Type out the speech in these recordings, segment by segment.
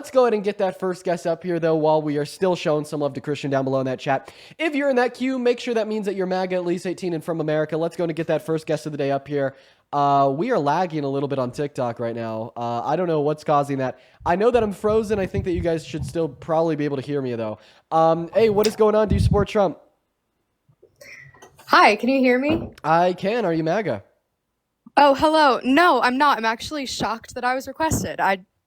Let's go ahead and get that first guest up here, though, while we are still showing some love to Christian down below in that chat. If you're in that queue, make sure that means that you're MAGA, at least 18 and from America. Let's go and get that first guest of the day up here. We are lagging a little bit on TikTok right now. I don't know what's causing that. I know that I'm frozen. I think that you guys should still probably be able to hear me, though. Hey, what is going on? Do you support Trump? Hi, can you hear me? I can. Are you MAGA? Oh, hello. No, I'm not. I'm actually shocked that I was requested.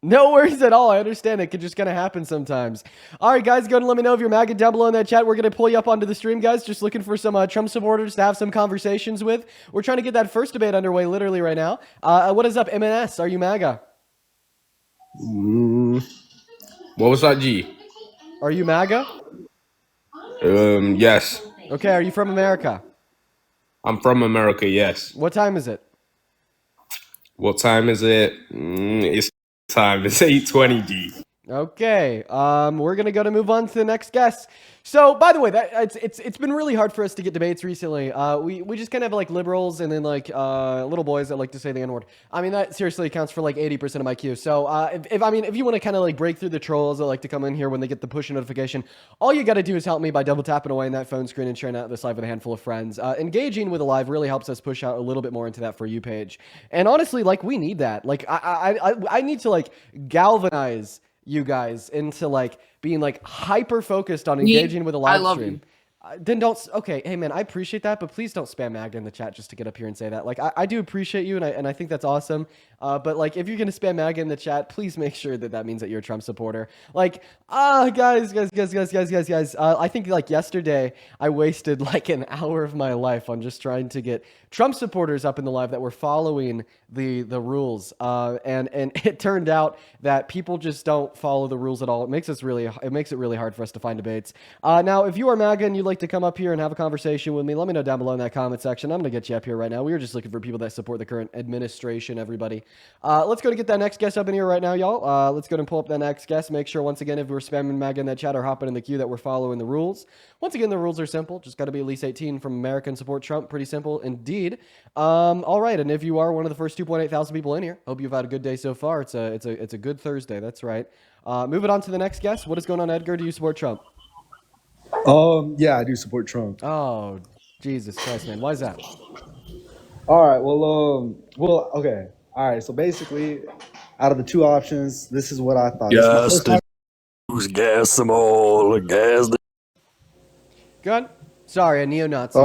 No worries at all. I understand it could just kind of happen sometimes. All right, guys, go and let me know if you're MAGA down below in that chat. We're going to pull you up onto the stream, guys. Just looking for some Trump supporters to have some conversations with. We're trying to get that first debate underway literally right now. What is up, MNS? Are you MAGA? What was that, G? Are you MAGA? Yes. Okay, are you from America? I'm from America, yes. What time is it? What time is it? It's time. It's 8:20, G. Okay, we're gonna go to move on to the next guest. So, by the way, it's been really hard for us to get debates recently. We just kind of have like liberals and then like little boys that like to say the N-word. I mean, that seriously accounts for like 80% of my queue. So, if you want to kind of like break through the trolls that like to come in here when they get the push notification, all you got to do is help me by double tapping away in that phone screen and sharing out this live with a handful of friends. Engaging with a live really helps us push out a little bit more into that For You page. And honestly, like we need that. Like I need to like galvanize you guys into like being like hyper focused on engaging with a live stream. Then don't. Okay, hey man, I appreciate that, but please don't spam MAGA in the chat just to get up here and say that. Like I do appreciate you, and I think that's awesome. But like if you're gonna spam MAGA in the chat, please make sure that means that you're a Trump supporter. Like guys. I think like yesterday I wasted like an hour of my life on just trying to get Trump supporters up in the live that were following the rules. And it turned out that people just don't follow the rules at all. It makes it really hard for us to find debates. Now, if you are MAGA and you'd like to come up here and have a conversation with me, let me know down below in that comment section. I'm going to get you up here right now. We were just looking for people that support the current administration, everybody. Let's go to get that next guest up in here right now, y'all. Let's go and pull up that next guest. Make sure, once again, if we're spamming MAGA in that chat or hopping in the queue, that we're following the rules. Once again, the rules are simple. Just got to be at least 18 from America and support Trump. Pretty simple indeed. All right, and if you are one of the first 2.8 thousand people in here, hope you've had a good day so far. It's a good Thursday. That's right. Moving on to the next guest. What is going on, Edgar? Do you support Trump? Yeah, I do support Trump. Oh, Jesus Christ, man. Why is that? All right, okay. All right, so basically, out of the two options, this is what I thought. Gas the Jews, gas them all, gas the... Good. Sorry, a neo-Nazi.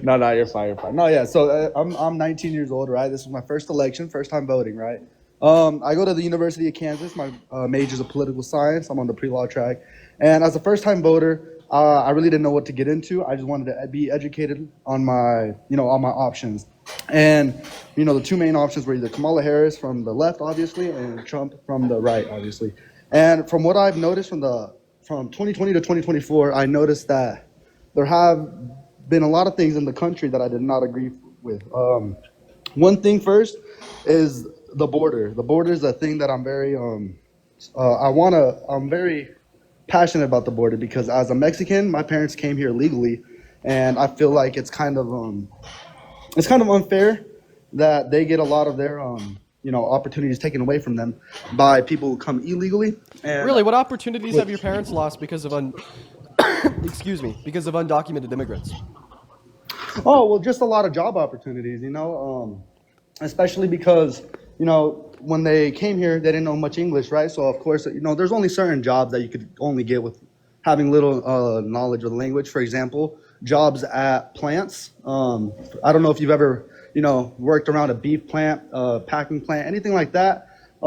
No, you're fine. No, yeah, so I'm 19 years old, right? This is my first election, first time voting, right? I go to the University of Kansas. My major is political science. I'm on the pre-law track. And as a first-time voter, I really didn't know what to get into. I just wanted to be educated on my options. And, the two main options were either Kamala Harris from the left, obviously, and Trump from the right, obviously. And from what I've noticed from 2020 to 2024, I noticed that there have been a lot of things in the country that I did not agree with. One thing first is the border. The border is a thing that I'm very passionate about the border, because as a Mexican, my parents came here legally, and I feel like it's kind of unfair that they get a lot of their opportunities taken away from them by people who come illegally. And really, what opportunities have your parents lost because of because of undocumented immigrants? Oh, well, just a lot of job opportunities, especially because, when they came here, they didn't know much English, right? So, of course, there's only certain jobs that you could only get with having little knowledge of the language. For example, jobs at plants. I don't know if you've ever, worked around a beef plant, packing plant, anything like that. A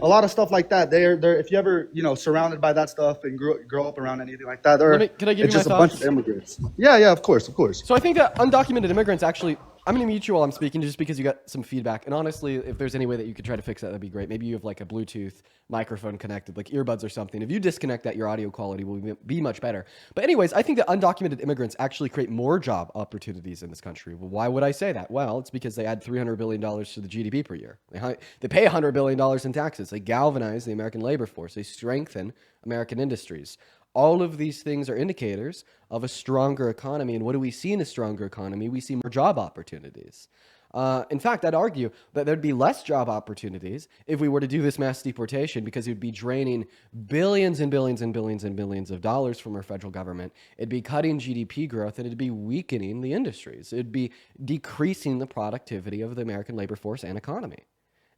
lot of stuff like that. They're if you ever, surrounded by that stuff and grow up around anything like that, can I give you my just thoughts? A bunch of immigrants. Yeah, of course. So I think that undocumented immigrants actually, I'm going to mute you while I'm speaking just because you got some feedback. And honestly, if there's any way that you could try to fix that, that'd be great. Maybe you have like a Bluetooth microphone connected, like earbuds or something. If you disconnect that, your audio quality will be much better. But anyways, I think that undocumented immigrants actually create more job opportunities in this country. Well, why would I say that? Well, it's because they add $300 billion to the GDP per year. They pay $100 billion in taxes. They galvanize the American labor force. They strengthen American industries. All of these things are indicators of a stronger economy. And what do we see in a stronger economy? We see more job opportunities. In fact, I'd argue that there'd be less job opportunities if we were to do this mass deportation because it would be draining billions and billions and billions and billions of dollars from our federal government. It'd be cutting GDP growth and it'd be weakening the industries. It'd be decreasing the productivity of the American labor force and economy.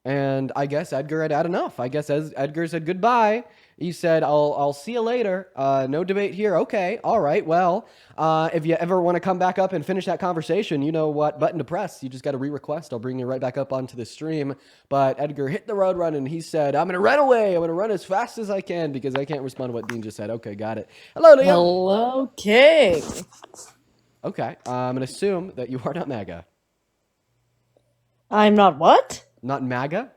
And I guess Edgar had had enough. I guess as Edgar said goodbye, he said, I'll see you later. No debate here. Okay. All right. Well, if you ever want to come back up and finish that conversation, you know what button to press. You just got to re-request. I'll bring you right back up onto the stream. But Edgar hit the road running. He said, I'm going to run away. I'm going to run as fast as I can because I can't respond to what Dean just said. Okay. Got it. Hello, Liam. Hello, King. Okay. I'm going to assume that you are not MAGA. I'm not what? Not MAGA?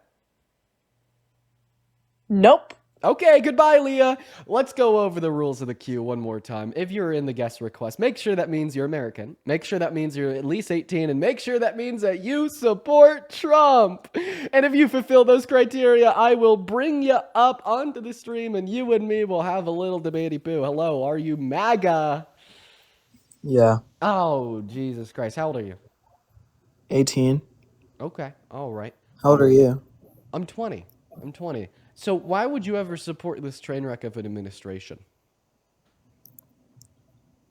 Nope. Okay, goodbye, Leah. Let's go over the rules of the queue one more time. If you're in the guest request, make sure that means you're American. Make sure that means you're at least 18, and make sure that means that you support Trump. And if you fulfill those criteria, I will bring you up onto the stream, and you and me will have a little debatey poo. Hello, are you MAGA? Yeah. Oh, Jesus Christ. How old are you? 18. Okay, all right. How old are you? I'm 20. So why would you ever support this train wreck of an administration?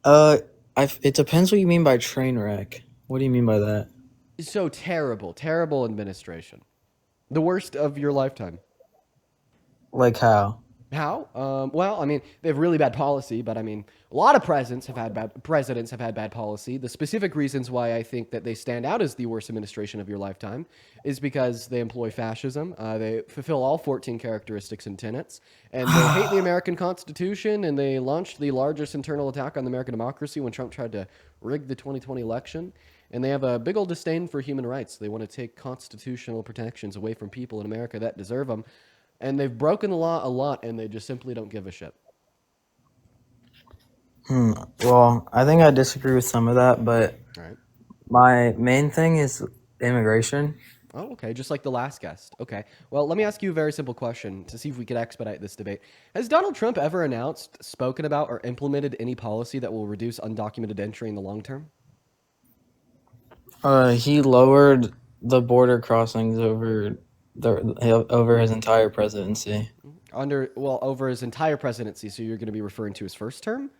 It depends what you mean by train wreck. What do you mean by that? So terrible administration. The worst of your lifetime. Like how? How? Well, I mean, they have really bad policy, but I mean, a lot of presidents have had bad policy. The specific reasons why I think that they stand out as the worst administration of your lifetime is because they employ fascism. They fulfill all 14 characteristics and tenets, and they hate the American Constitution, and they launched the largest internal attack on the American democracy when Trump tried to rig the 2020 election. And they have a big old disdain for human rights. They want to take constitutional protections away from people in America that deserve them. And they've broken the law a lot, and they just simply don't give a shit. Well, I think I disagree with some of that, but All right. my main thing is immigration. Oh, okay. Just like the last guest. Okay. Well, let me ask you a very simple question to see if we could expedite this debate. Has Donald Trump ever announced, spoken about, or implemented any policy that will reduce undocumented entry in the long term? He lowered the border crossings over his entire presidency. Over his entire presidency, so you're going to be referring to his first term?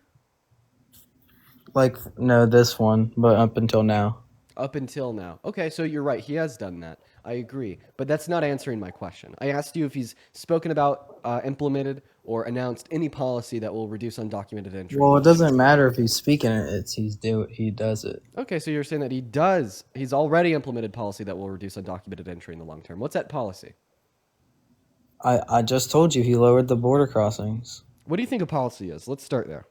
Like, no, this one, but up until now. Up until now. Okay, so you're right. He has done that. I agree. But that's not answering my question. I asked you if he's spoken about, implemented, or announced any policy that will reduce undocumented entry. Well, it doesn't matter if he's speaking it. He does it. Okay, so you're saying that he does. He's already implemented policy that will reduce undocumented entry in the long term. What's that policy? I just told you he lowered the border crossings. What do you think a policy is? Let's start there.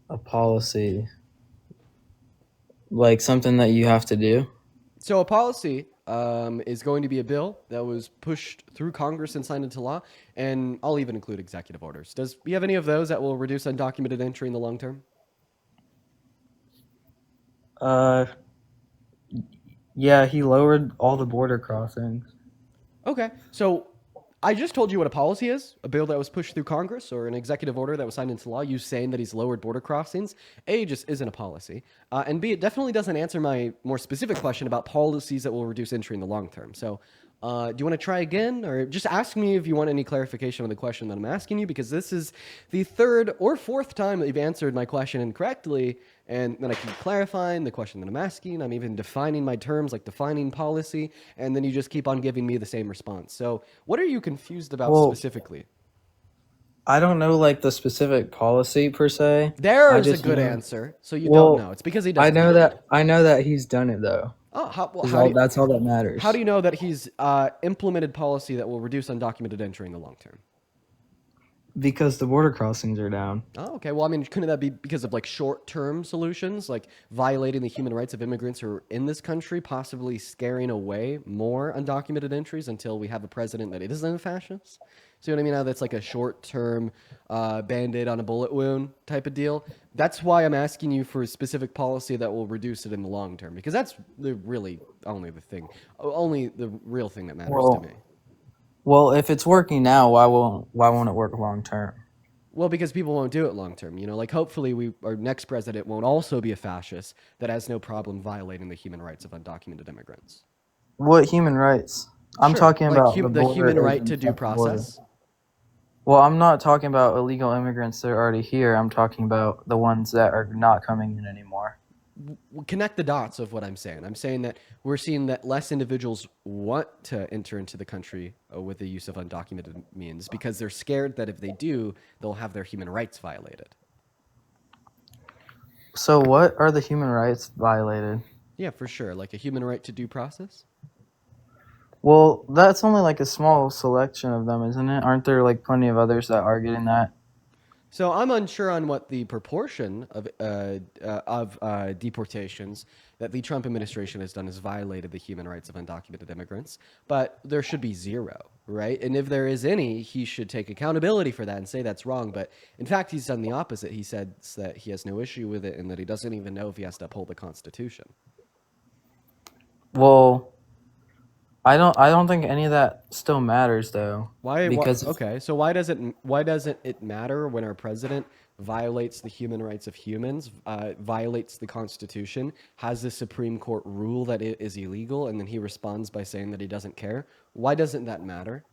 A policy. Like something that you have to do? So a policy is going to be a bill that was pushed through Congress and signed into law, and I'll even include executive orders. Does he have any of those that will reduce undocumented entry in the long term? Yeah, he lowered all the border crossings. Okay, so I just told you what a policy is, a bill that was pushed through Congress or an executive order that was signed into law. You saying that he's lowered border crossings, A, just isn't a policy, and B, it definitely doesn't answer my more specific question about policies that will reduce entry in the long term. So do you want to try again, or just ask me if you want any clarification on the question that I'm asking you, because this is the third or fourth time that you've answered my question incorrectly, and then I keep clarifying the question that I'm asking. I'm even defining my terms, like defining policy, and then you just keep on giving me the same response. So what are you confused about specifically? I don't know, like, the specific policy per se. There's a good answer. So you don't know. It's because he doesn't. I know that he's done it, though. Oh, That's all that matters. How do you know that he's implemented policy that will reduce undocumented entry in the long term? Because the border crossings are down. Oh, okay. Well, I mean, couldn't that be because of like short-term solutions, like violating the human rights of immigrants who are in this country, possibly scaring away more undocumented entries until we have a president that isn't a fascist? See what I mean? How that's like a short-term Band-Aid on a bullet wound type of deal. That's why I'm asking you for a specific policy that will reduce it in the long term, because that's really only the real thing that matters to me. Well, if it's working now, why won't it work long term? Well, because people won't do it long term. You know, like hopefully our next president won't also be a fascist that has no problem violating the human rights of undocumented immigrants. What human rights? I'm Sure, talking like about the the border human right to agents due at the border. process. Well, I'm not talking about illegal immigrants that are already here. I'm talking about the ones that are not coming in anymore. Connect the dots of what I'm saying. I'm saying that we're seeing that less individuals want to enter into the country with the use of undocumented means because they're scared that if they do, they'll have their human rights violated. So what are the human rights violated? Yeah, for sure. Like a human right to due process. Well, that's only like a small selection of them, isn't it? Aren't there like plenty of others that are getting that? So I'm unsure on what the proportion of deportations that the Trump administration has done has violated the human rights of undocumented immigrants, but there should be zero, right? And if there is any, he should take accountability for that and say that's wrong. But in fact, he's done the opposite. He said that he has no issue with it and that he doesn't even know if he has to uphold the Constitution. Well, I don't think any of that still matters though. Why? Because Okay, so why doesn't it matter when our president violates the human rights of humans, violates the Constitution, has the Supreme Court rule that it is illegal, and then he responds by saying that he doesn't care? Why doesn't that matter?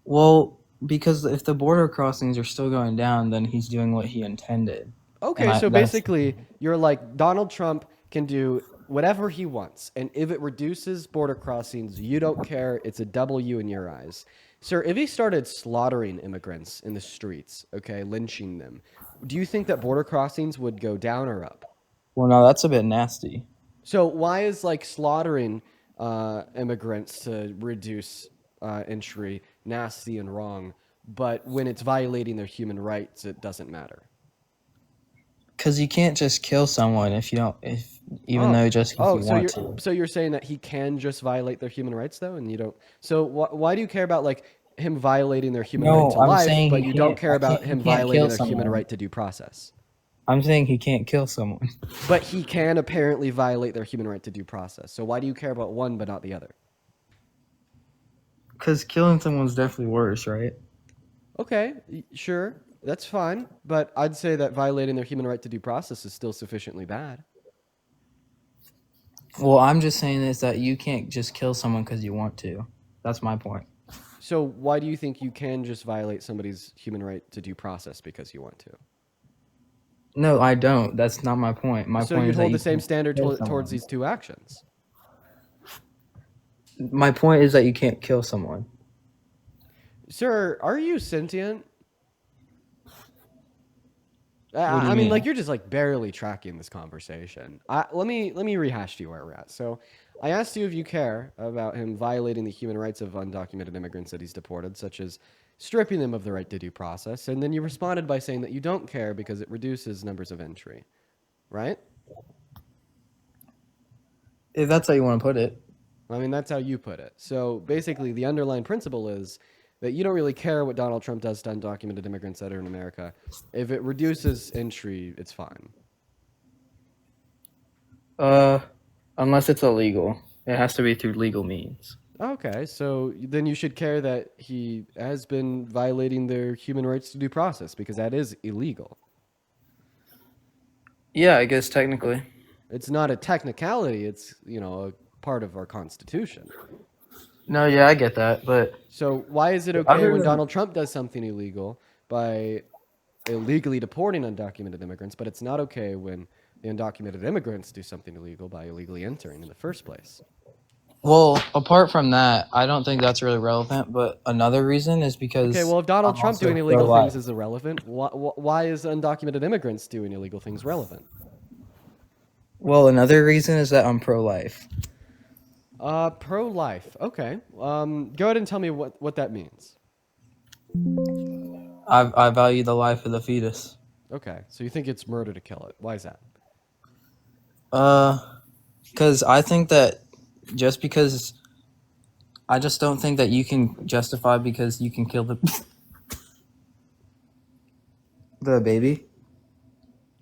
well, because if the border crossings are still going down, then he's doing what he intended. Okay, so That's basically, you're like Donald Trump can do whatever he wants, and if it reduces border crossings, you don't care. It's a W in your eyes, sir. If he started slaughtering immigrants in the streets, okay, lynching them, do you think that border crossings would go down or up? well, no, that's a bit nasty. So why is like slaughtering immigrants to reduce entry nasty and wrong, but when it's violating their human rights, it doesn't matter? Because you can't just kill someone if you don't, if even though just if you want to. So you're saying that he can just violate their human rights though, and you don't. So why do you care about like him violating their human No, right to I'm life, saying but he you don't can't- care I about can't- him he can't violating kill their human someone. right to due process? I'm saying he can't kill someone. But he can apparently violate their human right to due process. So why do you care about one but not the other? Because killing someone's definitely worse, right? Okay, sure, that's fine, but I'd say that violating their human right to due process is still sufficiently bad. Well, I'm just saying is that you can't just kill someone because you want to. That's my point. So why do you think you can just violate somebody's human right to due process because you want to? No, I don't. That's not my point. My So point you'd is that hold you the same can't standard kill towards someone. these two actions. My point is that you can't kill someone. Sir, are you sentient? What do you I mean, mean? like you're just like barely tracking this conversation. Let me rehash to you where we're at. So, I asked you if you care about him violating the human rights of undocumented immigrants that he's deported, such as stripping them of the right to due process, and then you responded by saying that you don't care because it reduces numbers of entry, right? If that's how you want to put it. I mean, that's how you put it. So basically, the underlying principle is that you don't really care what Donald Trump does to undocumented immigrants that are in America. If it reduces entry, it's fine. Unless it's illegal. It has to be through legal means. Okay, so then you should care that he has been violating their human rights to due process because that is illegal. Yeah, I guess technically. It's not a technicality, it's, a part of our Constitution. No, yeah, I get that, but So why is it okay when Donald Trump does something illegal by illegally deporting undocumented immigrants, but it's not okay when the undocumented immigrants do something illegal by illegally entering in the first place? well, apart from that, I don't think that's really relevant. But another reason is because Okay, well, if Donald I'm Trump also doing illegal pro-life. things is irrelevant, why is undocumented immigrants doing illegal things relevant? Well, another reason is that I'm pro-life. Pro-life. Okay. Go ahead and tell me what that means. I value the life of the fetus. Okay, so you think it's murder to kill it. Why is that? Because I think that just because I just don't think that you can justify because you can kill the baby.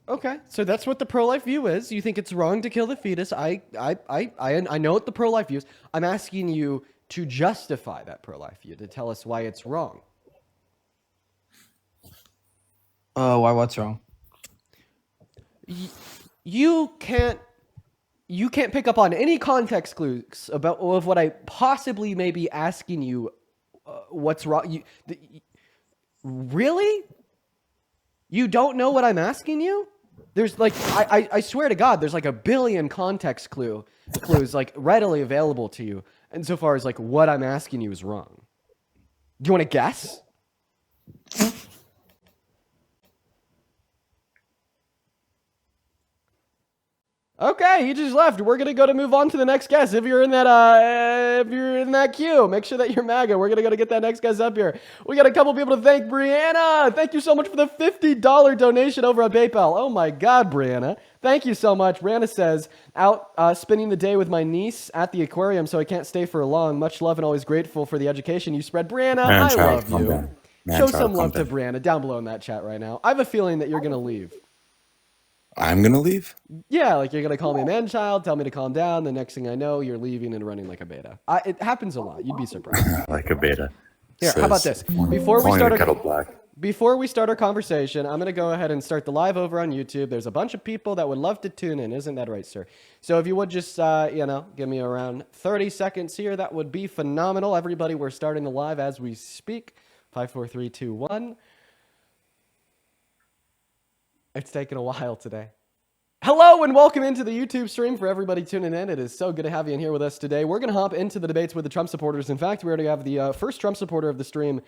Okay, so that's what the pro-life view is. You think it's wrong to kill the fetus. I know what the pro-life view is. I'm asking you to justify that pro-life view, to tell us why it's wrong. Oh, why? What's wrong? You can't pick up on any context clues of what I possibly may be asking you. What's wrong? Really? You don't know what I'm asking you? There's like I swear to God, there's like a billion context clues like readily available to you. And so far as like what I'm asking you is wrong. Do you want to guess? Okay, he just left. We're gonna move on to the next guest. If you're in that queue, make sure that you're MAGA. We're gonna get that next guest up here. We got a couple people to thank. Brianna, thank you so much for the $50 donation over on PayPal. Oh my God, Brianna, thank you so much. Brianna says, out spending the day with my niece at the aquarium, so I can't stay for long. Much love and always grateful for the education you spread. Brianna, I love you. Show some love to Brianna down below in that chat right now. I have a feeling that you're gonna leave. I'm gonna leave? Yeah, like you're gonna call me a man-child, tell me to calm down. The next thing I know, you're leaving and running like a beta. It happens a lot. You'd be surprised. Like a beta. Here, how about this? Before we start our conversation, I'm gonna go ahead and start the live over on YouTube. There's a bunch of people that would love to tune in. Isn't that right, sir? So if you would just, give me around 30 seconds here, that would be phenomenal. Everybody, we're starting the live as we speak. 5, 4, 3, 2, 1. It's taken a while today. Hello and welcome into the YouTube stream for everybody tuning in. It is so good to have you in here with us today. We're going to hop into the debates with the Trump supporters. In fact, we already have the first Trump supporter of the stream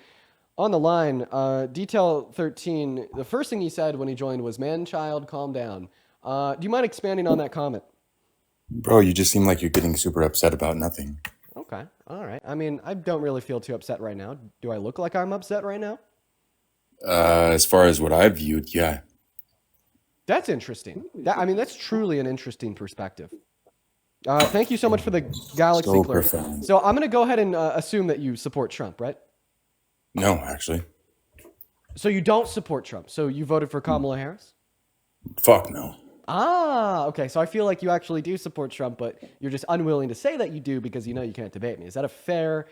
on the line. Detail 13, the first thing he said when he joined was, man-child, calm down. Do you mind expanding on that comment? Bro, you just seem like you're getting super upset about nothing. Okay, all right. I mean, I don't really feel too upset right now. Do I look like I'm upset right now? As far as what I viewed, yeah. That's interesting. That's truly an interesting perspective. Thank you so much for the Galaxy So Clerk. profound. So I'm going to go ahead and assume that you support Trump, right? No, actually. So you don't support Trump. So you voted for Kamala Harris? Fuck no. Ah, okay. So I feel like you actually do support Trump, but you're just unwilling to say that you do because you know you can't debate me. Is that a fair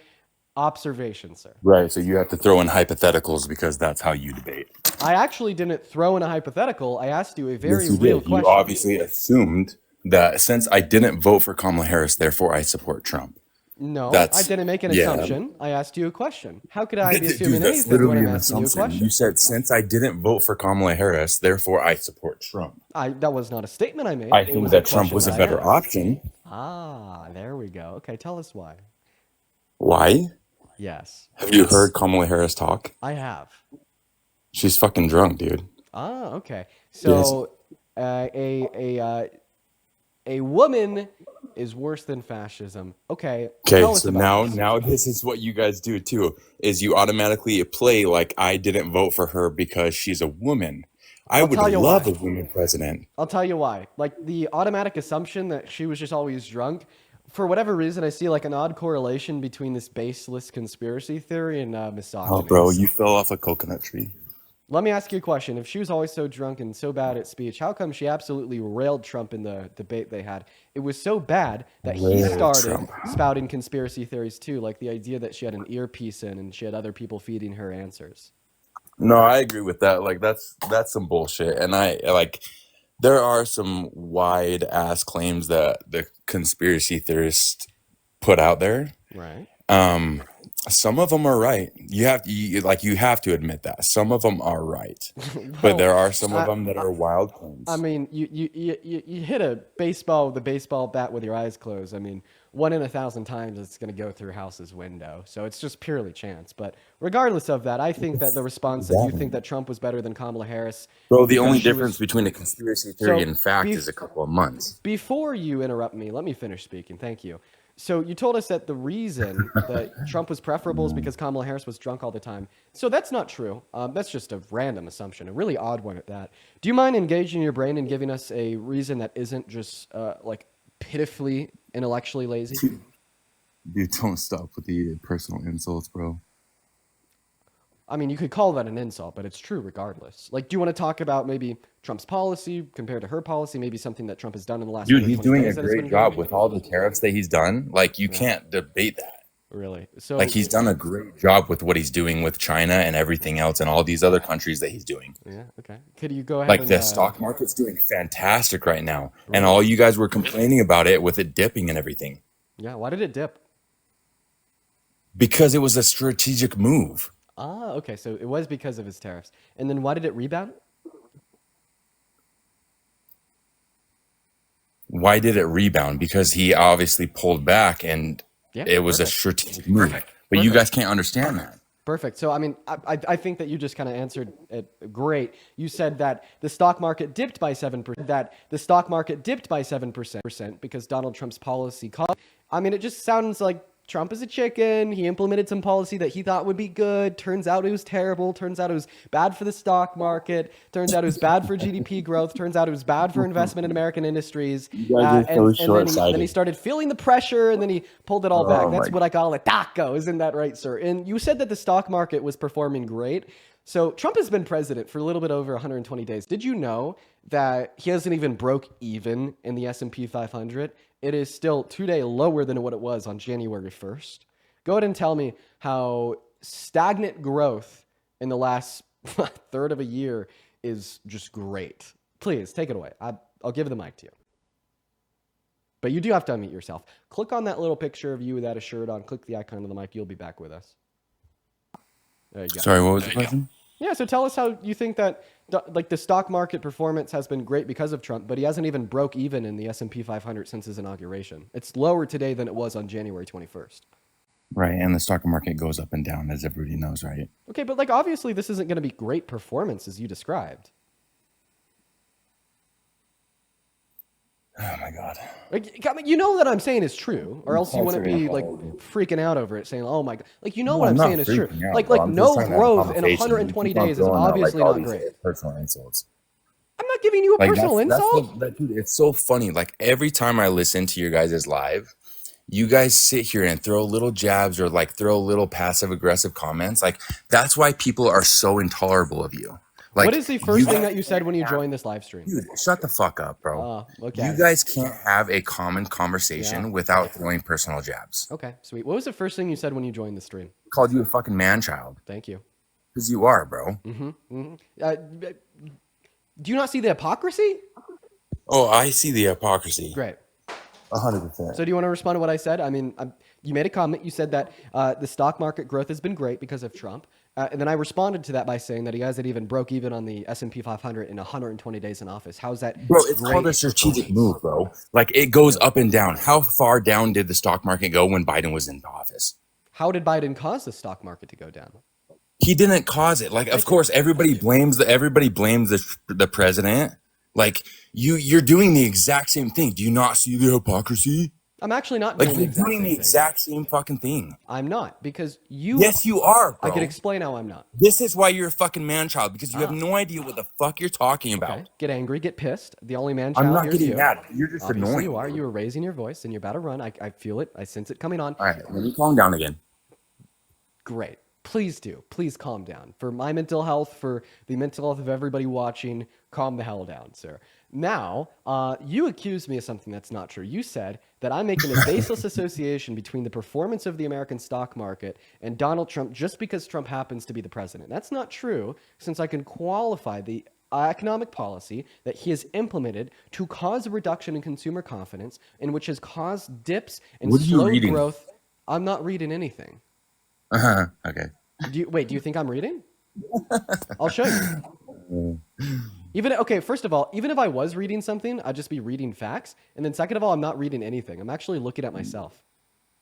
observation, sir? Right, so you have to throw in hypotheticals because that's how you debate. I actually didn't throw in a hypothetical. I asked you a very Yes, you real did. question. You obviously assumed that since I didn't vote for Kamala Harris, therefore I support Trump. No, I didn't make an assumption. I asked you a question. How could I be assuming Dude, that's anything when literally I'm an asking you a assumption. question? You said, since I didn't vote for Kamala Harris, therefore I support Trump. That was not a statement I made. I It think was that Trump was a question better that I asked. option. Ah, there we go. Okay, tell us why. Why? Yes, Have you heard Kamala Harris talk? I have. She's fucking drunk, dude. Ah, okay. So, a woman is worse than fascism. Okay. Okay, Tell us so about this. now this is what you guys do too, is you automatically play like I didn't vote for her because she's a woman. I would tell you love why. a woman president. I'll tell you why. Like the automatic assumption that she was just always drunk. For whatever reason, I see like an odd correlation between this baseless conspiracy theory and misogyny. Oh, bro, you fell off a coconut tree. Let me ask you a question. If she was always so drunk and so bad at speech, how come she absolutely railed Trump in the debate they had? It was so bad that he Railed started Trump. spouting conspiracy theories too, like the idea that she had an earpiece in and she had other people feeding her answers. No, I agree with that. Like that's some bullshit. And I like there are some wide ass claims that the conspiracy theorists put out there. Right. Some of them are right. You have to admit that some of them are right, but Well, there are some of them that are wild claims. I mean, you hit a baseball with a baseball bat with your eyes closed. I mean, 1 in 1,000 times it's going to go through House's window. So it's just purely chance. But regardless of that, I think that the response that you think that Trump was better than Kamala Harris. Bro, the because only she was- difference between a conspiracy theory So, and fact bef- is a couple of months. Before you interrupt me, let me finish speaking. Thank you. So you told us that the reason that Trump was preferable is because Kamala Harris was drunk all the time. So that's not true. That's just a random assumption, a really odd one at that. Do you mind engaging your brain and giving us a reason that isn't just like pitifully intellectually lazy? Dude, don't stop with the personal insults, bro. I mean, you could call that an insult, but it's true regardless. Like, do you want to talk about maybe Trump's policy compared to her policy? Maybe something that Trump has done in the last Dude, he's 120 doing a days that has great been job good? with all the tariffs that he's done. Like, you can't debate that. Really. So Like he's done a great job with what he's doing with China and everything else and all these other countries that he's doing. yeah, okay. Could you go ahead Like and the stock market's doing fantastic right now. And Right. all you guys were complaining about it with it dipping and everything. yeah, why did it dip? Because it was a strategic move. Ah, okay. So it was because of his tariffs. And then why did it rebound? Why did it rebound? Because he obviously pulled back and Yeah, it was a perfect. strategic move. But you guys can't understand that. Perfect. So, I mean, I think that you just kind of answered it great. You said that the stock market dipped by 7%, because Donald Trump's policy caused. I mean, it just sounds like Trump is a chicken. He implemented some policy that he thought would be good. Turns out it was terrible. Turns out it was bad for the stock market. Turns out it was bad for GDP growth. Turns out it was bad for investment in American industries. You guys are so And short-sighted. then he started feeling the pressure, and then he pulled it all back. Oh That's my what I call a taco. Isn't that right, sir? And you said that the stock market was performing great. So Trump has been president for a little bit over 120 days. Did you know that he hasn't even broke even in the S&P 500? It is still 2 day lower than what it was on January 1st. Go ahead and tell me how stagnant growth in the last third of a year is just great. Please take it away. I'll give the mic to you. But you do have to unmute yourself. Click on that little picture of you without a shirt on. Click the icon of the mic. You'll be back with us. There you go. Sorry, what was the question? Yeah, so tell us how you think that like the stock market performance has been great because of Trump, but he hasn't even broke even in the S&P 500 since his inauguration. It's lower today than it was on January 21st. Right, and the stock market goes up and down, as everybody knows, right? Okay, but like obviously this isn't going to be great performance as you described. Oh my God. Like, I mean, you know that I'm saying is true, or else you wouldn't be like freaking out over it, saying, "Oh my God!" Like you know what I'm saying is true. Like no growth in 120 days is obviously not great. Personal insults. I'm not giving you a personal insult. Dude, it's so funny. Like every time I listen to your guys' live, you guys sit here and throw little jabs or like throw little passive aggressive comments. Like that's why people are so intolerable of you. Like, What is the first thing that you said when you joined this live stream? Dude, shut the fuck up, bro. Okay. You guys can't have a common conversation without throwing personal jabs. Okay, sweet. What was the first thing you said when you joined the stream? Called you a fucking man child. Thank you. Because you are, bro. Do you not see the hypocrisy? Oh, I see the hypocrisy. Great. 100%. So do you want to respond to what I said? I mean, you made a comment. You said that the stock market growth has been great because of Trump. And then I responded to that by saying that he hasn't even broke even on the S&P 500 in 120 days in office. How's that? Bro, it's called a strategic move, bro. Like, it goes up and down. How far down did the stock market go when Biden was in office? How did Biden cause the stock market to go down? He didn't cause it. Like, of course, everybody blames the president. Like, you're doing the exact same thing. Do you not see the hypocrisy? I'm actually not Like, doing you're doing the exact same fucking thing. I'm not, because you... Yes, you are, bro. I can explain how I'm not. This is why you're a fucking man-child, because you have no idea what the fuck you're talking about. Okay. Get angry, get pissed. The only man-child I'm not here is getting you. mad. You're just Obviously annoying. you are. You were raising your voice, and you're about to run. I feel it. I sense it coming on. All right, let me calm down again. Great. Please do. Please calm down. For my mental health, for the mental health of everybody watching, calm the hell down, sir. Now, you accused me of something that's not true. You said that I'm making a baseless association between the performance of the American stock market and Donald Trump just because Trump happens to be the president. That's not true, since I can qualify the economic policy that he has implemented to cause a reduction in consumer confidence, and which has caused dips and What are you slow reading? growth. I'm not reading anything. Okay. Do you think I'm reading? I'll show you. First of all, even if I was reading something, I'd just be reading facts. And then second of all, I'm not reading anything. I'm actually looking at myself.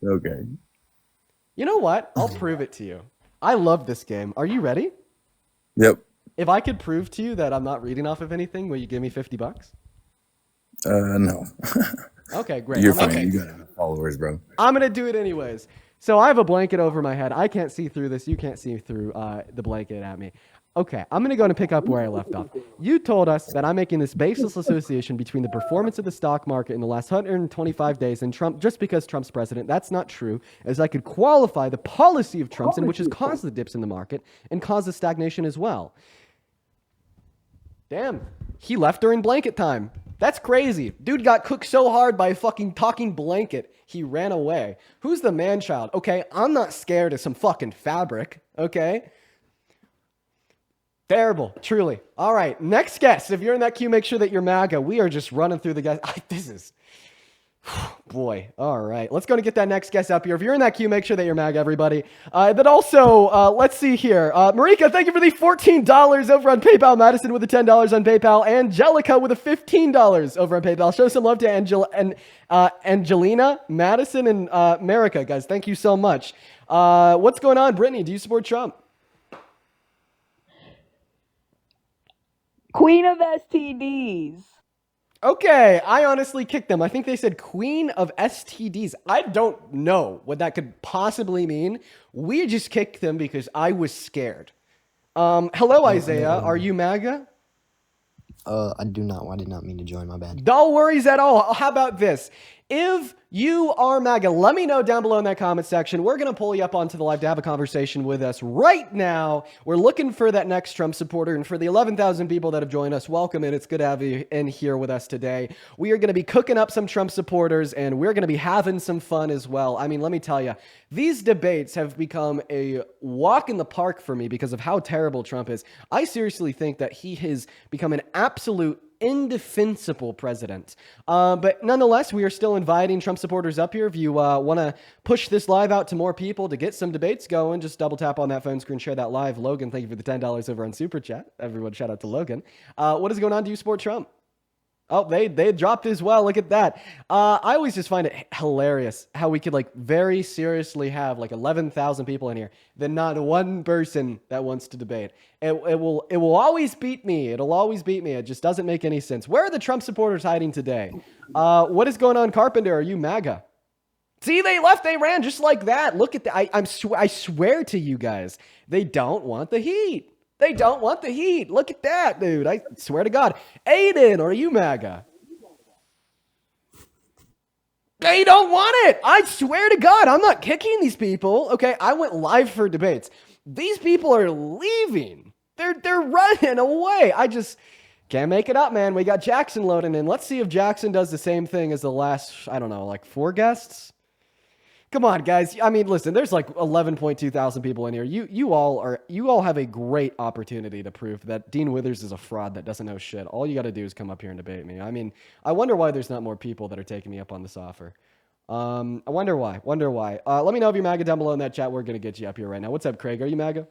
Okay. You know what? I'll prove it to you. I love this game. Are you ready? Yep. If I could prove to you that I'm not reading off of anything, will you give me $50? No. Okay, great. You're fine. You got enough followers, bro. I'm going to do it anyways. So I have a blanket over my head. I can't see through this. You can't see through the blanket at me. Okay, I'm going to go and pick up where I left off. You told us that I'm making this baseless association between the performance of the stock market in the last 125 days and Trump just because Trump's president. That's not true, as I could qualify the policy of Trump's, in which has caused the dips in the market and caused the stagnation as well. Damn, he left during blanket time. That's crazy. Dude got cooked so hard by a fucking talking blanket, he ran away. Who's the man child? Okay, I'm not scared of some fucking fabric, okay? Terrible, truly. All right, next guest. If you're in that queue, make sure that you're MAGA. We are just running through the guys. This is... Boy, all right. Let's go and get that next guest up here. If you're in that queue, make sure that you're MAGA, everybody. Then also, let's see here. Marika, thank you for the $14 over on PayPal. Madison with the $10 on PayPal. Angelica with the $15 over on PayPal. Show some love to Angelina, Madison, and Marika, guys. Thank you so much. What's going on, Brittany? Do you support Trump? Queen of STDs. Okay, I honestly kicked them. I think they said Queen of STDs. I don't know what that could possibly mean. We just kicked them because I was scared. Hello, Isaiah. Are you MAGA? I do not. I did not mean to join. My bad. No worries at all. How about this? If you are MAGA, let me know down below in that comment section. We're going to pull you up onto the live to have a conversation with us right now. We're looking for that next Trump supporter. And for the 11,000 people that have joined us, welcome in. It's good to have you in here with us today. We are going to be cooking up some Trump supporters, and we're going to be having some fun as well. I mean, let me tell you, these debates have become a walk in the park for me because of how terrible Trump is. I seriously think that he has become an absolute indefensible president. But nonetheless, we are still inviting Trump supporters up here. If you want to push this live out to more people to get some debates going, just double tap on that phone screen, share that live. Logan, thank you for the $10 over on Super Chat. Everyone, shout out to Logan. What is going on? Do you support Trump? Oh, they dropped as well. Look at that. I always just find it hilarious how we could like very seriously have like 11,000 people in here, then not one person that wants to debate. It will always beat me. It'll always beat me. It just doesn't make any sense. Where are the Trump supporters hiding today? What is going on, Carpenter? Are you MAGA? See, they left. They ran just like that. Look at that. I swear to you guys, they don't want the heat. They don't want the heat. Look at that, dude. I swear to God. Aiden, are you MAGA? They don't want it. I swear to God, I'm not kicking these people. Okay, I went live for debates. These people are leaving. They're running away. I just can't make it up, man. We got Jackson loading in. Let's see if Jackson does the same thing as the last, I don't know, like 4 guests. Come on, guys. I mean, listen, there's like 11.2 thousand people in here. You all have a great opportunity to prove that Dean Withers is a fraud that doesn't know shit. All you got to do is come up here and debate me. I mean, I wonder why there's not more people that are taking me up on this offer. I wonder why. Let me know if you're MAGA down below in that chat. We're going to get you up here right now. What's up, Craig? Are you MAGA?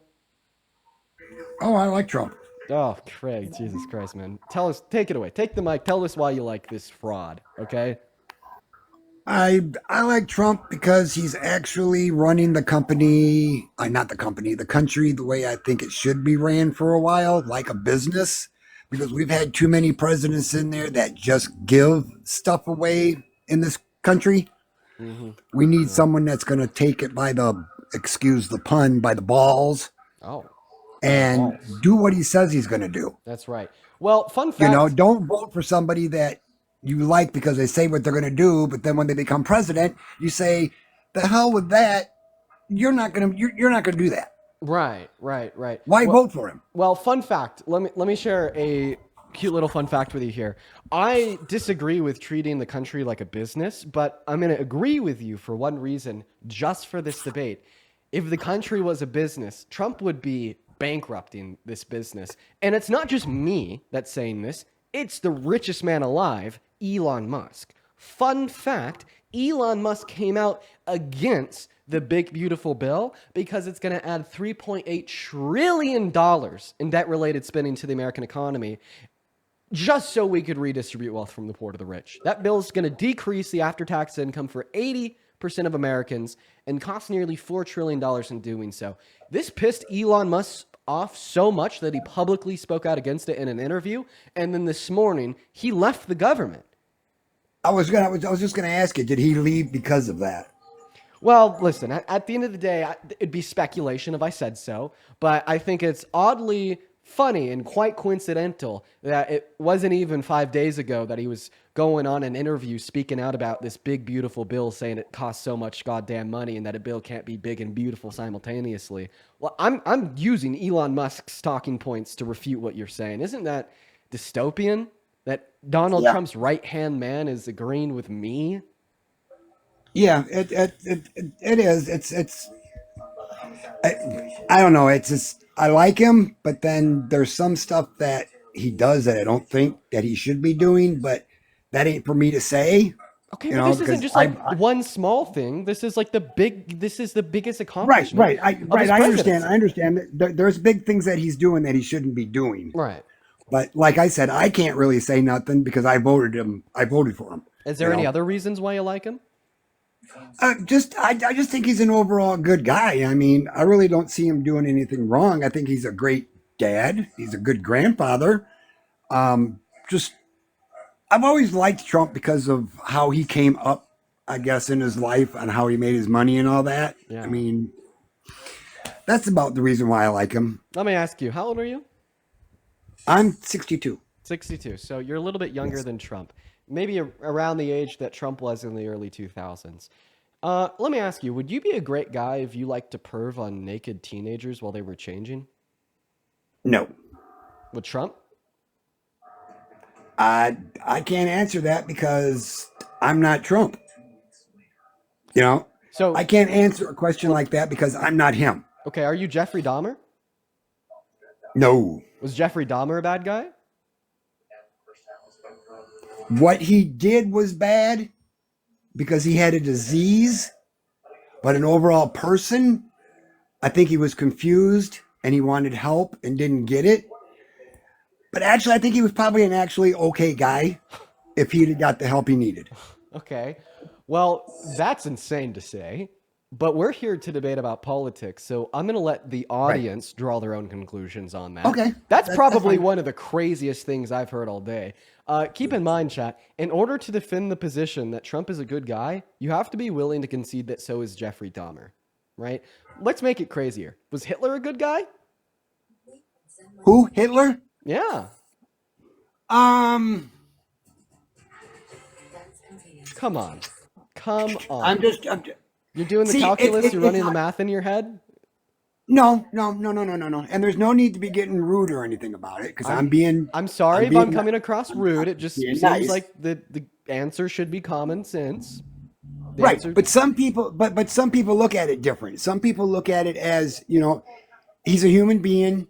Oh, I like Trump. Oh, Craig. Jesus Christ, man. Tell us, take it away. Take the mic. Tell us why you like this fraud, okay? I like Trump because he's actually running the company, not the company, the country the way I think it should be ran for a while, like a business, because we've had too many presidents in there that just give stuff away in this country. Mm-hmm. We need someone that's going to take it by the, excuse the pun, by the balls. Oh. And do what he says he's going to do. That's right. Well, fun fact. You know, don't vote for somebody that you like because they say what they're going to do, but then when they become president, you say, "The hell with that! You're not going to do that." Right. Why vote for him? Well, fun fact. Let me share a cute little fun fact with you here. I disagree with treating the country like a business, but I'm going to agree with you for one reason, just for this debate. If the country was a business, Trump would be bankrupting this business. And it's not just me that's saying this. It's the richest man alive, Elon Musk. Fun fact, Elon Musk came out against the big, beautiful bill because it's going to add $3.8 trillion in debt-related spending to the American economy just so we could redistribute wealth from the poor to the rich. That bill is going to decrease the after-tax income for 80% of Americans and cost nearly $4 trillion in doing so. This pissed Elon Musk off so much that he publicly spoke out against it in an interview, and then this morning he left the government. I was just gonna ask you, did he leave because of that? Well, listen, at the end of the day, it'd be speculation if I said so, but I think it's oddly funny and quite coincidental that it wasn't even 5 days ago that he was going on an interview speaking out about this big, beautiful bill, saying it costs so much goddamn money and that a bill can't be big and beautiful simultaneously. Well, I'm using Elon Musk's talking points to refute what you're saying. Isn't that dystopian? That Donald Yeah. Trump's right-hand man is agreeing with me? Yeah, it is. I don't know. It's just I like him, but then there's some stuff that he does that I don't think that he should be doing. But that ain't for me to say. Okay, You but know, this isn't because just like one small thing. This is like this is the biggest right, accomplishment of his I presidency. understand that there's big things that he's doing that he shouldn't be doing. Right. But like I said, I can't really say nothing because I voted him. I voted for him. Is there any other reasons why you like him? I just think he's an overall good guy. I mean, I really don't see him doing anything wrong. I think he's a great dad. He's a good grandfather. Just I've always liked Trump because of how he came up, I guess, in his life and how he made his money and all that. Yeah. I mean, that's about the reason why I like him. Let me ask you, how old are you? I'm 62. 62. So you're a little bit younger than Trump. Maybe around the age that Trump was in the early 2000s. Let me ask you, would you be a great guy if you liked to perv on naked teenagers while they were changing? No. With Trump? I can't answer that because I'm not Trump. You know? So I can't answer a question like that because I'm not him. Okay, are you Jeffrey Dahmer? No. Was Jeffrey Dahmer a bad guy? What he did was bad because he had a disease, but an overall person, I think he was confused and he wanted help and didn't get it. But actually, I think he was probably an actually okay guy if he'd got the help he needed. Okay. Well, that's insane to say, but we're here to debate about politics, so I'm going to let the audience draw their own conclusions on that. Okay. That's probably fine. one of the craziest things I've heard all day. Keep in mind, chat, in order to defend the position that Trump is a good guy, you have to be willing to concede that so is Jeffrey Dahmer, right? Let's make it crazier. Was Hitler a good guy? Who? Hitler? Yeah. Come on. You're doing the calculus, you're running the math in your head? No. And there's no need to be getting rude or anything about it because I'm sorry if I'm coming across rude. It just seems nice. like the answer should be common sense. Right. But some people look at it different. Some people look at it as, he's a human being.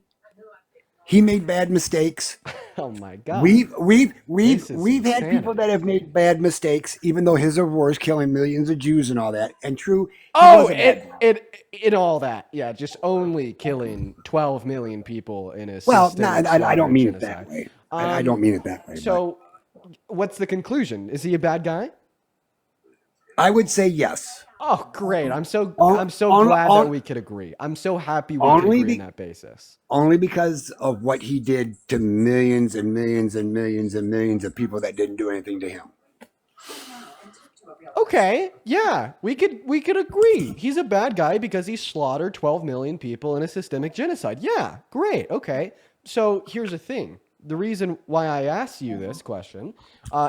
He made bad mistakes. Oh my God. We've had insanity. people that have made bad mistakes, even though his of wars killing millions of Jews and all that. And true. In all that, yeah, just only killing 12 million people in a Well, systemic I don't mean genocide. it that way. I don't mean it that way. So, what's the conclusion? Is he a bad guy? I would say yes. Oh, great! I'm so On- glad on- that we could agree. I'm so happy we could agree on that basis. Only because of what he did to millions and millions and millions and millions of people that didn't do anything to him. Okay, yeah, we could agree. He's a bad guy because he slaughtered 12 million people in a systemic genocide. Yeah, great. Okay. So here's the thing. The reason why I asked you this question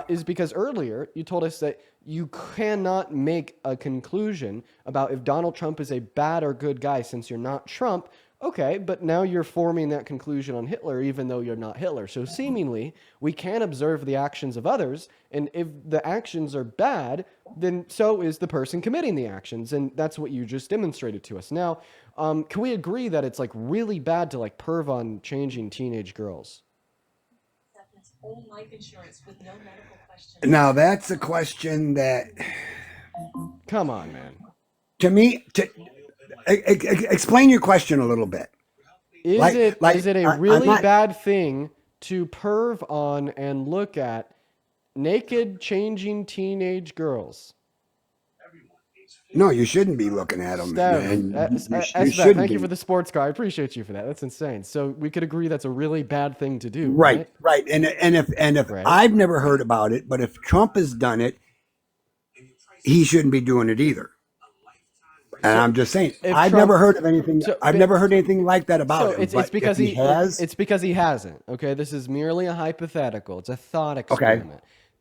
is because earlier you told us that you cannot make a conclusion about if Donald Trump is a bad or good guy since you're not Trump. Okay, but now you're forming that conclusion on Hitler even though you're not Hitler. So seemingly, we can observe the actions of others, and if the actions are bad, then so is the person committing the actions, and that's what you just demonstrated to us. Now, can we agree that it's like really bad to like perv on changing teenage girls? Now that's a question that, Come on, man. to me, explain your question a little bit. Is it a really bad thing to perv on and look at naked changing teenage girls? No, you shouldn't be looking at them. Thank you for the sports car. I appreciate you for that. That's insane. So we could agree that's a really bad thing to do, right? Right. And if Right. I've never heard about it, but if Trump has done it, he shouldn't be doing it either. And I'm just saying, I've never heard of anything. I've never heard anything like that about him. It's because he has. It's because he hasn't. Okay, this is merely a hypothetical. It's a thought experiment.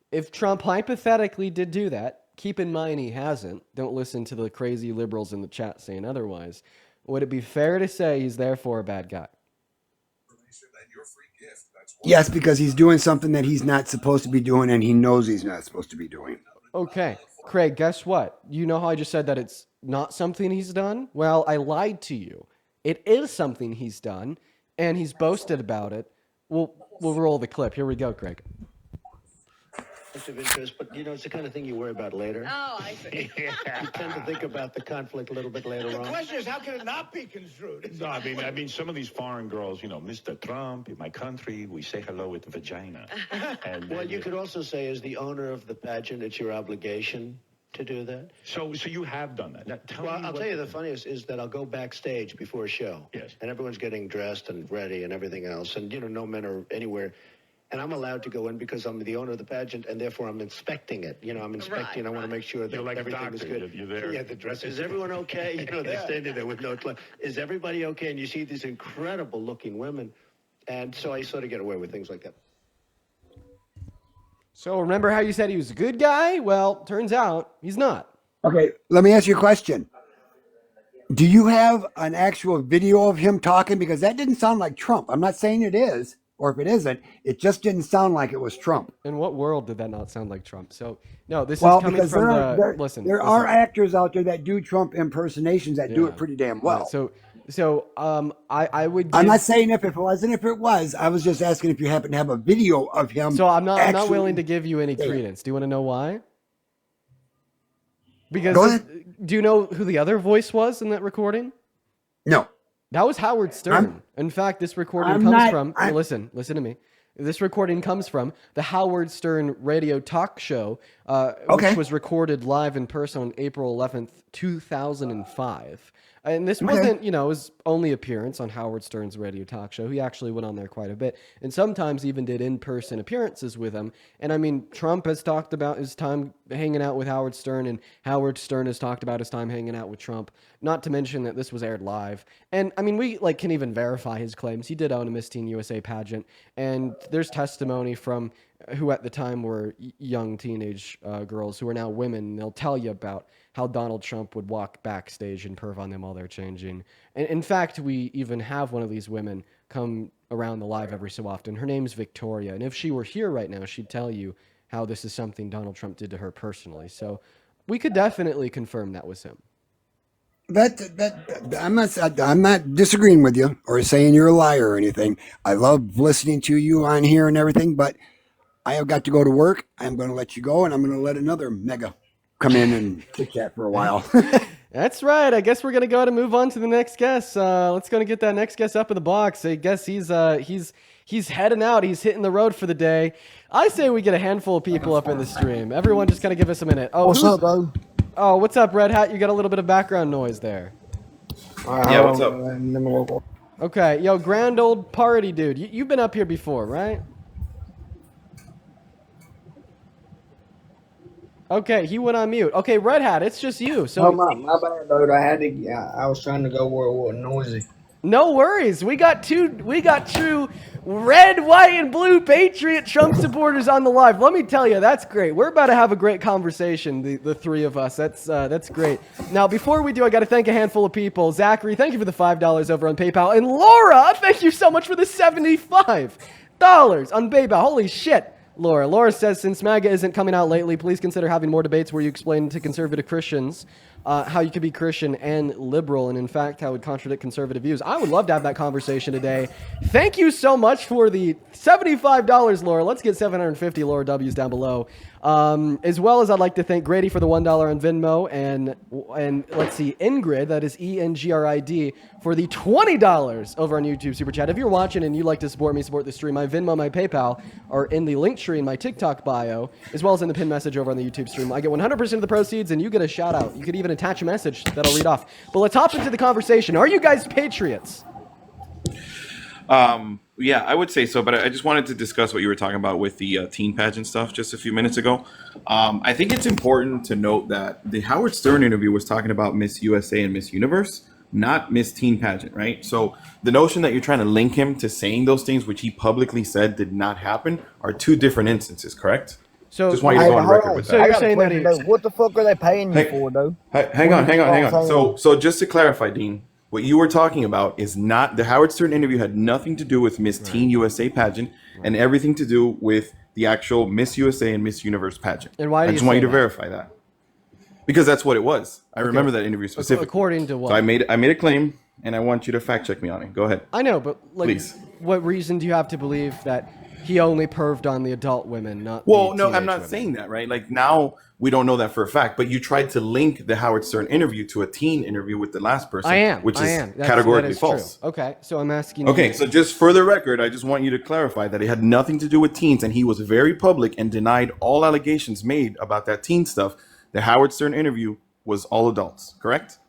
If Trump hypothetically did do that, keep in mind he hasn't. Don't listen to the crazy liberals in the chat saying otherwise. Would it be fair to say he's therefore a bad guy? Yes, because he's doing something that he's not supposed to be doing, and he knows he's not supposed to be doing. Okay, Craig, guess what? You know how I just said that it's not something he's done? Well, I lied to you. It is something he's done, and he's boasted about it. We'll roll the clip. Here we go, Craig. Of interest, but it's the kind of thing you worry about later. Oh, I see. You tend to think about the conflict a little bit later on. The question is, how can it not be construed? No, I mean, some of these foreign girls, Mr. Trump, in my country, we say hello with vagina. And Well, you could also say, as the owner of the pageant, it's your obligation to do that. So you have done that. Now, I'll tell you the funniest is that I'll go backstage before a show. Yes. And everyone's getting dressed and ready and everything else. And, no men are anywhere. And I'm allowed to go in because I'm the owner of the pageant, and therefore I'm inspecting it. I'm inspecting. I want to make sure that You're like a everything is doctor. good. You're there. Yeah, the dress. Is everyone okay? They're standing there with no clothes. Is everybody okay? And you see these incredible-looking women, and so I sort of get away with things like that. So remember how you said he was a good guy? Well, turns out he's not. Okay, let me ask you a question. Do you have an actual video of him talking? Because that didn't sound like Trump. I'm not saying it is, or if it isn't, it just didn't sound like it was Trump. In what world did that not sound like Trump? So, no, this Well, is coming because from there listen. are actors out there that do Trump impersonations that do it pretty damn well. I would. I'm not saying if it was, and if it was, I was just asking if you happen to have a video of him. So I'm not willing to give you any credence. Do you want to know why? Because do you know who the other voice was in that recording? No. That was Howard Stern. In fact, this recording comes from. Listen to me. This recording comes from the Howard Stern radio talk show, which was recorded live in person on April 11th, 2005. And this wasn't, his only appearance on Howard Stern's radio talk show. He actually went on there quite a bit, and sometimes even did in-person appearances with him. And I mean, Trump has talked about his time hanging out with Howard Stern, and Howard Stern has talked about his time hanging out with Trump. Not to mention that this was aired live. And I mean, we can even verify his claims. He did own a Miss Teen USA pageant, and there's testimony from who at the time were young teenage girls who are now women. They'll tell you about how Donald Trump would walk backstage and perv on them while they're changing. And in fact, we even have one of these women come around the live every so often. Her name's Victoria. And if she were here right now, she'd tell you how this is something Donald Trump did to her personally. So we could definitely confirm that was him. I'm not disagreeing with you or saying you're a liar or anything. I love listening to you on here and everything, but I have got to go to work. I'm going to let you go, and I'm going to let another mega come in and chit chat for a while. That's right. I guess we're gonna go to move on to the next guest. Let's go and get that next guest up in the box. I guess he's heading out. He's hitting the road for the day. I say we get a handful of people up in the stream. Everyone, just kind of give us a minute. Oh, what's up, bro? Oh, what's up, Red Hat? You got a little bit of background noise there. Yeah, what's up? Okay, yo, grand old party dude. You've been up here before, right? Okay, he went on mute. Okay, Red Hat, it's just you. So my bad, dude. I was trying to go where it wasn't noisy. No worries. We got true red, white, and blue Patriot Trump supporters on the live. Let me tell you, that's great. We're about to have a great conversation, the three of us. That's great. Now, before we do, I got to thank a handful of people. Zachary, thank you for the $5 over on PayPal. And Laura, thank you so much for the $75 on PayPal. Holy shit. Laura says, since MAGA isn't coming out lately, please consider having more debates where you explain to conservative Christians how you can be Christian and liberal, and in fact, how it would contradict conservative views. I would love to have that conversation today. Thank you so much for the $75, Laura. Let's get 750 Laura W's down below. As well as I'd like to thank Grady for the $1 on Venmo, and let's see, Ingrid, that is ENGRID, for the $20 over on YouTube Super Chat. If you're watching and you'd like to support me, support the stream, my Venmo, my PayPal are in the link tree in my TikTok bio, as well as in the pinned message over on the YouTube stream. I get 100% of the proceeds, and you get a shout out. You could even attach a message that I'll read off. But let's hop into the conversation. Are you guys patriots? Yeah, I would say so, but I just wanted to discuss what you were talking about with the teen pageant stuff just a few minutes ago. I think it's important to note that the Howard Stern interview was talking about Miss USA and Miss Universe, not Miss Teen Pageant, right? So the notion that you're trying to link him to saying those things, which he publicly said did not happen, are two different instances, correct? So just want you to go on record with that. So you're saying that what the fuck are they paying you for, though? Hang on. So just to clarify, Dean, what you were talking about is not the Howard Stern interview had nothing to do with Miss Teen USA pageant. and everything to do with the actual Miss USA and Miss Universe pageant. And why do I you just want say you to that? verify that. Because that's what it was. I remember that interview specifically. According to what? So I made a claim, and I want you to fact check me on it. Go ahead. I know, but like, Please. what reason do you have to believe that he only perved on the adult women, not Well, the no, I'm teenage not women? saying that, right? Like now we don't know that for a fact, but you tried to link the Howard Stern interview to a teen interview with the last person, which is categorically false. True. Okay, so I'm asking you. Okay, so just for the record, I just want you to clarify that it had nothing to do with teens, and he was very public and denied all allegations made about that teen stuff. The Howard Stern interview was all adults, correct?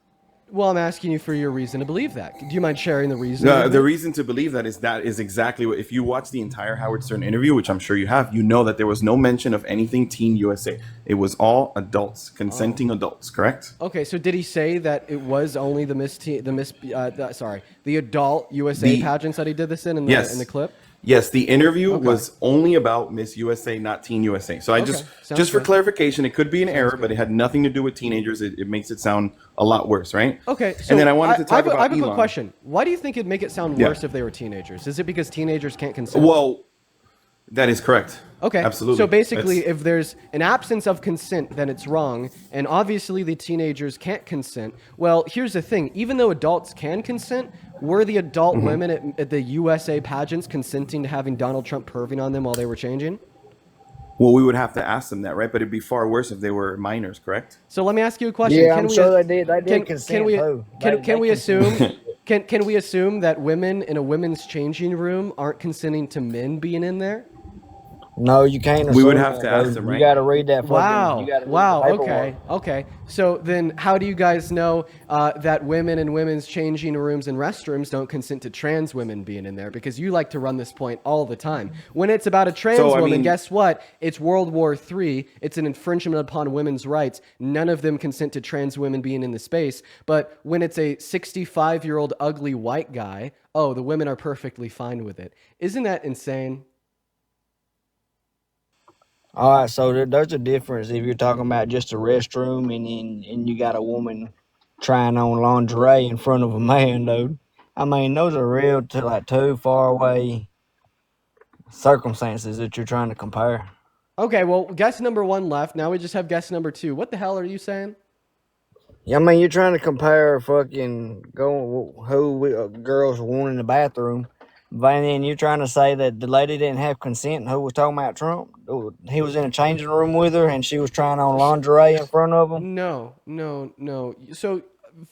Well, I'm asking you for your reason to believe that. Do you mind sharing the reason? The reason to believe that is exactly what. If you watch the entire Howard Stern interview, which I'm sure you have, you know that there was no mention of anything Teen USA. It was all adults, consenting adults, correct? Okay, so did he say that it was only the the adult USA pageants that he did this in the clip? Yes, the interview was only about Miss USA, not Teen USA. So I just for clarification, it could be an error, but it had nothing to do with teenagers. It makes it sound a lot worse, right? Okay, so and then I wanted to talk about I have a Elon. quick question. Why do you think it'd make it sound worse if they were teenagers? Is it because teenagers can't consent? Well, that is correct. Okay, absolutely. So basically, if there's an absence of consent, then it's wrong, and obviously the teenagers can't consent. Well, here's the thing: even though adults can consent, were the adult women at the USA pageants consenting to having Donald Trump perving on them while they were changing? Well, we would have to ask them that, right? But it'd be far worse if they were minors, correct? So let me ask you a question. Yeah, I'm sure they did. They did consent too. Can we assume? Can we assume that women in a women's changing room aren't consenting to men being in there? No, you can't. We would assume have that, to ask though. them, right? You got to read that. Wow. You gotta read Wow. the paperwork. Okay. So then, how do you guys know that women in women's changing rooms and restrooms don't consent to trans women being in there? Because you like to run this point all the time. When it's about a trans woman, guess what? It's World War III. It's an infringement upon women's rights. None of them consent to trans women being in the space. But when it's a 65-year-old ugly white guy, oh, the women are perfectly fine with it. Isn't that insane? All right, so there's a difference if you're talking about just a restroom and you got a woman trying on lingerie in front of a man, dude. I mean, those are real two far away circumstances that you're trying to compare. Okay, well, guess number one left. Now we just have guess number two. What the hell are you saying? Yeah, I mean, you're trying to compare fucking girls won in the bathroom. But then you're trying to say that the lady didn't have consent who was talking about Trump? He was in a changing room with her and she was trying on lingerie in front of him? No. So,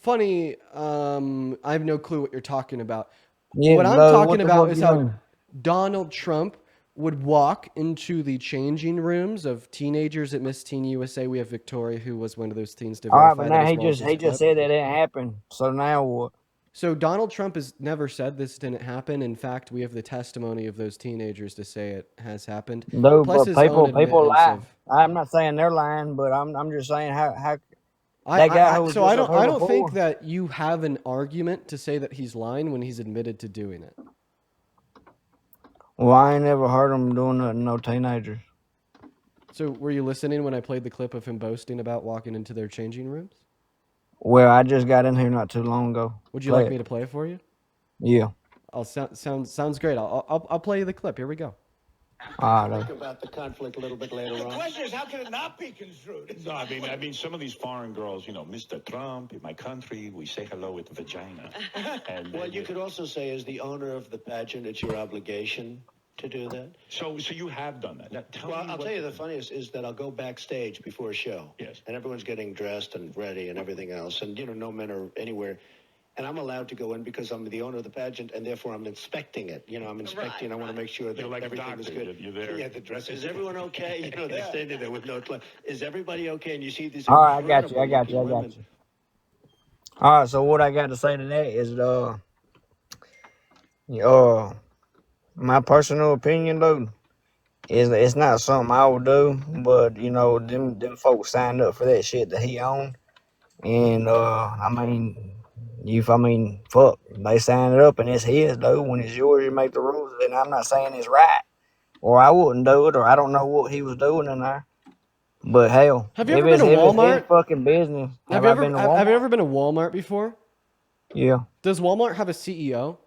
funny, I have no clue what you're talking about. Yeah, what I'm what talking the about fuck is you how mean? Donald Trump would walk into the changing rooms of teenagers at Miss Teen USA. We have Victoria, who was one of those teens to All right, verify but that now as he well as just this he just clip. said that didn't happen. So now what? So Donald Trump has never said this didn't happen. In fact, we have the testimony of those teenagers to say it has happened. No, Plus but his own people admittance lie. of- I'm not saying they're lying, but I'm just saying how I that guy who was so just I up don't here I don't think before. that you have an argument to say that he's lying when he's admitted to doing it. Well, I ain't never heard him doing nothing to no teenagers. So were you listening when I played the clip of him boasting about walking into their changing rooms? Well, I just got in here not too long ago. Would you like me to play it for you? Yeah. Sounds great. I'll play you the clip. Here we go. Talk about the conflict a little bit later The on. question is, how can it not be construed? No, I mean, some of these foreign girls, Mr. Trump, in my country, we say hello with vagina. And Well, you could also say, as the owner of the pageant, it's your obligation to do that. So you have done that. Now, tell Well, me I'll what- tell you the funniest is that I'll go backstage before a show. Yes. And everyone's getting dressed and ready and everything else. And, no men are anywhere. And I'm allowed to go in because I'm the owner of the pageant, and therefore I'm inspecting it. I'm inspecting. I want to make sure that You're like a everything is doctor. good. You're there. Yeah, the dress. Is everyone okay? They're standing there with no clothes. Is everybody okay? And you see these All right, I got incredible looking women. you. All right, so what I got to say to that is, my personal opinion, dude, is it's not something I would do, but them folks signed up for that shit that he owned, and fuck, they signed it up and it's his, dude. When it's yours, you make the rules, and I'm not saying it's right, or I wouldn't do it, or I don't know what he was doing in there. But hell, Have you ever been to Walmart? It's his fucking business. Have I you been to Walmart? ever been to Walmart before? Yeah. Does Walmart have a CEO?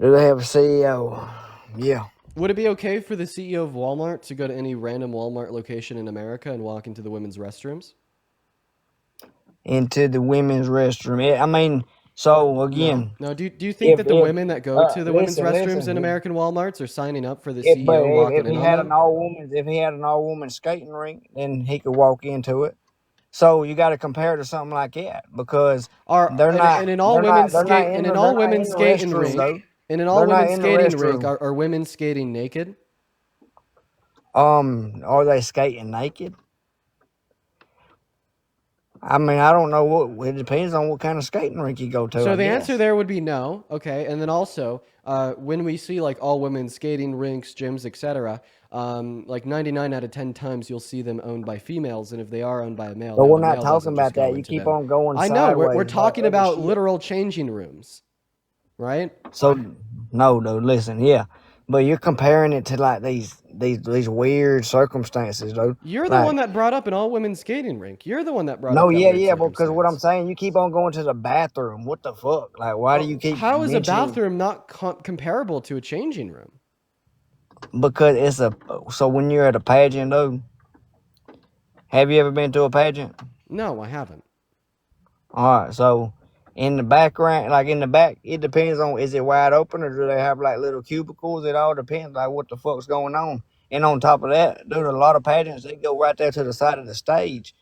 Do they have a CEO? Yeah. Would it be okay for the CEO of Walmart to go to any random Walmart location in America and walk into the women's restrooms? Into the women's restroom. I mean, so again, No. Do you think that the if women that go to the women's listen, restrooms in listen. American Walmarts are signing up for the If but CEO walking if in he on had them? if he had an all woman skating rink, then he could walk into it. So you got to compare to something like that because they're not In an they're all not women's they're not skate in in the an they're all not women's in the skating restroom rink though. in an all They're not women's in the skating rink restroom. are women skating naked? Are they skating naked? I mean, I don't know what. It depends on what kind of skating rink you go to. So I the answer guess. there would be no. Okay, and then also when we see like all women's skating rinks, gyms, etc., like 99 out of 10 times you'll see them owned by females, and if they are owned by a male, But no, we're the not male doesn't talking just about go that. You into keep them. on going I know we're sideways about talking other about shit. literal changing rooms, right? So no, dude. Listen, yeah, but you're comparing it to like these weird circumstances, dude. You're the Like, one that brought up an all women's skating rink. You're the one that brought up no, that yeah, weird yeah, because what I'm circumstance. saying, you keep on going to the bathroom. What the fuck? Like, why do you keep How is a mentioning? bathroom not comparable to a changing room? Because it's so when you're at a pageant, dude. Have you ever been to a pageant? No, I haven't. All right, so in the background, like in the back, it depends on is it wide open or do they have like little cubicles? It all depends, like what the fuck's going on. And on top of that, dude, a lot of pageants they go right there to the side of the stage,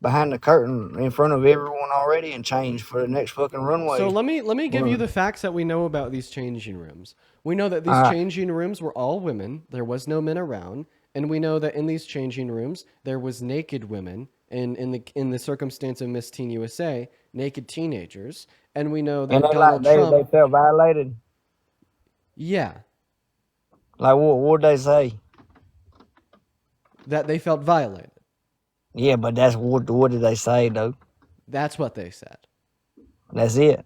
behind the curtain, in front of everyone already, and change for the next fucking runway. So let me give you Well, the facts that we know about these changing rooms. We know that these all right. changing rooms were all women. There was no men around, and we know that in these changing rooms there was naked women. And in the circumstance of Miss Teen USA, naked teenagers, and we know And that they like Donald Trump. they felt violated. Yeah, Like what they say? that they felt violated. Yeah, but that's what did they say, though? That's what they said. That's it.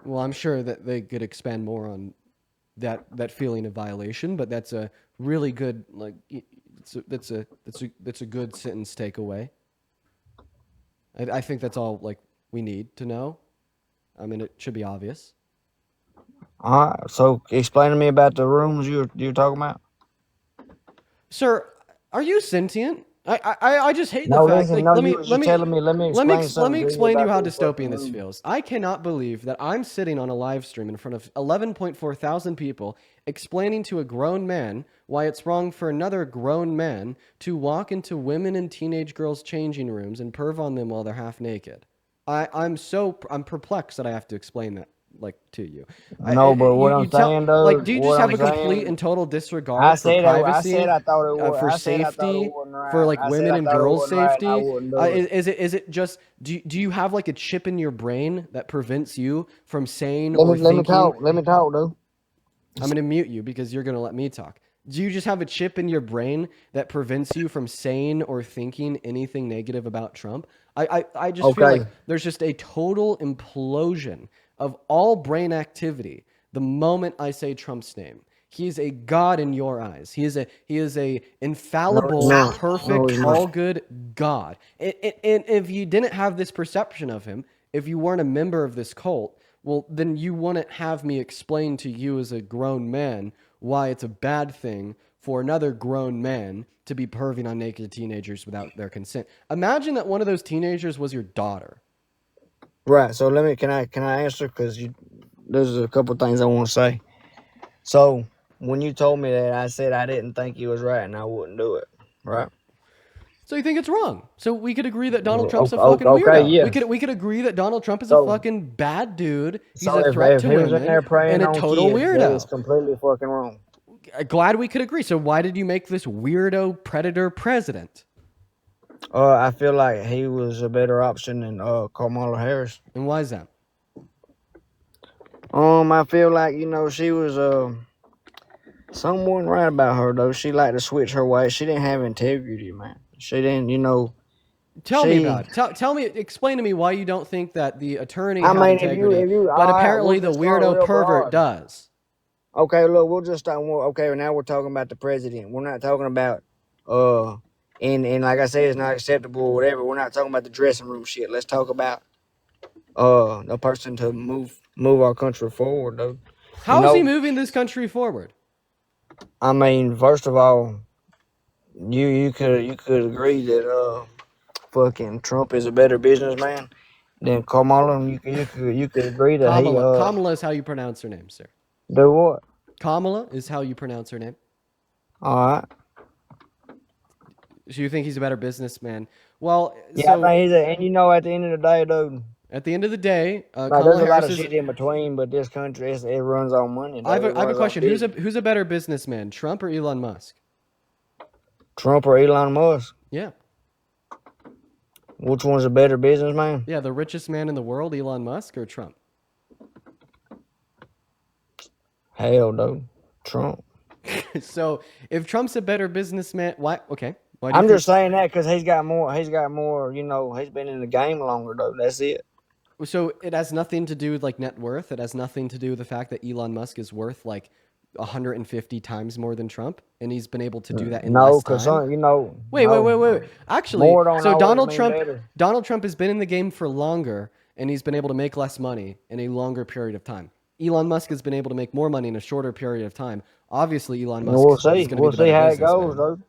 Well, I'm sure that they could expand more on that feeling of violation, but that's a really good that's a good sentence takeaway. I think that's all like we need to know. I mean, it should be obvious. All right. So explain to me about the rooms you're talking about. Sir, are you sentient? I just hate the No, fact. listen. Like, No, let you me was let just me telling me. Let me explain let something me to you explain to you about how these fucking dystopian this rooms. feels. I cannot believe that I'm sitting on a live stream in front of 11.4 thousand people explaining to a grown man why it's wrong for another grown man to walk into women and teenage girls' changing rooms and perv on them while they're half naked. I'm perplexed that I have to explain that like to you. No, but what You I'm tell saying, like, dude, do you just what have I'm a complete saying, and total disregard for I said privacy, I thought it was. for I said I thought it safety, wasn't for right. like I said women I and thought it girls' wasn't right, and I safety? wouldn't do it. Is it just do you have like a chip in your brain that prevents you from saying Let or me thinking? talk. Let me talk, dude. I'm gonna mute you because you're gonna let me talk. Do you just have a chip in your brain that prevents you from saying or thinking anything negative about Trump? I just feel like Okay. there's just a total implosion of all brain activity the moment I say Trump's name. He is a god in your eyes. He is a infallible, No, perfect, he's not. all good god. And if you didn't have this perception of him, if you weren't a member of this cult, well, then you wouldn't have me explain to you as a grown man why it's a bad thing for another grown man to be perving on naked teenagers without their consent. Imagine that one of those teenagers was your daughter. Right. So let me. Can I answer? Because there's a couple things I want to say. So when you told me that, I said I didn't think you was right, and I wouldn't do it. Right. So you think it's wrong? So we could agree that Donald Trump's a Okay. fucking Okay. weirdo. Yes. We could agree that Donald Trump is a So fucking bad dude. He's so a if threat to he was in women there preying and a on total kids, that is weirdo. completely fucking wrong. Glad we could agree. So why did you make this weirdo predator president? I feel like he was a better option than Kamala Harris. And why is that? I feel like she was someone right about her though. She liked to switch her ways. She didn't have integrity, man. She didn't, Tell me she. about it. Tell me, explain to me why you don't think that the attorney I had mean, integrity, if you, but all right, we'll apparently the just start weirdo real pervert broad. does. Okay, look, we'll just start. Okay, now we're talking about the president. We're not talking about and like I said, it's not acceptable or whatever. We're not talking about the dressing room shit. Let's talk about the person to move our country forward, though. How is he moving this country forward? I mean, first of all, you could agree that fucking Trump is a better businessman than Kamala. You could agree that he Kamala is how you pronounce her name, sir. do what? Kamala is how you pronounce her name. All right. So you think he's a better businessman? Well, Yeah, so I think and at the end of the day, dude. at the end of the day, Like, Kamala there's a lot Harris of is. shit in between, but this country it runs on money. Dude. I have It a runs on question. Who's a business. who's a better businessman, Trump or Elon Musk? Trump or Elon Musk? Yeah. Which one's a better businessman? Yeah, the richest man in the world, Elon Musk or Trump? Hell, dude, Trump. So if Trump's a better businessman, why? Okay, why do I'm you just saying that because he's got more. He's got more. He's been in the game longer, dude. That's it. So it has nothing to do with like net worth. It has nothing to do with the fact that Elon Musk is worth like 150 times more than Trump, and he's been able to do that in No, less because time. Wait. Actually, More don't so always Donald mean Trump, better. Donald Trump has been in the game for longer, and he's been able to make less money in a longer period of time. Elon Musk has been able to make more money in a shorter period of time. Obviously, Elon Musk We'll is see. going to We'll be the see better how it businessman. goes, dude.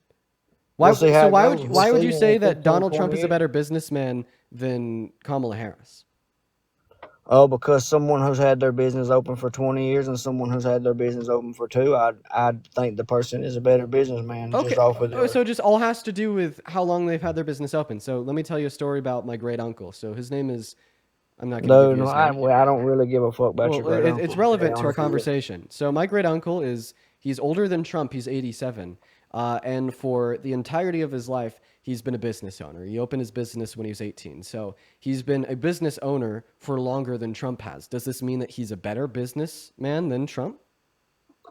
Why? We'll see how So it why goes. would We'll why would see you in say that 15, Donald 20 Trump is a years. better businessman than Kamala Harris? Oh, because someone who's had their business open for 20 years and someone who's had their business open for 2, I'd think the person is a better businessman Okay. just off of their. So it just all has to do with how long they've had their business open. So let me tell you a story about my great uncle. So his name is, I'm not going to give No, you no, his I, name. well, I don't really give a fuck about your Well, great uncle. it's relevant to our honestly. conversation. So my great uncle he's older than Trump. He's 87. And for the entirety of his life, he's been a business owner. He opened his business when he was 18. So he's been a business owner for longer than Trump has. Does this mean that he's a better businessman than Trump?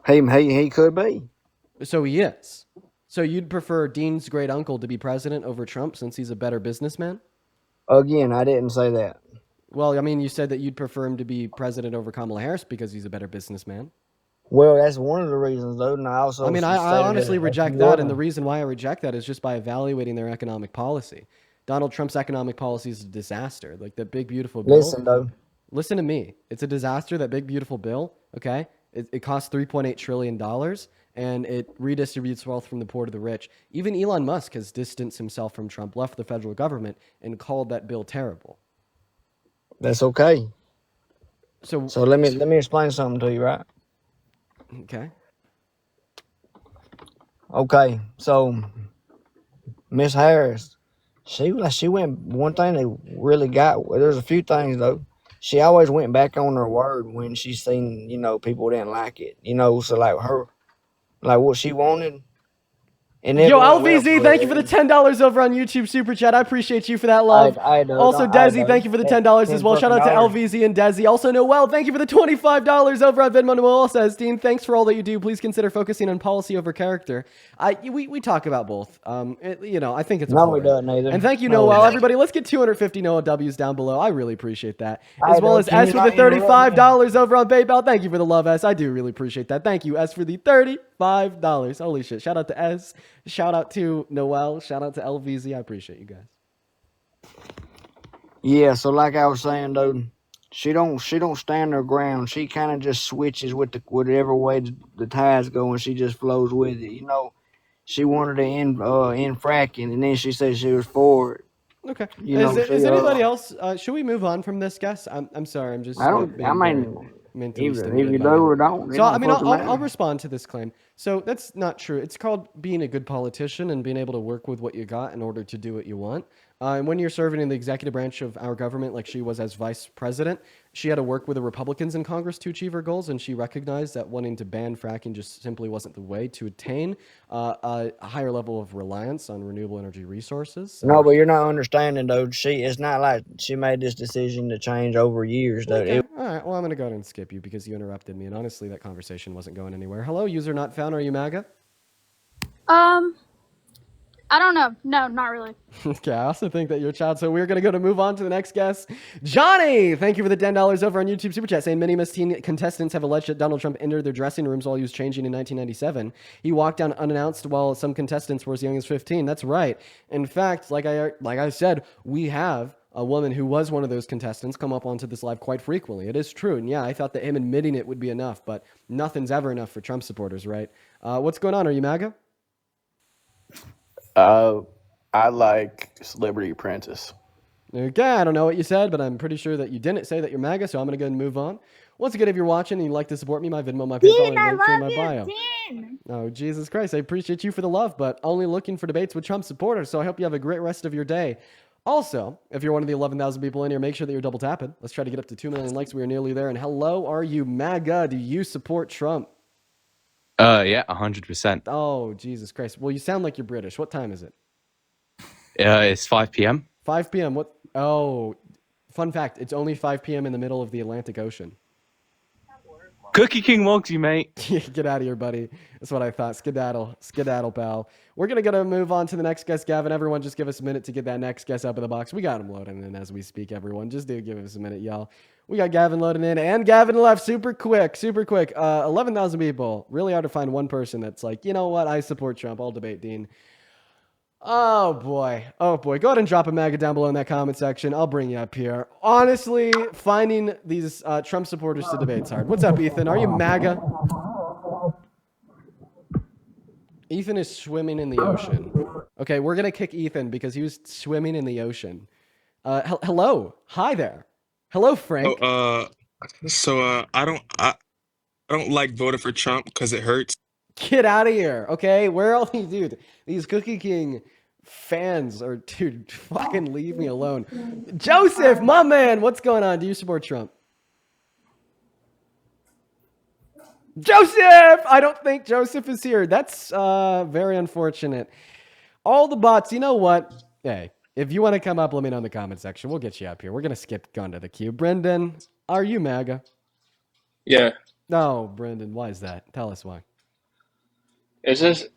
He could be. So he is. So you'd prefer Dean's great uncle to be president over Trump since he's a better businessman? Again, I didn't say that. Well, I mean, you said that you'd prefer him to be president over Kamala Harris because he's a better businessman. Well, that's one of the reasons, though. And I also I mean, I stated honestly a reject few that, other- and the reason why I reject that is just by evaluating their economic policy. Donald Trump's economic policy is a disaster. Like that big beautiful bill. Listen, though. Listen to me. It's a disaster. That big beautiful bill. Okay, it costs $3.8 trillion, and it redistributes wealth from the poor to the rich. Even Elon Musk has distanced himself from Trump, left the federal government, and called that bill terrible. That's okay. So let me explain something to you, right? Okay. Okay, so Miss Harris, she went. One thing that really got. There's a few things though. She always went back on her word when she seen people didn't like it. So like what she wanted. It never Yo, went well LVZ, for thank her. you for the $10 over on YouTube Super Chat. I appreciate you for that love. I do. Also, I Desi, do. thank you for the $10 as $10 well. Shout out to fucking LVZ and Desi. Also, Noel, thank you for the $25 over on Venmo. Noel says, Dean, thanks for all that you do. Please consider focusing on policy over character. We talk about both. I think it's No, we important. don't either. And thank you, No, we Noel. don't. Everybody, let's get 250 Noel W's down below. I really appreciate that. I As well do. as Can S you for the not interrupt me? $35 over on PayPal. Thank you for the love, S. I do really appreciate that. Thank you, S, for the $35. Holy shit. Shout out to S. Shout out to Noel. Shout out to LVZ. I appreciate you guys. Yeah, so like I was saying, dude, she don't stand her ground. She kind of just switches with whatever way the tides go, and she just flows with it. She wanted to end fracking, and then she said she was for it. Okay. Is Anybody else? Should we move on from this, guess? I'm sorry. I'm just. I don't. I mean, mentally if stimulated you by do it. or don't. it So I don't mean, fucking I'll matter. respond to this claim. So that's not true. It's called being a good politician and being able to work with what you got in order to do what you want. And when you're serving in the executive branch of our government, like she was as vice president, she had to work with the Republicans in Congress to achieve her goals, and she recognized that wanting to ban fracking just simply wasn't the way to attain a higher level of reliance on renewable energy resources. No, but you're not understanding, though. It's not like she made this decision to change over years, though. Okay. All right. Well, I'm going to go ahead and skip you because you interrupted me. And honestly, that conversation wasn't going anywhere. Hello, user not found. Are you MAGA? I don't know. No, not really. Okay, I also think that you're a child. So we're going to move on to the next guest. Johnny, thank you for the $10 over on YouTube Super Chat, saying many Miss Teen contestants have alleged that Donald Trump entered their dressing rooms while he was changing in 1997. He walked down unannounced while some contestants were as young as 15. That's right. In fact, like I said, we have a woman who was one of those contestants come up onto this live quite frequently. It is true. And yeah, I thought that him admitting it would be enough, but nothing's ever enough for Trump supporters, right? What's going on? Are you MAGA? I like Celebrity Apprentice. Okay, I don't know what you said, but I'm pretty sure that you didn't say that you're MAGA, so I'm going to go ahead and move on. Once again, if you're watching and you'd like to support me, my Venmo, my PayPal, Dean, and I link in love my you, bio. Dean. Oh, Jesus Christ. I appreciate you for the love, but only looking for debates with Trump supporters, so I hope you have a great rest of your day. Also, if you're one of the 11,000 people in here, make sure that you're double tapping. Let's try to get up to 2 million likes. We are nearly there. And hello, are you MAGA? Do you support Trump? Yeah, 100%. Oh, Jesus Christ. Well, you sound like you're British. What time is it? It's 5 p.m. 5 p.m. What? Oh, fun fact. It's only 5 p.m. in the middle of the Atlantic Ocean. Cookie King wonks you, mate. Get out of here, buddy. That's what I thought. Skedaddle, pal. We're going to move on to the next guest, Gavin. Everyone, just give us a minute to get that next guest up in the box. We got him loading in as we speak, everyone. Just do give us a minute, y'all. We got Gavin loading in, and Gavin left super quick. 11,000 people. Really hard to find one person that's like, you know what? I support Trump. I'll debate Dean. Oh boy. Go ahead and drop a MAGA down below in that comment section. I'll bring you up here. Honestly, finding these Trump supporters to debate is hard. What's up, Ethan? Are you MAGA? Ethan is swimming in the ocean. Okay, we're going to kick Ethan because he was swimming in the ocean. Hello. Hi there. Hello, Frank. I don't like voting for Trump because it hurts. Get out of here, okay? Where are all these, dude? These Cookie King fans are, dude, fucking leave me alone. Joseph, my man, what's going on? Do you support Trump? Joseph! I don't think Joseph is here. That's very unfortunate. All the bots, you know what? Hey, if you want to come up, let me know in the comment section. We'll get you up here. We're going to skip going to the queue. Brendan, are you MAGA? Yeah. No, Brendan, why is that? Tell us why. It's just,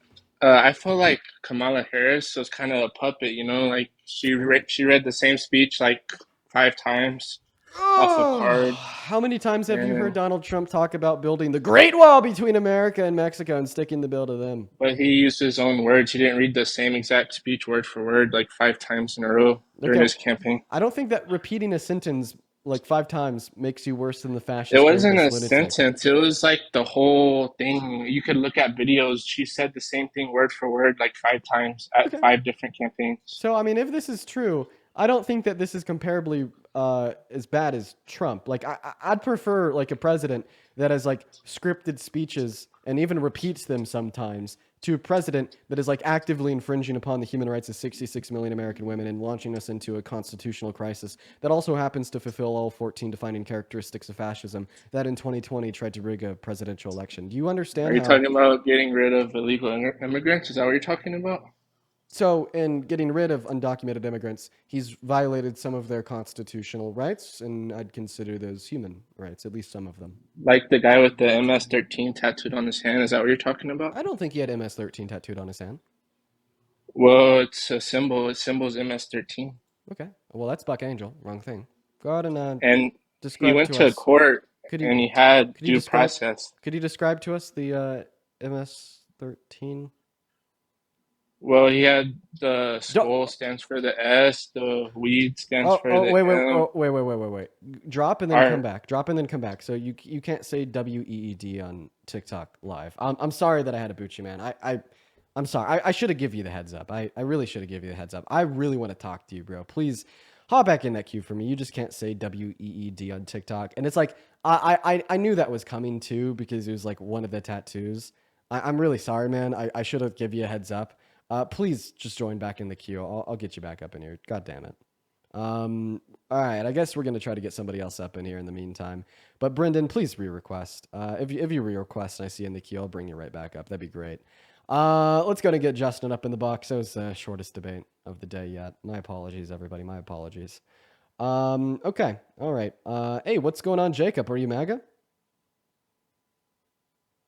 I feel like Kamala Harris was kind of a puppet, you know, like she read the same speech like 5 times off a card. How many times have you heard Donald Trump talk about building the Great Wall between America and Mexico and sticking the bill to them? But he used his own words. He didn't read the same exact speech word for word like 5 times in a row during his campaign. I don't think that repeating a sentence like 5 times makes you worse than the fascist. It wasn't a lunatic. sentence. It was like the whole thing. You could look at videos. She said the same thing word for word like 5 times at 5 different campaigns. So, I mean, if this is true, I don't think that this is comparably as bad as Trump. Like, I'd prefer like a president that has like scripted speeches and even repeats them sometimes to a president that is like actively infringing upon the human rights of 66 million American women and launching us into a constitutional crisis that also happens to fulfill all 14 defining characteristics of fascism that in 2020 tried to rig a presidential election. Do you understand? Are you talking about getting rid of illegal immigrants? Is that what you're talking about? So, in getting rid of undocumented immigrants, he's violated some of their constitutional rights, and I'd consider those human rights, at least some of them. Like the guy with the MS-13 tattooed on his hand, is that what you're talking about? I don't think he had MS-13 tattooed on his hand. Well, it's a symbol. It symbols MS-13. Okay. Well, that's Buck Angel. Wrong thing. Go ahead and And describe he went to us. court, and he had due process. Could you describe to us the MS-13? Well, he had the skull stands for the S, the weed stands for the M. Wait. Drop and then come back. Drop and then come back. So you can't say WEED on TikTok live. I'm sorry that I had to boot you, man. I'm sorry. I should have given you the heads up. I really should have given you the heads up. I really want to talk to you, bro. Please hop back in that queue for me. You just can't say WEED on TikTok. And it's like I knew that was coming too because it was like one of the tattoos. I'm really sorry, man. I should have given you a heads up. Please just join back in the queue. I'll get you back up in here. God damn it. All right. I guess we're going to try to get somebody else up in here in the meantime. But Brendan, please re-request. If you re-request and I see you in the queue, I'll bring you right back up. That'd be great. Let's go and get Justin up in the box. That was the shortest debate of the day yet. My apologies, everybody. My apologies. Okay. All right. Hey, what's going on, Jacob? Are you MAGA?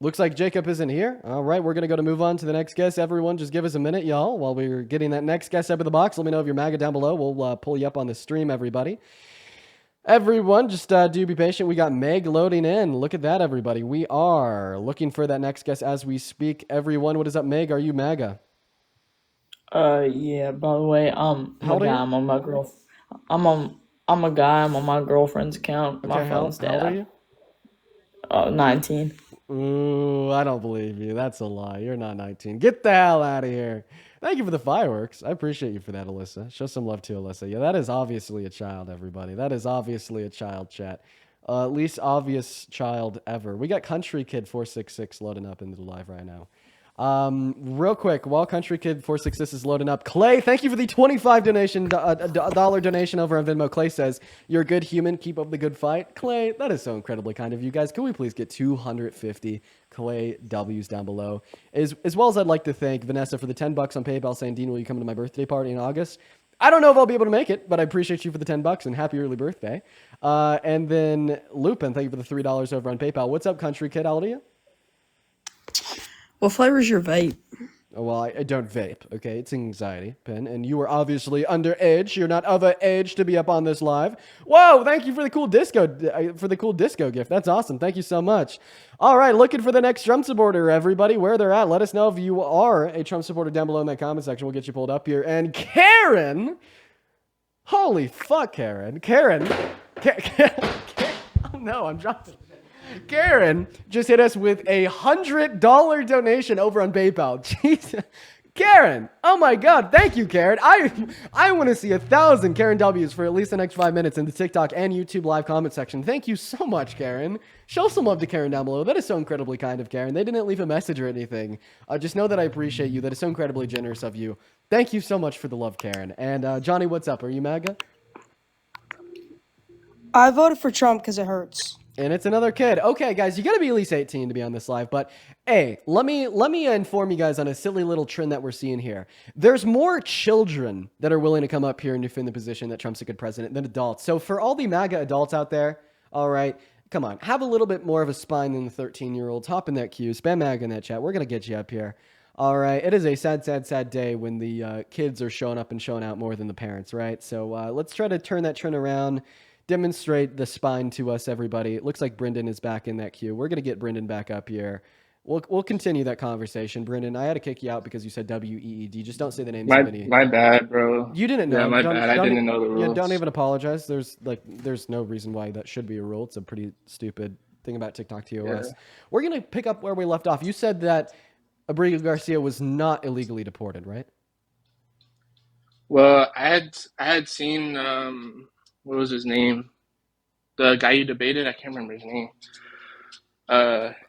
Looks like Jacob isn't here. All right, we're going to move on to the next guest. Everyone, just give us a minute, y'all, while we're getting that next guest up in the box. Let me know if you're MAGA down below. We'll pull you up on the stream, everybody. Everyone, just do be patient. We got Meg loading in. Look at that, everybody. We are looking for that next guest as we speak. Everyone, what is up, Meg? Are you MAGA? Yeah, by the way, I'm on my I'm a guy. I'm on my girlfriend's account. My Okay, phone's how old are dead. you? 19. Ooh, I don't believe you. That's a lie. You're not 19. Get the hell out of here. Thank you for the fireworks. I appreciate you for that, Alyssa. Show some love to Alyssa. Yeah, that is obviously a child, everybody. That is obviously a child, chat. Least obvious child ever. We got Country Kid 466 loading up into the live right now. Real quick, while Country Kid 466 is loading up, Clay, thank you for the $25 dollar donation over on Venmo. Clay says, "You're a good human. Keep up the good fight." Clay, that is so incredibly kind of you guys. Can we please get 250 Clay W's down below? As well as I'd like to thank Vanessa for the $10 on PayPal saying, "Dean, will you come to my birthday party in August?" I don't know if I'll be able to make it, but I appreciate you for the $10 and happy early birthday. And then Lupin, thank you for the $3 over on PayPal. What's up, Country Kid? How old are you? What flavor's your vape? Oh, well, I don't vape, okay? It's anxiety, Pen. And you are obviously underage. You're not of a age to be up on this live. Whoa, thank you for the cool disco gift. That's awesome. Thank you so much. All right, looking for the next Trump supporter, everybody. Where they're at. Let us know if you are a Trump supporter down below in that comment section. We'll get you pulled up here. And Karen, holy fuck, Karen. Oh, no, I'm dropping. Karen just hit us with a $100 donation over on PayPal. Jesus. Karen, oh my God, thank you, Karen. I want to see 1,000 Karen W's for at least the next 5 minutes in the TikTok and YouTube live comment section. Thank you so much, Karen. Show some love to Karen down below. That is so incredibly kind of Karen. They didn't leave a message or anything. Just know that I appreciate you. That is so incredibly generous of you. Thank you so much for the love, Karen. And Johnny, what's up? Are you MAGA? I voted for Trump because it hurts. And it's another kid. Okay, guys, you gotta be at least 18 to be on this live. But hey, let me inform you guys on a silly little trend that we're seeing here. There's more children that are willing to come up here and defend the position that Trump's a good president than adults. So for all the MAGA adults out there, all right, come on, have a little bit more of a spine than the 13-year-olds. Hop in that queue, spam MAGA in that chat. We're gonna get you up here. All right, it is a sad, sad, sad day when the kids are showing up and showing out more than the parents, right? So let's try to turn that trend around. Demonstrate the spine to us, everybody. It looks like Brendan is back in that queue. We're going to get Brendan back up here. We'll continue that conversation. Brendan, I had to kick you out because you said WEED. Just don't say the names of any. My bad, bro. You didn't know. Yeah, my bad. I didn't know the rules. Yeah, don't even apologize. There's no reason why that should be a rule. It's a pretty stupid thing about TikTok TOS. Yeah. We're going to pick up where we left off. You said that Abrego Garcia was not illegally deported, right? Well, I had seen what was his name? The guy you debated, I can't remember his name.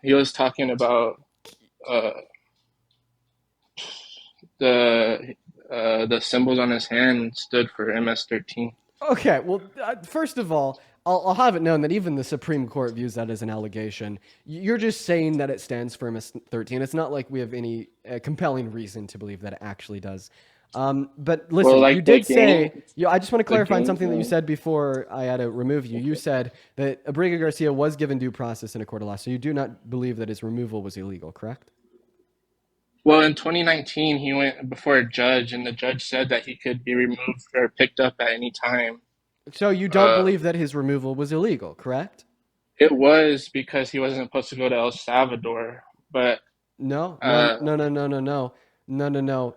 He was talking about the symbols on his hand stood for MS-13. Okay, well, first of all, I'll have it known that even the Supreme Court views that as an allegation. You're just saying that it stands for MS-13. It's not like we have any compelling reason to believe that it actually does. But listen, well, like you did say, I just want to clarify something that you said before I had to remove you. You said that Abrego Garcia was given due process in a court of law, so you do not believe that his removal was illegal, correct? Well, in 2019, he went before a judge, and the judge said that he could be removed or picked up at any time. So you don't believe that his removal was illegal, correct? It was because he wasn't supposed to go to El Salvador, but... No.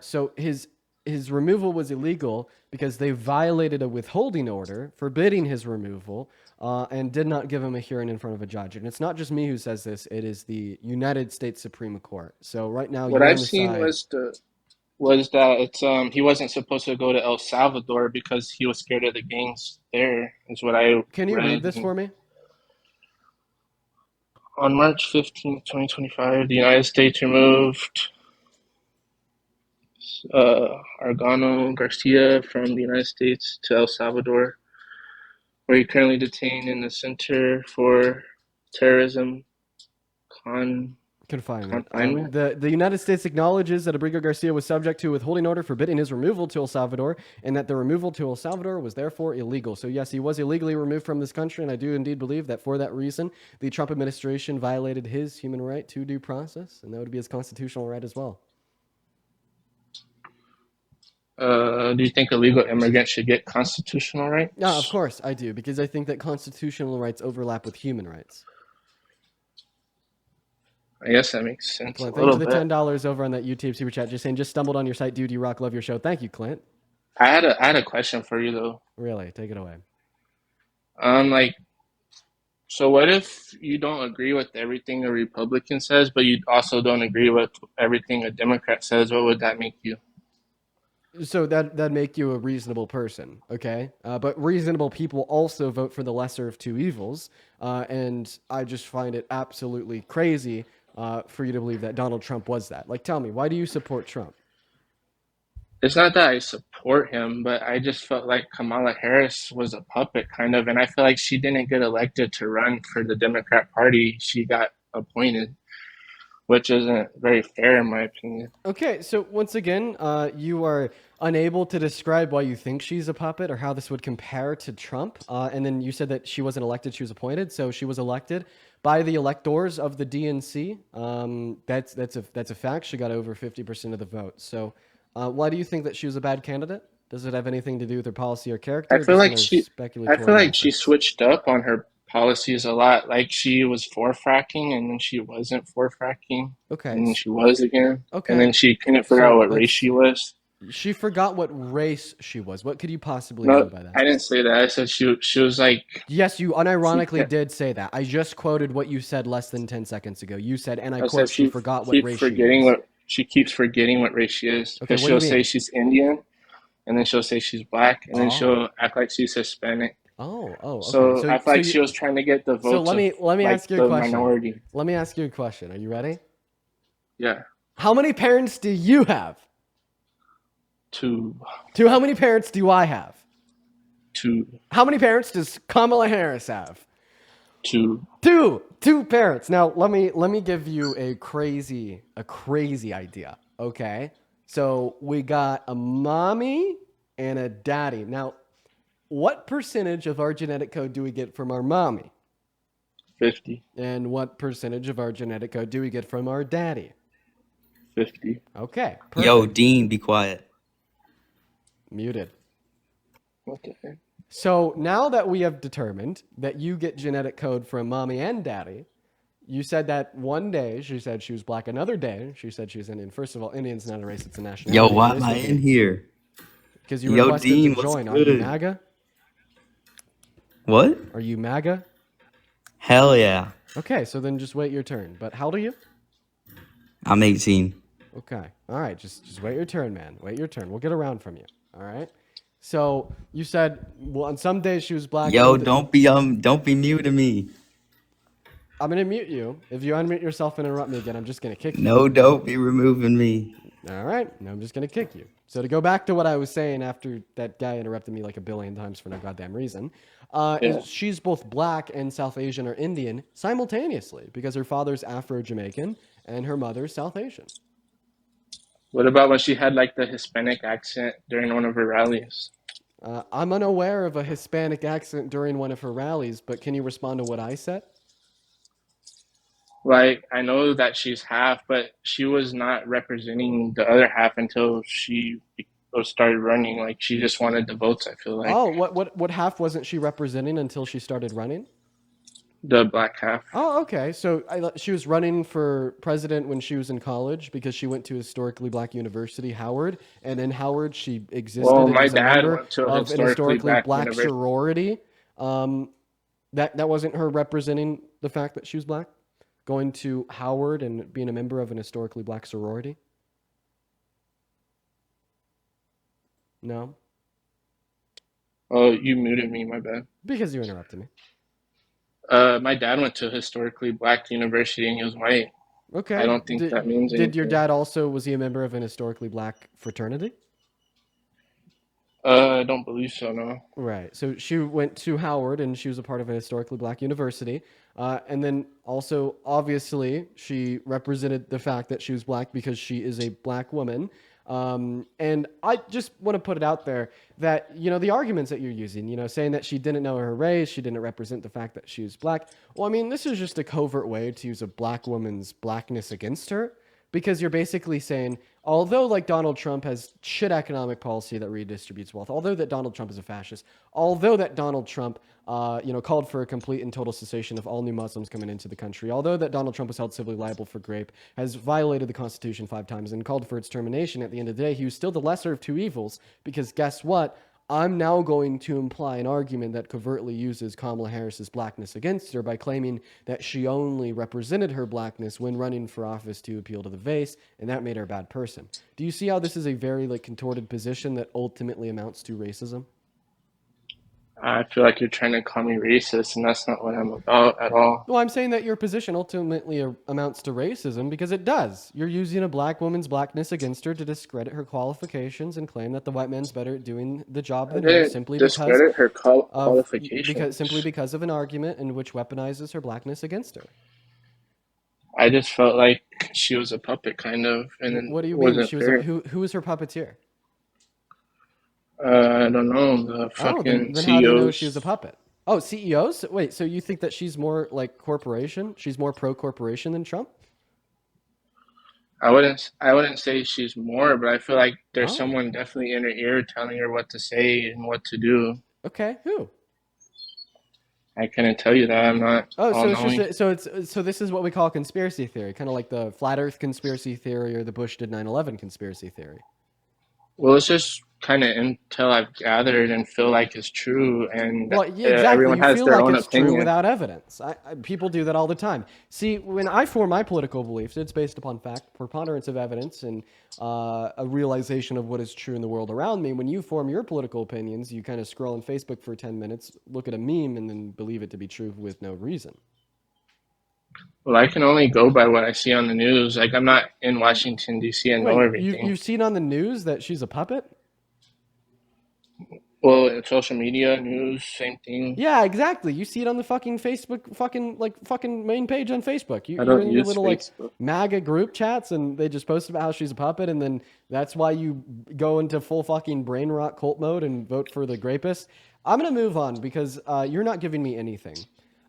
So his removal was illegal because they violated a withholding order forbidding his removal and did not give him a hearing in front of a judge. And it's not just me who says this. It is the United States Supreme Court. So right now, what I've seen was that it's he wasn't supposed to go to El Salvador because he was scared of the gangs there, is what I Can you read this for me? On March 15th, 2025, the United States removed Argano Garcia from the United States to El Salvador, where he currently detained in the Center for Terrorism Confinement. The United States acknowledges that Abrego Garcia was subject to a withholding order forbidding his removal to El Salvador, and that the removal to El Salvador was therefore illegal. So yes, he was illegally removed from this country, and I do indeed believe that for that reason, the Trump administration violated his human right to due process, and that would be his constitutional right as well. Do you think illegal immigrants should get constitutional rights? No, of course I do, because I think that constitutional rights overlap with human rights. I guess that makes sense. Clint, thank you for the $10 over on that YouTube super chat. Just saying, just stumbled on your site, dude. You rock, love your show. Thank you, Clint. I had a question for you though. Really, take it away. Like, so what if you don't agree with everything a Republican says, but you also don't agree with everything a Democrat says? What would that make you? So that make you a reasonable person, okay? But reasonable people also vote for the lesser of two evils, and I just find it absolutely crazy for you to believe that Donald Trump was that. Like, tell me, why do you support Trump? It's not that I support him, but I just felt like Kamala Harris was a puppet, kind of, and I feel like she didn't get elected to run for the Democrat Party. She got appointed, which isn't very fair, in my opinion. Okay, so once again, you are unable to describe why you think she's a puppet or how this would compare to Trump. And then you said that she wasn't elected; she was appointed. So she was elected by the electors of the DNC. That's a fact. She got over 50% of the vote. So why do you think that she was a bad candidate? Does it have anything to do with her policy or character? I Or feel just like more she, I speculatory feel like she nonsense? switched up on her policies a lot. Like she was for fracking, and then she wasn't for fracking, Okay. and then she was again, and Okay. then she couldn't figure out So what race she was. she forgot what race she was. What could you possibly mean No, by that? I didn't say that. I said she was like Yes, you she unironically kept, did say that. I just quoted what you said less than 10 seconds ago. You said, and I I said quote, she she forgot what keep race she forgetting was. what she keeps forgetting what race she is Okay, because what do you she'll say mean? she's Indian, and then she'll say she's black, and then Oh. she'll act like she's Hispanic. Okay. So I feel like she was trying to get the So votes of let me like ask you a the question. minority. Let me ask you a question. Are you ready? Yeah, How many parents do you have? two. How many parents do I have? Two. How many parents does Kamala Harris have? Two. Two parents. Now let me give you a crazy idea. Okay. So we got a mommy and a daddy. Now, what percentage of our genetic code do we get from our mommy? 50. And what percentage of our genetic code do we get from our daddy? 50. Okay. Perfect. Yo, Dean, be quiet. Muted. What the heck? So now that we have determined that you get genetic code from mommy and daddy, you said that one day she said she was black, another day she said she was Indian. First of all, Indian's not a race, it's a nationality. Yo, why am I in here? Because you Yo, requested Dean, to what's join. Are you good? MAGA? What? Are you MAGA? Hell yeah. Okay, so then just wait your turn. But how old are you? I'm 18. Okay. All right, just wait your turn, man. Wait your turn. We'll get around from you. All right? So you said, well, on some days she was black. Yo, other- don't be muting me. I'm going to mute you. If you unmute yourself and interrupt me again, I'm just going to kick you. No, don't be removing me. All right. Now I'm just going to kick you. So to go back to what I was saying after that guy interrupted me like a billion times for no goddamn reason, is she's both black and South Asian or Indian simultaneously because her father's Afro-Jamaican and her mother's South Asian. What about when she had like the Hispanic accent during one of her rallies? I'm unaware of a Hispanic accent during one of her rallies, but can you respond to what I said? Like, I know that she's half, but she was not representing the other half until she started running. Like, she just wanted the votes, I feel like. Oh, what half wasn't she representing until she started running? The black half. Oh, okay. So she was running for president when she was in college because she went to a historically black university, Howard. And in Howard, she existed Well, and my was a dad member went to a of an historically black university. sorority. That wasn't her representing the fact that she was black? Going to Howard and being a member of an historically black sorority? No? Oh, you muted me, my bad. Because you interrupted me. My dad went to a historically black university and he was white. Okay. I don't think that means anything. Did your dad also, was he a member of an historically black fraternity? I don't believe so, no. Right. So she went to Howard and she was a part of a historically black university. And then also, obviously, she represented the fact that she was black because she is a black woman. And I just want to put it out there that, the arguments that you're using, saying that she didn't know her race, she didn't represent the fact that she was black. Well, I mean, this is just a covert way to use a black woman's blackness against her. because you're basically saying, although like Donald Trump has shit economic policy that redistributes wealth, although that Donald Trump is a fascist, although that Donald Trump, called for a complete and total cessation of all new Muslims coming into the country, although that Donald Trump was held civilly liable for rape, has violated the Constitution 5 times and called for its termination, at the end of the day, he was still the lesser of two evils, because guess what? I'm now going to imply an argument that covertly uses Kamala Harris's blackness against her by claiming that she only represented her blackness when running for office to appeal to the base, and that made her a bad person. Do you see how this is a very contorted position that ultimately amounts to racism? I feel like you're trying to call me racist, and that's not what I'm about at all. Well, I'm saying that your position ultimately amounts to racism because it does. You're using a black woman's blackness against her to discredit her qualifications and claim that the white man's better at doing the job I than her didn't simply discredit her because qualifications. because of an argument in which weaponizes her blackness against her. I just felt like she was a puppet, kind of, and it What do you mean? wasn't She was fair. who was her puppeteer? I don't know, the Oh, fucking then how do you know she was a CEOs. puppet? Oh, CEOs? Wait, so you think that she's more like corporation? She's more pro-corporation than Trump? I wouldn't say she's more, but I feel like there's Oh, someone definitely in her ear telling her what to say and what to do. okay. Who? I couldn't tell you that. I'm not Oh, all so it's just knowing. so this is what we call conspiracy theory, kind of like the flat Earth conspiracy theory or the Bush did 9/11 conspiracy theory. Well, it's just kind of intel I've gathered and feel like it's true, and Well, yeah, exactly. everyone You has feel their like own it's true opinion. without evidence. People do that all the time. See, when I form my political beliefs, it's based upon fact, preponderance of evidence, and a realization of what is true in the world around me. When you form your political opinions, you kind of scroll on Facebook for 10 minutes, look at a meme, and then believe it to be true with no reason. Well, I can only go by what I see on the news. Like, I'm not in Washington, D.C. and know Wait, everything. you've seen on the news that she's a puppet? Well, in social media, news, same thing. Yeah, exactly. You see it on the fucking Facebook, fucking main page on Facebook. I You're don't in your use little Facebook. MAGA group chats, and they just post about how she's a puppet, and then that's why you go into full fucking brain rot cult mode and vote for the rapist. I'm gonna move on because you're not giving me anything.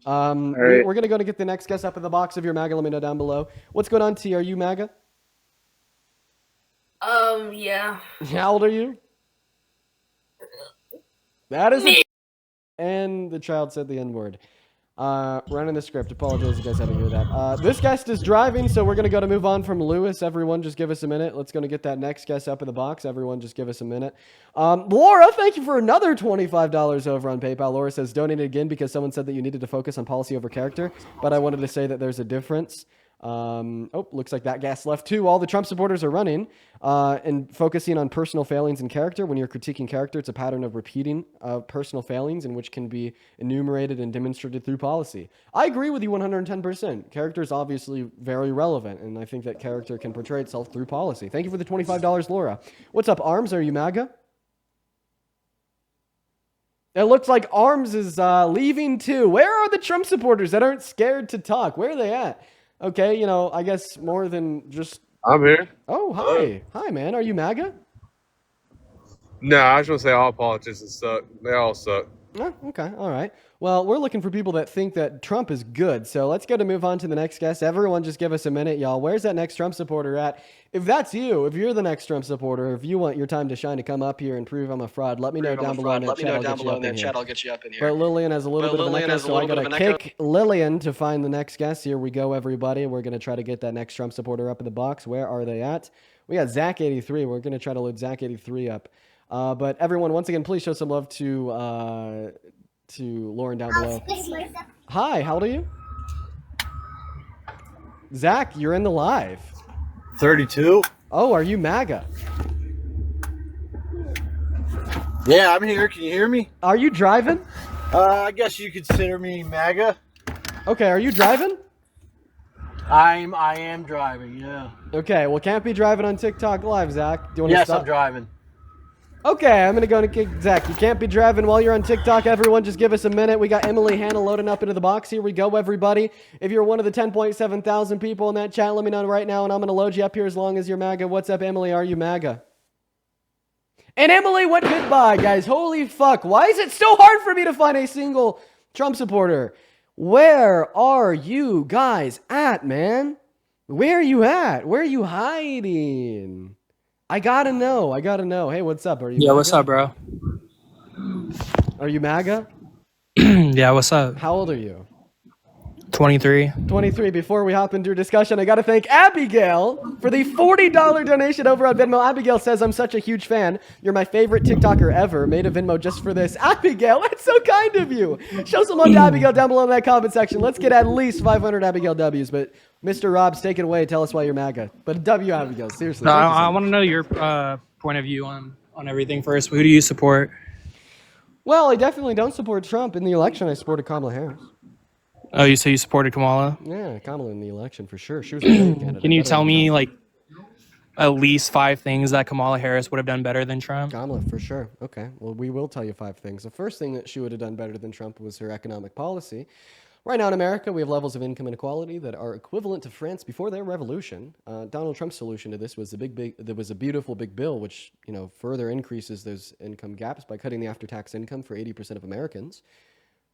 All right. We're gonna go to get the next guest up in the box. If you're MAGA, let me know down below. What's going on, T? Are you MAGA? Yeah. How old are you? That is and the child said the N-word. Running the script. Apologize if you guys had to hear that. This guest is driving, so we're going to go to move on from Lewis. Everyone just give us a minute. Let's go to get that next guest up in the box. Everyone just give us a minute. Laura, thank you for another $25 over on PayPal. Laura says, donated again because someone said that you needed to focus on policy over character, but I wanted to say that there's a difference. Looks like that gas left too. All the Trump supporters are running and focusing on personal failings and character. When you're critiquing character, it's a pattern of repeating personal failings in which can be enumerated and demonstrated through policy. I agree with you 110%. Character is obviously very relevant, and I think that character can portray itself through policy. Thank you for the $25, Laura. What's up, Arms? Are you MAGA? It looks like Arms is leaving too. Where are the Trump supporters that aren't scared to talk? Where are they at? Okay, I guess more than just... I'm here. Oh, hi. Hi, man. Are you MAGA? No, I just want to say all politicians suck. They all suck. Oh, okay. All right. Well, we're looking for people that think that Trump is good. So let's go to move on to the next guest. Everyone just give us a minute, y'all. Where's that next Trump supporter at? If that's you, if you're the next Trump supporter, if you want your time to shine to come up here and prove I'm a fraud, let me know down below in that chat. I'll get you up in here. But Lillian has a little bit of an echo, so I got to kick Lillian to find the next guest. Here we go, everybody. We're going to try to get that next Trump supporter up in the box. Where are they at? We got Zach83. We're going to try to load Zach83 up. But everyone, once again, please show some love to Lauren down below. Hi, how old are you? Zach, you're in the live. 32. Oh, are you MAGA? Yeah, I'm here. Can you hear me? Are you driving? I guess you consider me MAGA. Okay, are you driving? I am driving, yeah. Okay, well, can't be driving on TikTok Live, Zach. Do you want to Yes, stop? I'm driving. Okay, I'm going to go and kick Zach. You can't be driving while you're on TikTok. Everyone, just give us a minute. We got Emily Hannah loading up into the box. Here we go, everybody. If you're one of the 10.7 thousand people in that chat, let me know right now, and I'm going to load you up here as long as you're MAGA. What's up, Emily? Are you MAGA? And Emily went goodbye, guys. Holy fuck. Why is it so hard for me to find a single Trump supporter? Where are you guys at, man? Where are you at? Where are you hiding? I gotta know. Hey, what's up? Are you Yeah, MAGA? what's up, bro? Are you MAGA? Yeah, what's up? How old are you? 23. 23. Before we hop into your discussion, I got to thank Abigail for the $40 donation over on Venmo. Abigail says, I'm such a huge fan. You're my favorite TikToker ever. Made a Venmo just for this. Abigail, that's so kind of you. Show some love to Abigail down below in that comment section. Let's get at least 500 Abigail W's. But Mr. Rob's, take it away. Tell us why you're MAGA. But W, Abigail, seriously. No, Thank you so I much. want to know your point of view on everything first. Who do you support? Well, I definitely don't support Trump. In the election, I supported Kamala Harris. Oh, you say you supported Kamala? Yeah, Kamala in the election for sure. She was a great candidate. Can you better tell than me Trump. like at least 5 things that Kamala Harris would have done better than Trump? Kamala, for sure. Okay, well, we will tell you 5 things. The first thing that she would have done better than Trump was her economic policy. Right now in America, we have levels of income inequality that are equivalent to France before their revolution. Donald Trump's solution to this was there was a beautiful big bill, which further increases those income gaps by cutting the after-tax income for 80% of Americans.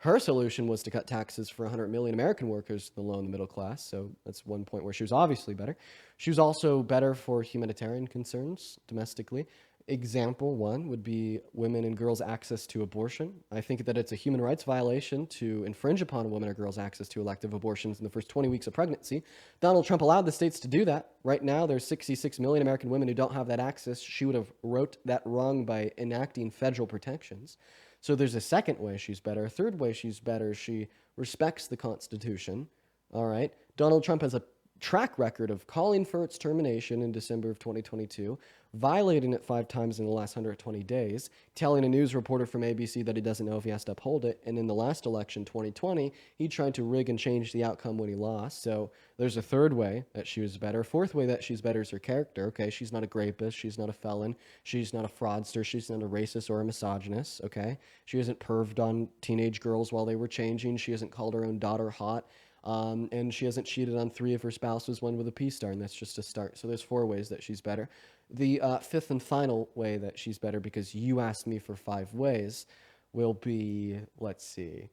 Her solution was to cut taxes for 100 million American workers, the low and the middle class. So that's one point where she was obviously better. She was also better for humanitarian concerns domestically. Example 1 would be women and girls' access to abortion. I think that it's a human rights violation to infringe upon a woman or girl's access to elective abortions in the first 20 weeks of pregnancy. Donald Trump allowed the states to do that. Right now, there's 66 million American women who don't have that access. She would have wrote that wrong by enacting federal protections. So there's a second way she's better. A third way she's better, she respects the Constitution. All right. Donald Trump has a track record of calling for its termination in December of 2022, violating it 5 times in the last 120 days, telling a news reporter from ABC that he doesn't know if he has to uphold it. And in the last election, 2020, he tried to rig and change the outcome when he lost. So there's a third way that she was better. Fourth way that she's better is her character. Okay, she's not a rapist. She's not a felon. She's not a fraudster. She's not a racist or a misogynist. Okay, she hasn't perved on teenage girls while they were changing. She hasn't called her own daughter hot. And she hasn't cheated on 3 of her spouses, 1 with a P star, and that's just a start. So there's 4 ways that she's better. The 5th and final way that she's better, because you asked me for 5 ways, will be, let's see,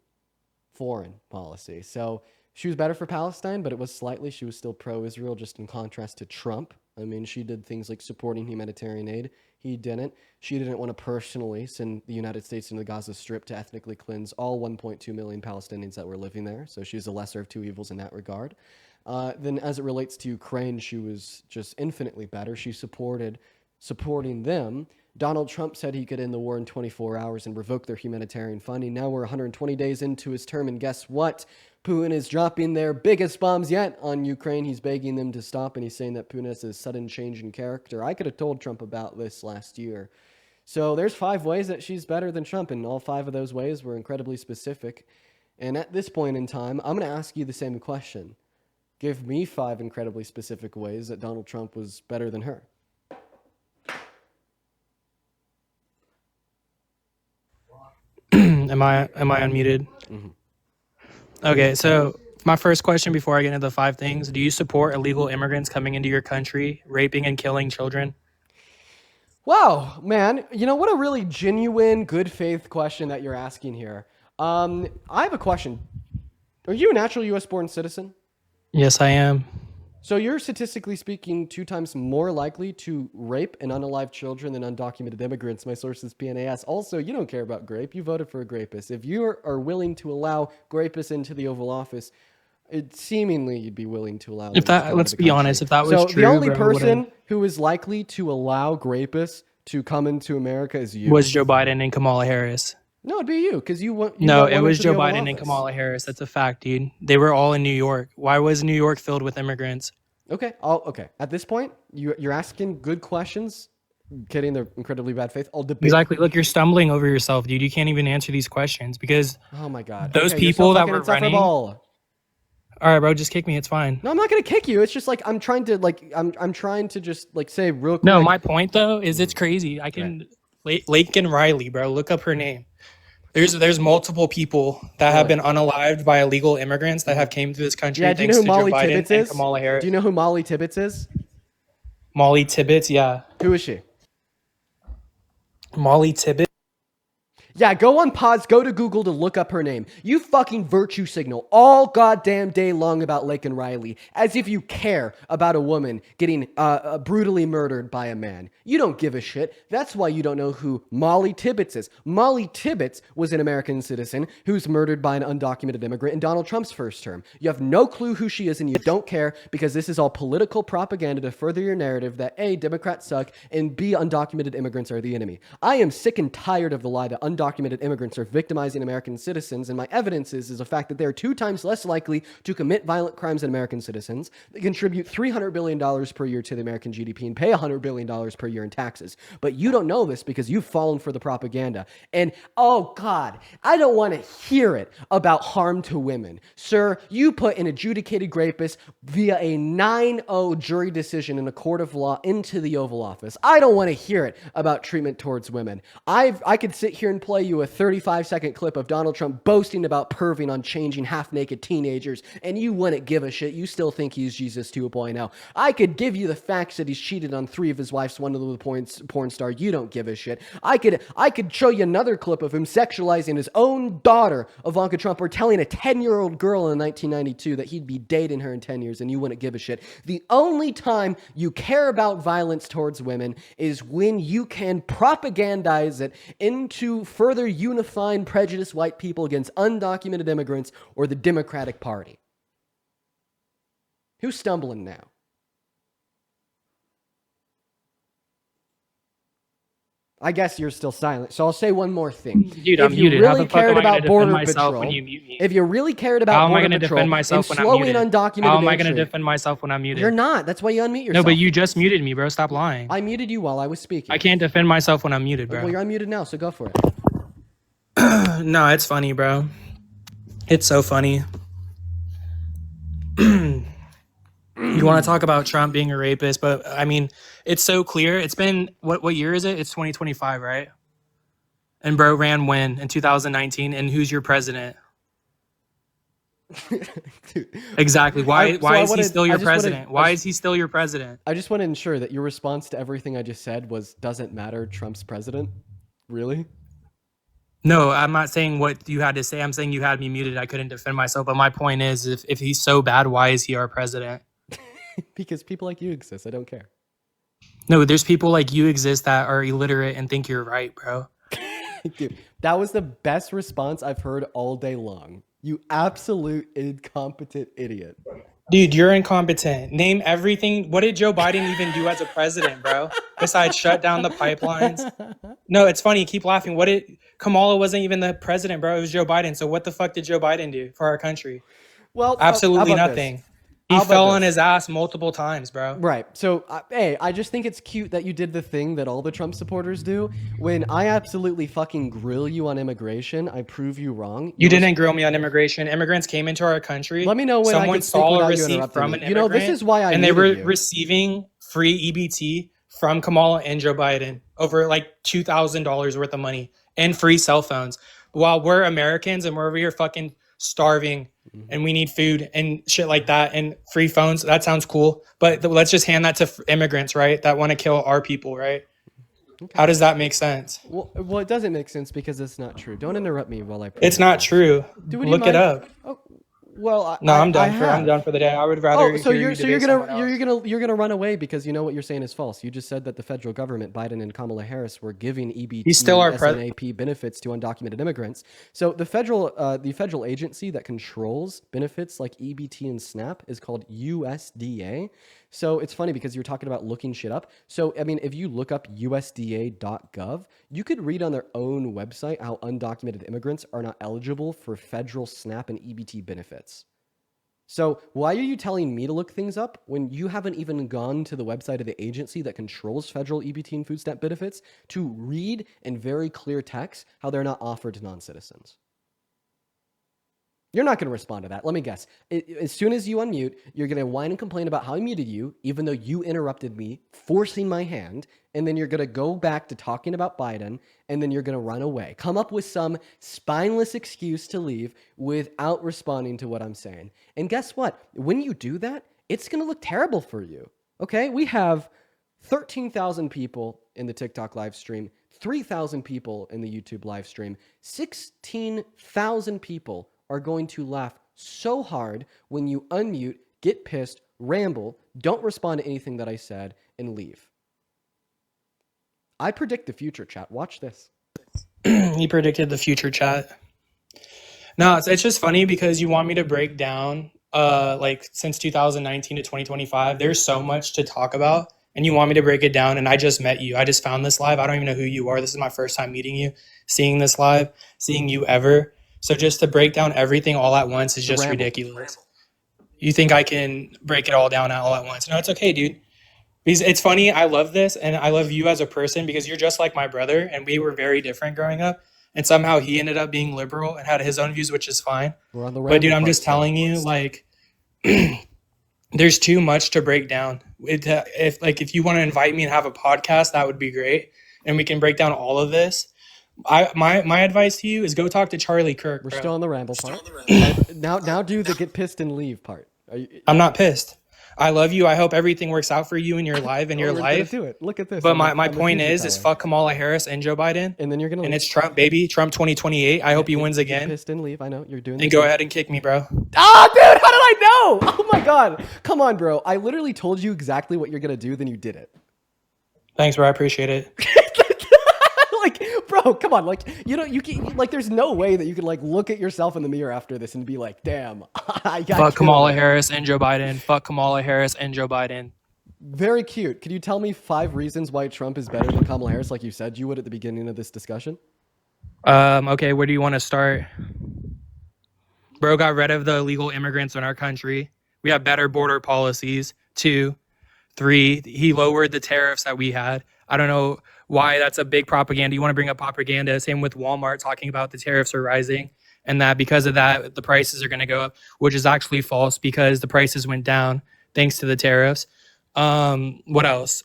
foreign policy. So she was better for Palestine, but it was slightly. She was still pro-Israel, just in contrast to Trump. I mean, she did things like supporting humanitarian aid. He didn't. She didn't want to personally send the United States into the Gaza Strip to ethnically cleanse all 1.2 million Palestinians that were living there. So she's the lesser of 2 evils in that regard. Then as it relates to Ukraine, she was just infinitely better. She supporting them. Donald Trump said he could end the war in 24 hours and revoke their humanitarian funding. Now we're 120 days into his term, and guess what? Putin is dropping their biggest bombs yet on Ukraine. He's begging them to stop, and he's saying that Putin has a sudden change in character. I could have told Trump about this last year. So there's 5 ways that she's better than Trump, and all 5 of those ways were incredibly specific. And at this point in time, I'm going to ask you the same question. Give me 5 incredibly specific ways that Donald Trump was better than her. Am I unmuted? Mm-hmm. Okay, so my first question before I get into the 5 things, do you support illegal immigrants coming into your country, raping and killing children? Wow, man. You know, what a really genuine, good faith question that you're asking here. I have a question. Are you a natural U.S. born citizen? Yes, I am. So you're statistically speaking 2 times more likely to rape and unalive children than undocumented immigrants. My source is PNAS. Also, you don't care about grape. You voted for a grapist. If you are willing to allow grapists into the Oval Office, seemingly you'd be willing to allow. Let's be honest, if that was so true, the only bro, person who is likely to allow grapists to come into America is you. was Joe Biden and Kamala Harris. No, it'd be you, because you want. No, it was Joe Biden and Kamala Harris. That's a fact, dude. They were all in New York. Why was New York filled with immigrants? Okay. Okay. At this point, you're asking good questions, getting their incredibly bad faith. I'll debate. Exactly. Look, you're stumbling over yourself, dude. You can't even answer these questions because oh my god, those okay, people so that were running. All right, bro, just kick me. It's fine. No, I'm not gonna kick you. It's just like I'm trying to just like say real quick. No, my point though is it's crazy. I can Laken Riley, bro. Look up her name. There's multiple people that have been unalived by illegal immigrants that have came to this country. Yeah, do you know who Molly Tibbetts is? Kamala Harris. Do you know who Molly Tibbetts is? Molly Tibbetts, yeah. Who is she? Molly Tibbetts. Yeah, go on pause, go to Google to look up her name. You fucking virtue signal all goddamn day long about Laken Riley, as if you care about a woman getting brutally murdered by a man. You don't give a shit. That's why you don't know who Molly Tibbetts is. Molly Tibbetts was an American citizen who's murdered by an undocumented immigrant in Donald Trump's first term. You have no clue who she is and you don't care because this is all political propaganda to further your narrative that A, Democrats suck, and B, undocumented immigrants are the enemy. I am sick and tired of the lie that undocumented immigrants are victimizing American citizens, and my evidence is the fact that they're 2 times less likely to commit violent crimes than American citizens. They contribute $300 billion per year to the American GDP and pay $100 billion per year in taxes. But you don't know this because you've fallen for the propaganda. And, oh God, I don't want to hear it about harm to women. Sir, you put an adjudicated rapist via a 9-0 jury decision in a court of law into the Oval Office. I don't want to hear it about treatment towards women. I could sit here and play you a 35-second clip of Donald Trump boasting about perving on changing half-naked teenagers, and you wouldn't give a shit. You still think he's Jesus 2.0. I could give you the facts that he's cheated on 3 of his wives, 1 of them with a porn star. You don't give a shit. I could show you another clip of him sexualizing his own daughter, Ivanka Trump, or telling a 10-year-old girl in 1992 that he'd be dating her in 10 years, and you wouldn't give a shit. The only time you care about violence towards women is when you can propagandize it into further unifying prejudiced white people against undocumented immigrants or the Democratic Party. Who's stumbling now? I guess you're still silent, so I'll say one more thing. Dude, if I'm you muted. really How the fuck cared am I gonna about defend Border myself Patrol, when you mute me? if you really cared about How am I Border gonna Patrol defend myself and when I'm slowing muted? undocumented How am I gonna entry, defend myself when I'm muted? you're not. That's why you unmute yourself. No, but you just muted me, bro. Stop lying. I muted you while I was speaking. I can't defend myself when I'm muted, bro. Well, you're unmuted now, so go for it. No, it's funny, bro. It's so funny. You want to talk about Trump being a rapist, but I mean, it's so clear. It's been, what year is it? It's 2025, right? And bro ran when? In 2019. And who's your president? Exactly. Why is he still your president? Why is he still your president? I just want to ensure that your response to everything I just said was, doesn't matter, Trump's president? Really? No, I'm not saying what you had to say. I'm saying you had me muted. I couldn't defend myself. But my point is, if he's so bad, why is he our president? Because people like you exist. I don't care. No, there's people like you exist that are illiterate and think you're right, bro. Dude, that was the best response I've heard all day long. You absolute incompetent idiot. Dude, you're incompetent. Name everything. What did Joe Biden even do as a president, bro? Besides shut down the pipelines? No, it's funny. Keep laughing. Kamala wasn't even the president, bro. It was Joe Biden. So what the fuck did Joe Biden do for our country? Well, absolutely nothing. He fell on his ass multiple times, bro. Right. So, hey, I just think it's cute that you did the thing that all the Trump supporters do. When I absolutely fucking grill you on immigration, I prove you wrong. You didn't grill me on immigration. Immigrants came into our country. Let me know when someone I can speak saw a without you receipt interrupting from me. an You know, immigrant, this is why I and they were muted you. receiving free EBT from Kamala and Joe Biden over like $2,000 worth of money and free cell phones. While we're Americans and we're over here fucking starving and we need food and shit like that and free phones. That sounds cool. But let's just hand that to immigrants, right? That want to kill our people, right? Okay. How does that make sense? Well, it doesn't make sense because it's not true. Don't interrupt me while I. It's not true. Look it up. Oh, well, I'm done for the day. I would rather. Oh, so you're gonna run away because you know what you're saying is false. You just said that the federal government, Biden and Kamala Harris, were giving EBT, He's still our SNAP benefits to undocumented immigrants. So the federal agency that controls benefits like EBT and SNAP is called USDA. So it's funny because you're talking about looking shit up. So, I mean, if you look up USDA.gov, you could read on their own website how undocumented immigrants are not eligible for federal SNAP and EBT benefits. So why are you telling me to look things up when you haven't even gone to the website of the agency that controls federal EBT and food stamp benefits to read in very clear text how they're not offered to non-citizens? You're not going to respond to that. Let me guess. As soon as you unmute, you're going to whine and complain about how I muted you, even though you interrupted me, forcing my hand, and then you're going to go back to talking about Biden, and then you're going to run away. Come up with some spineless excuse to leave without responding to what I'm saying. And guess what? When you do that, it's going to look terrible for you. Okay? We have 13,000 people in the TikTok live stream, 3,000 people in the YouTube live stream. 16,000 people are going to laugh so hard when you unmute, get pissed, ramble, don't respond to anything that I said, and leave. I predict the future, chat. Watch this. He predicted the future, chat. No, it's just funny because you want me to break down like since 2019 to 2025. There's so much to talk about, and you want me to break it down, and I just met you. I just found this live. I don't even know who you are. This is my first time meeting you, seeing this live, seeing you ever. So just to break down everything all at once is just ridiculous. You think I can break it all down all at once? No, it's okay, dude. Because it's funny. I love this, and I love you as a person because you're just like my brother, and we were very different growing up. And somehow he ended up being liberal and had his own views, which is fine. We're on the But dude, I'm ramble just part, telling you, like, there's too much to break down. If you want to invite me and have a podcast, that would be great, and we can break down all of this. My advice to you is go talk to Charlie Kirk. We're bro. still on the ramble part. Now do the get pissed and leave part. I'm not pissed. I love you. I hope everything works out for you in your life and your We're gonna life. do it. Look at this. But I'm my a point future is teller. fuck Kamala Harris and Joe Biden. And then you're gonna and leave. it's Trump, baby. Trump 2028. I hope he wins Get again. pissed and leave. I know you're doing. And this go thing. ahead and kick me, bro. Ah, dude, how did I know? Oh my god. Come on, bro. I literally told you exactly what you're gonna do, then you did it. Thanks, bro. I appreciate it. Like, bro, come on. Like, you know, you can, like, there's no way that you can like look at yourself in the mirror after this and be like, damn, I got Fuck killed. Kamala Harris and Joe Biden. Fuck Kamala Harris and Joe Biden. Very cute. Could you tell me 5 reasons why Trump is better than Kamala Harris, like you said you would at the beginning of this discussion? Okay, where do you want to start? Bro got rid of the illegal immigrants in our country. We have better border policies. 2, 3, he lowered the tariffs that we had. I don't know why that's a big propaganda. You want to bring up propaganda. Same with Walmart talking about the tariffs are rising and that because of that, the prices are going to go up, which is actually false because the prices went down thanks to the tariffs. What else?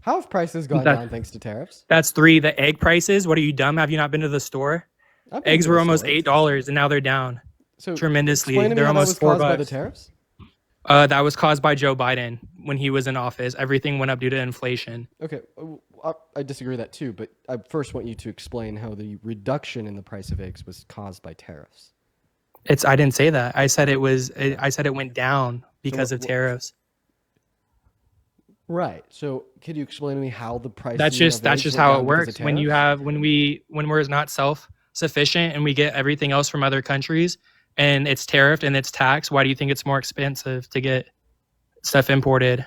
How have prices gone down thanks to tariffs? That's 3. The egg prices. What are you, dumb? Have you not been to the store? Eggs were almost $8 and now they're down tremendously. Explain to me They're how that almost was caused $4. by the tariffs? That was caused by Joe Biden when he was in office. Everything went up due to inflation. Okay, I disagree with that too, but I first want you to explain how the reduction in the price of eggs was caused by tariffs. I didn't say that. I said it was. I said it went down because of tariffs. Right. So, could you explain to me how the price? That's just how it works. When we're not self-sufficient and we get everything else from other countries and it's tariffed and it's taxed, why do you think it's more expensive to get stuff imported?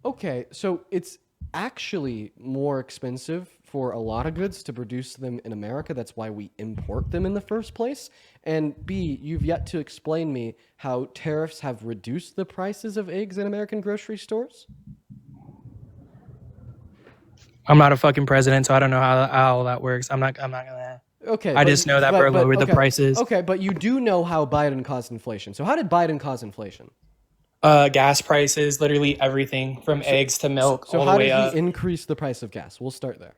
Okay, so it's actually more expensive for a lot of goods to produce them in America. That's why we import them in the first place. And B, you've yet to explain me how tariffs have reduced the prices of eggs in American grocery stores. I'm not a fucking president, so I don't know how that works. I'm not gonna. Okay. I just know that Bro lowered the prices. Okay, but you do know how Biden caused inflation. So how did Biden cause inflation? Gas prices, literally everything from eggs to milk. So all how the way did up. he increase the price of gas? We'll start there.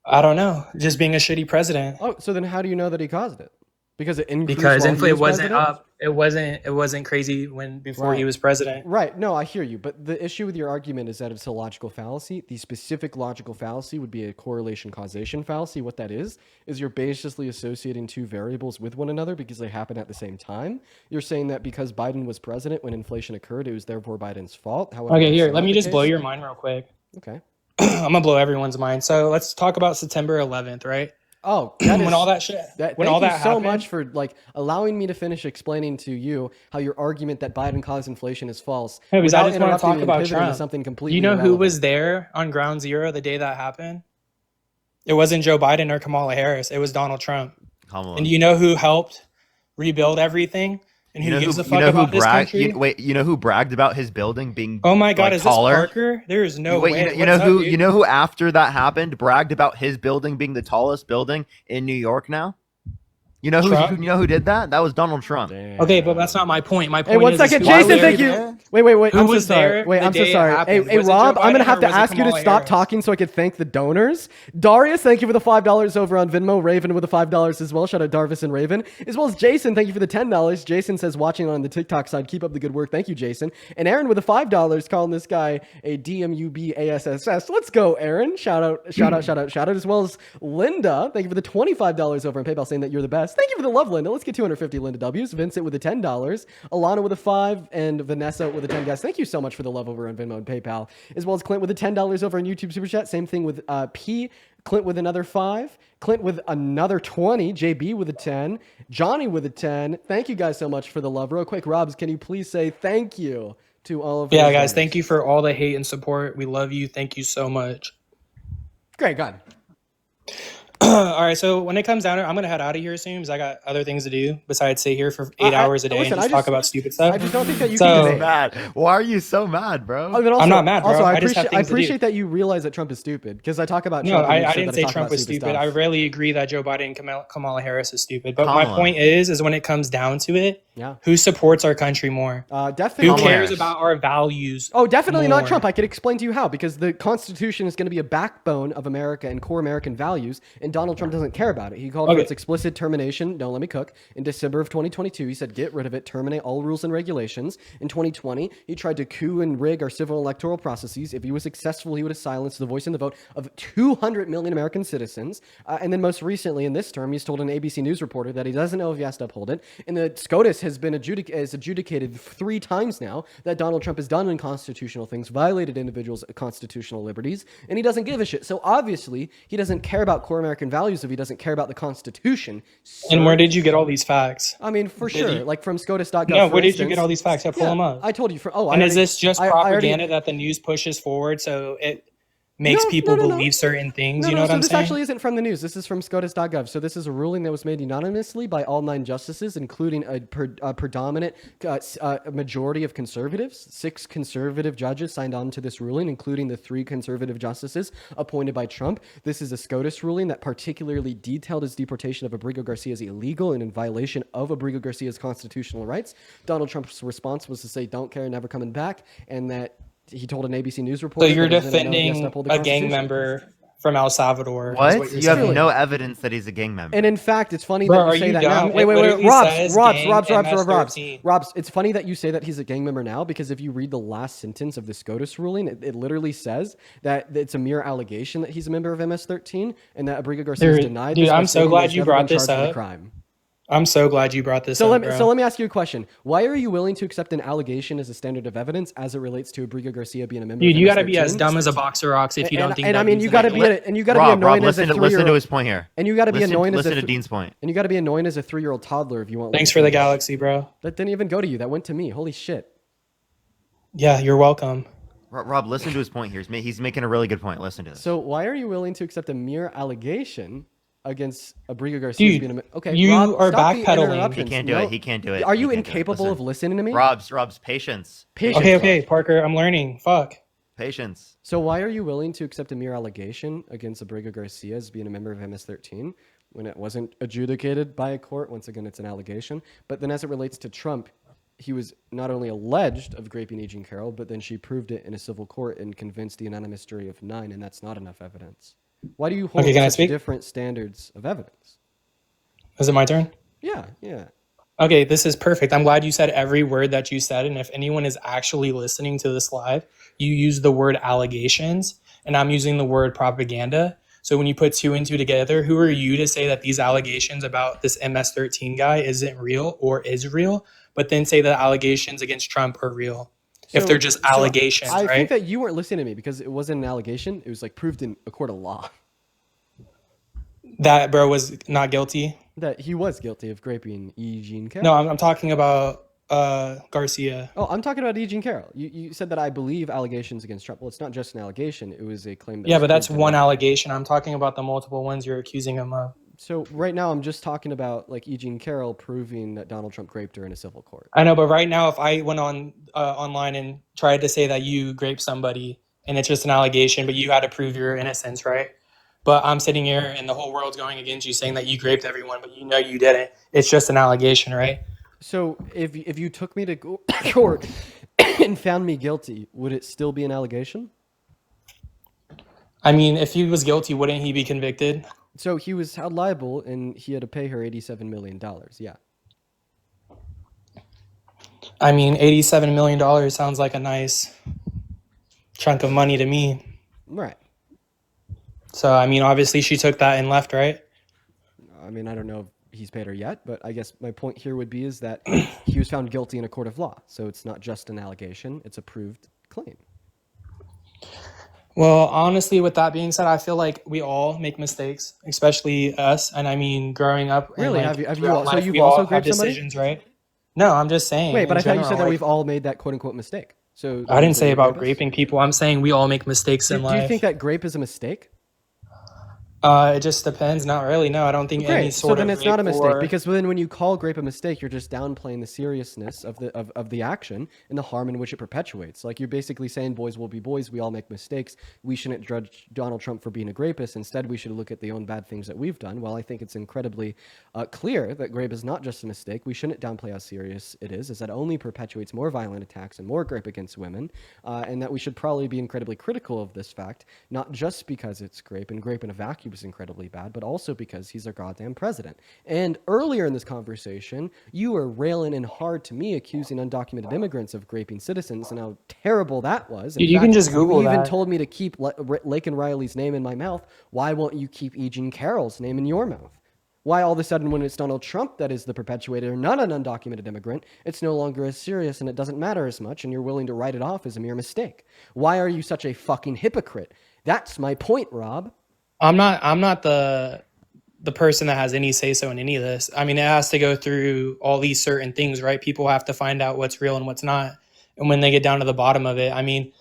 I don't know. Just being a shitty president. Oh, so then how do you know that he caused it? Because it increased. Because while he it was wasn't president? up. It wasn't crazy before he was president. Right. No, I hear you. But the issue with your argument is that it's a logical fallacy. The specific logical fallacy would be a correlation causation fallacy. What that is you're basically associating two variables with one another because they happen at the same time. You're saying that because Biden was president when inflation occurred, it was therefore Biden's fault. However, Okay, that's here, not let me the just blow case. your mind real quick. Okay. I'm gonna blow everyone's mind. So let's talk about September 11th, right? Oh, that when is- all that shit. Thank When all you that so happened, much for like allowing me to finish explaining to you how your argument that Biden caused inflation is false. Hey, because I without just want to interrupting talk me and about pivoting to Trump. something Do completely you know who irrelevant. was there on ground zero the day that happened? It wasn't Joe Biden or Kamala Harris. It was Donald Trump. Come on. And do you know who helped rebuild everything? And who gives a fuck about this country? You know who bragged about his building being Oh my God, like, is this taller? Parker? There is no Wait, way. you know What's who up, dude? you know who after that happened bragged about his building being the tallest building in New York now? You know Trump? who did that? That was Donald Trump. Okay, but that's not my point. My point Hey, 1 is second, who was Jason. there- Thank you. Wait. Who I'm so was sorry. there Wait, the I'm so day it sorry. happened? Hey, Was it Joe Rob, I'm Biden gonna have or to was it ask you to Kamala stop Harris? talking so I could thank the donors. Darius, thank you for the $5 over on Venmo. Raven with the $5 as well. Shout out Darvis and Raven, as well as Jason. Thank you for the $10. Jason says watching on the TikTok side. Keep up the good work. Thank you, Jason. And Aaron with the $5 calling this guy a DMUBASSS. Let's go, Aaron. Shout out, as well as Linda. Thank you for the $25 over on PayPal, saying that you're the best. Thank you for the love, Linda. Let's get 250 Linda W's. Vincent with the $10. Alana with a 5 and Vanessa with a 10. Guys, thank you so much for the love over on Venmo and PayPal, as well as Clint with the $10 over on YouTube Super Chat. Same thing with P. Clint with another 5. Clint with another 20. JB with a 10. Johnny with a 10. Thank you guys so much for the love. Real quick, Robs, can you please say thank you to all of Yeah, those guys, donors? thank you for all the hate and support. We love you. Thank you so much. Great, go ahead. All right, so when it comes down to it, I'm gonna head out of here soon because I got other things to do besides sit here for 8 hours a day listen, and just talk about stupid stuff. I just don't think that you So- can He's debate. mad. Why are you so mad, bro? Oh, but also, I'm not mad, bro. Also, I just have I things to do. appreciate that you realize that Trump is stupid, because I talk about No, Trump. and make I sure didn't that say talk Trump about was stupid. stuff. I really agree that Joe Biden and Kamala Harris is stupid. But Kamala. my point is when it comes down to it, Yeah. who supports our country more? Definitely. Who Kamala cares Harris. about our values? Oh, definitely more? not Trump. I could explain to you how, because the Constitution is going to be a backbone of America and core American values, and Donald Trump doesn't care about it. He called for Okay. its explicit termination. Don't let me cook. In December of 2022, he said, get rid of it, terminate all rules and regulations. In 2020, he tried to coup and rig our civil and electoral processes. If he was successful, he would have silenced the voice and the vote of 200 million American citizens. And then most recently, in this term, he's told an ABC News reporter that he doesn't know if he has to uphold it. And the SCOTUS has been adjudicated 3 times now that Donald Trump has done unconstitutional things, violated individuals' constitutional liberties, and he doesn't give a shit. So obviously, he doesn't care about core American values if he doesn't care about the Constitution. And where did you get all these facts? I mean, for Did sure, you- like from SCOTUS.gov. No, for where did you instance. get all these facts? Yeah, pull them up. I told you. And is this just I already- propaganda that the news pushes forward so it makes people believe certain things? You know what so I'm this saying? actually isn't from the news. This is from SCOTUS.gov. So this is a ruling that was made unanimously by all 9 justices, including a predominant majority of conservatives. 6 conservative judges signed on to this ruling, including the 3 conservative justices appointed by Trump. This is a SCOTUS ruling that particularly detailed his deportation of Abrigo Garcia as illegal and in violation of Abrigo Garcia's constitutional rights. Donald Trump's response was to say, don't care, never coming back, and that he told an ABC News So reporter. you're that he doesn't know if he has to defending uphold the a gang Constitution. member from El Salvador. is What? you're You have saying. no evidence that he's a gang member. And in fact, it's funny Bro, that are you say you that dumb? now. Wait, It literally says gang Robs. It's funny that you say that he's a gang member now, because if you read the last sentence of the SCOTUS ruling, it literally says that it's a mere allegation that he's a member of MS-13 and that Abrigo Garcia has denied Dude, this by I'm so stating that glad he's you never been brought this charged with a up. crime. I'm so glad you brought this So up, let me ask you a question. Why are you willing to accept an allegation as a standard of evidence as it relates to Abrigo Garcia being a member Dude, of you MS-13? gotta be as dumb as a box of rocks if you don't think And that I mean, he's you an gotta idiot. be Rob, annoying as a listen to 3-year-old. his point here. And you gotta be annoying as listen a to Dean's point. And you gotta be annoying as a 3-year-old toddler if you want. Thanks for the galaxy, bro. That didn't even go to you. That went to me. Holy shit. Yeah, you're welcome. Rob, listen to his point here. He's making a really good point. Listen to this. So why are you willing to accept a mere allegation against Abrigo Garcia Dude, being a... Okay, you Rob, are stop the backpedaling. interruptions. He can't do No. it. He can't do it. Are He you can't do it. incapable Listen. of listening to me? Rob's patience. Okay, Parker, I'm learning. Fuck. Patience. So why are you willing to accept a mere allegation against Abrigo Garcia as being a member of MS-13 when it wasn't adjudicated by a court? Once again, it's an allegation. But then as it relates to Trump, he was not only alleged of raping E. Jean Carroll, but then she proved it in a civil court and convinced the unanimous jury of 9, and that's not enough evidence. Why do you hold Okay, can I such speak? different standards of evidence? Is it my turn? Yeah. Okay, this is perfect. I'm glad you said every word that you said. And if anyone is actually listening to this live, you use the word allegations, and I'm using the word propaganda. So when you put 2 and 2 together, who are you to say that these allegations about this MS-13 guy isn't real or is real, but then say that allegations against Trump are real? If they're just allegations, I right? think that you weren't listening to me, because it wasn't an allegation. It was like proved in a court of law. That bro was not guilty. That he was guilty of raping E. Jean Carroll. No, I'm talking about Garcia. Oh, I'm talking about E. Jean Carroll. You said that I believe allegations against Trump. Well, it's not just an allegation. It was a claim that Yeah, was but that's proved in one law. allegation. I'm talking about the multiple ones you're accusing him of. So right now I'm just talking about like E. Jean Carroll proving that Donald Trump raped her in a civil court. I know, but right now, if I went on online and tried to say that you raped somebody and it's just an allegation, but you had to prove your innocence, right? But I'm sitting here and the whole world's going against you, saying that you raped everyone, but you know you didn't. It's just an allegation, right? So if you took me to court and found me guilty, would it still be an allegation? I mean, if he was guilty, wouldn't he be convicted? So he was held liable, and he had to pay her $87 million. Yeah. I mean, $87 million sounds like a nice chunk of money to me. Right. So, I mean, obviously she took that and left, right? I mean, I don't know if he's paid her yet, but I guess my point here would be is that he was found guilty in a court of law. So it's not just an allegation, it's a proved claim. Well, honestly, with that being said, I feel like we all make mistakes, especially us. And I mean, growing up, and Really? like, Have you throughout also life, you've we all also have graped somebody? decisions, right? No, I'm just saying. Wait, but in I thought you general, said that like, we've all made that quote unquote mistake. So I didn't say you're about rapists? graping people. I'm saying we all make mistakes in Do you life. think that grape is a mistake? It just depends. Not really. No, I don't think any Great. So sort then of it's not a rape mistake or... because then when you call grape a mistake, you're just downplaying the seriousness of the action and the harm in which it perpetuates. Like you're basically saying boys will be boys. We all make mistakes. We shouldn't judge Donald Trump for being a grapist. Instead, we should look at the own bad things that we've done. Well, I think it's incredibly clear that grape is not just a mistake. We shouldn't downplay how serious it is that only perpetuates more violent attacks and more grape against women, and that we should probably be incredibly critical of this fact, not just because it's grape, and grape in a vacuum is incredibly bad, but also because he's our goddamn president. And earlier in this conversation, you were railing in hard to me, accusing undocumented immigrants of raping citizens and how terrible that was. In Dude, you can fact, just Google you even that. told me to keep Laken Riley's name in my mouth. Why won't you keep E. Jean Carroll's name in your mouth? Why all of a sudden when it's Donald Trump that is the perpetuator, not an undocumented immigrant, it's no longer as serious and it doesn't matter as much and you're willing to write it off as a mere mistake? Why are you such a fucking hypocrite? That's my point, Rob. I'm not the person that has any say so in any of this. I mean, it has to go through all these certain things, right? People have to find out what's real and what's not. And when they get down to the bottom of it, I mean,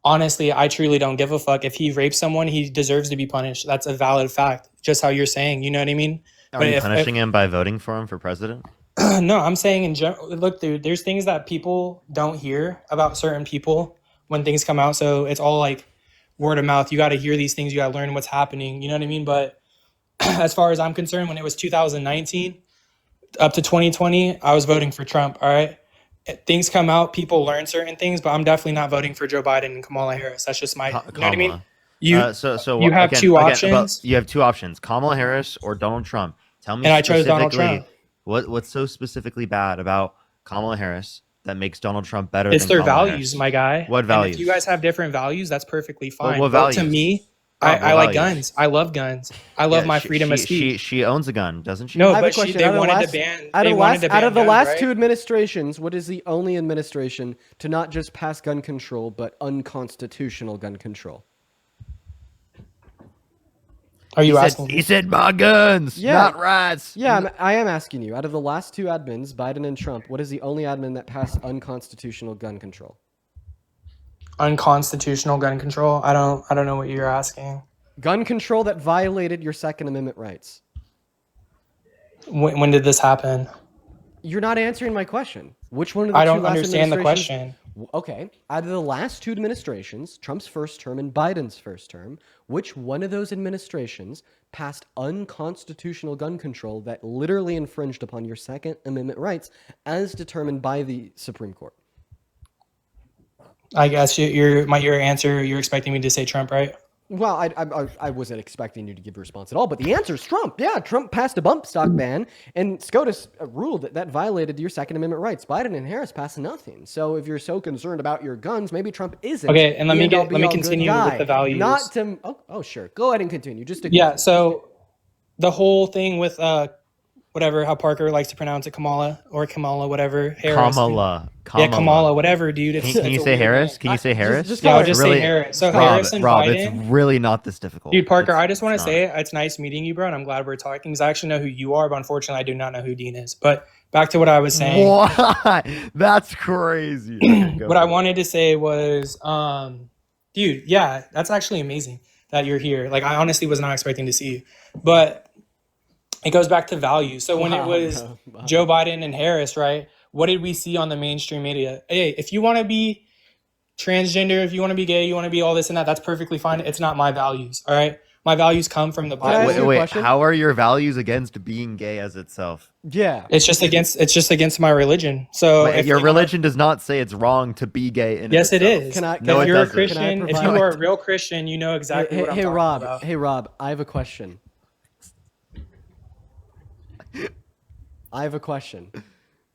honestly, I truly don't give a fuck. If he rapes someone, he deserves to be punished. That's a valid fact. Just how you're saying, you know what I mean? Are you punishing him by voting for him for president? No, I'm saying in general, look, dude, there's things that people don't hear about certain people when things come out. So it's all like word of mouth. You got to hear these things. You got to learn what's happening. You know what I mean? But as far as I'm concerned, when it was 2019 up to 2020, I was voting for Trump. All right. Things come out, people learn certain things, but I'm definitely not voting for Joe Biden and Kamala Harris. That's just my, you know what I mean? You have two options. You have two options: Kamala Harris or Donald Trump. Tell me. And I chose Donald Trump. What's so specifically bad about Kamala Harris that makes Donald Trump better? It's than their Kamala values, Harris? my guy. What values? And if you guys have different values, that's perfectly fine. What But to values? me, What I like values? guns. I love guns. I love my freedom of she, speech. She owns a gun, doesn't she? No, I have a but question. they Out of the wanted last- to ban. Out They of wanted to ban the guns, last right? two administrations, what is the only administration to not just pass gun control but unconstitutional gun control? Are you asking? He said my guns, not rats. Yeah, I am asking you. Out of the last two admins, Biden and Trump, what is the only admin that passed unconstitutional gun control? Unconstitutional gun control? I don't know what you're asking. Gun control that violated your Second Amendment rights. When did this happen? You're not answering my question. Which one of the I two don't last understand the administrations- question. Okay, out of the last two administrations, Trump's first term and Biden's first term, which one of those administrations passed unconstitutional gun control that literally infringed upon your Second Amendment rights as determined by the Supreme Court? I guess your answer. You're expecting me to say Trump, right? Well, I wasn't expecting you to give a response at all, but the answer is Trump. Yeah, Trump passed a bump stock ban, and SCOTUS ruled that violated your Second Amendment rights. Biden and Harris passed nothing. So if you're so concerned about your guns, maybe Trump isn't. Okay, and let me the end-all, be-all good continue with guy. the values. Not to. Oh, sure. Go ahead and continue. Just to Yeah. So the whole thing with whatever how Parker likes to pronounce it, Kamala or Kamala, whatever. Harris. Kamala. Yeah, Kamala, whatever, dude. Can you say Harris? Can you say Harris? Yeah, I'll just say Harris. So Harris and Rob, Biden. it's really not this difficult. Dude, Parker, I just want to say it's nice meeting you, bro, and I'm glad we're talking because I actually know who you are, but unfortunately, I do not know who Dean is. But back to what I was saying. Why? That's crazy. What I wanted to say was, dude, yeah, that's actually amazing that you're here. Like, I honestly was not expecting to see you, but it goes back to value. So when it was Joe Biden and Harris, right? What did we see on the mainstream media? Hey, if you want to be transgender, if you want to be gay, you want to be all this and that, that's perfectly fine. It's not my values, all right? My values come from the Can I Bible. ask you a question? How are your values against being gay as itself? Yeah. It's just against my religion. So Wait, if your they wanna- religion does not say it's wrong to be gay in yes, it itself. is. Can I? No, if it you're a doesn't. Christian, if you are a real Christian, you know exactly Hey, what I'm hey, talking Rob. about. Hey, Rob. I have a question.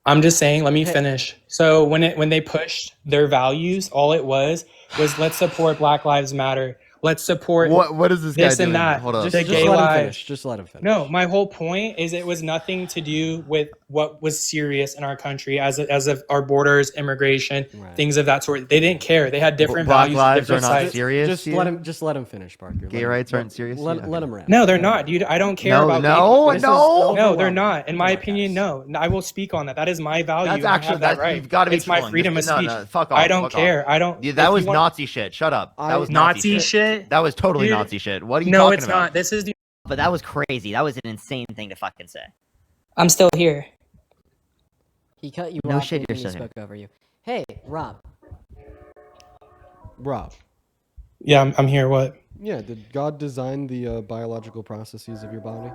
I'm just saying, let me finish. So when they pushed their values, all it was let's support Black Lives Matter. Let's support What is this guy this and doing? that. Hold on. The gay let him lives. finish. Just let him finish. No, my whole point is it was nothing to do with what was serious in our country as of our borders, immigration, things of that sort. They didn't care. They had different Black values. lives different are not sides. serious. Just let him finish, Parker. Gay rights aren't serious. Let him rant. No, they're not, dude. I don't care No, about no, gay no. no, they're not. In my opinion, no. I will speak on that. That is my value. That's and I actually have that right. you've got to be It's my trolling. freedom of No, speech. no, fuck off. I don't fuck care. off. I don't. Yeah, if that you was want- Nazi shit. Shut up. That was Nazi shit. That was totally Dude. Nazi shit. What are you No, talking it's about? not. This is the. But that was crazy. That was an insane thing to fucking say. I'm still here. He cut you No off shit, and you're he still here. spoke over you. Hey, Rob. Yeah, I'm here. What? Yeah. Did God design the biological processes of your body?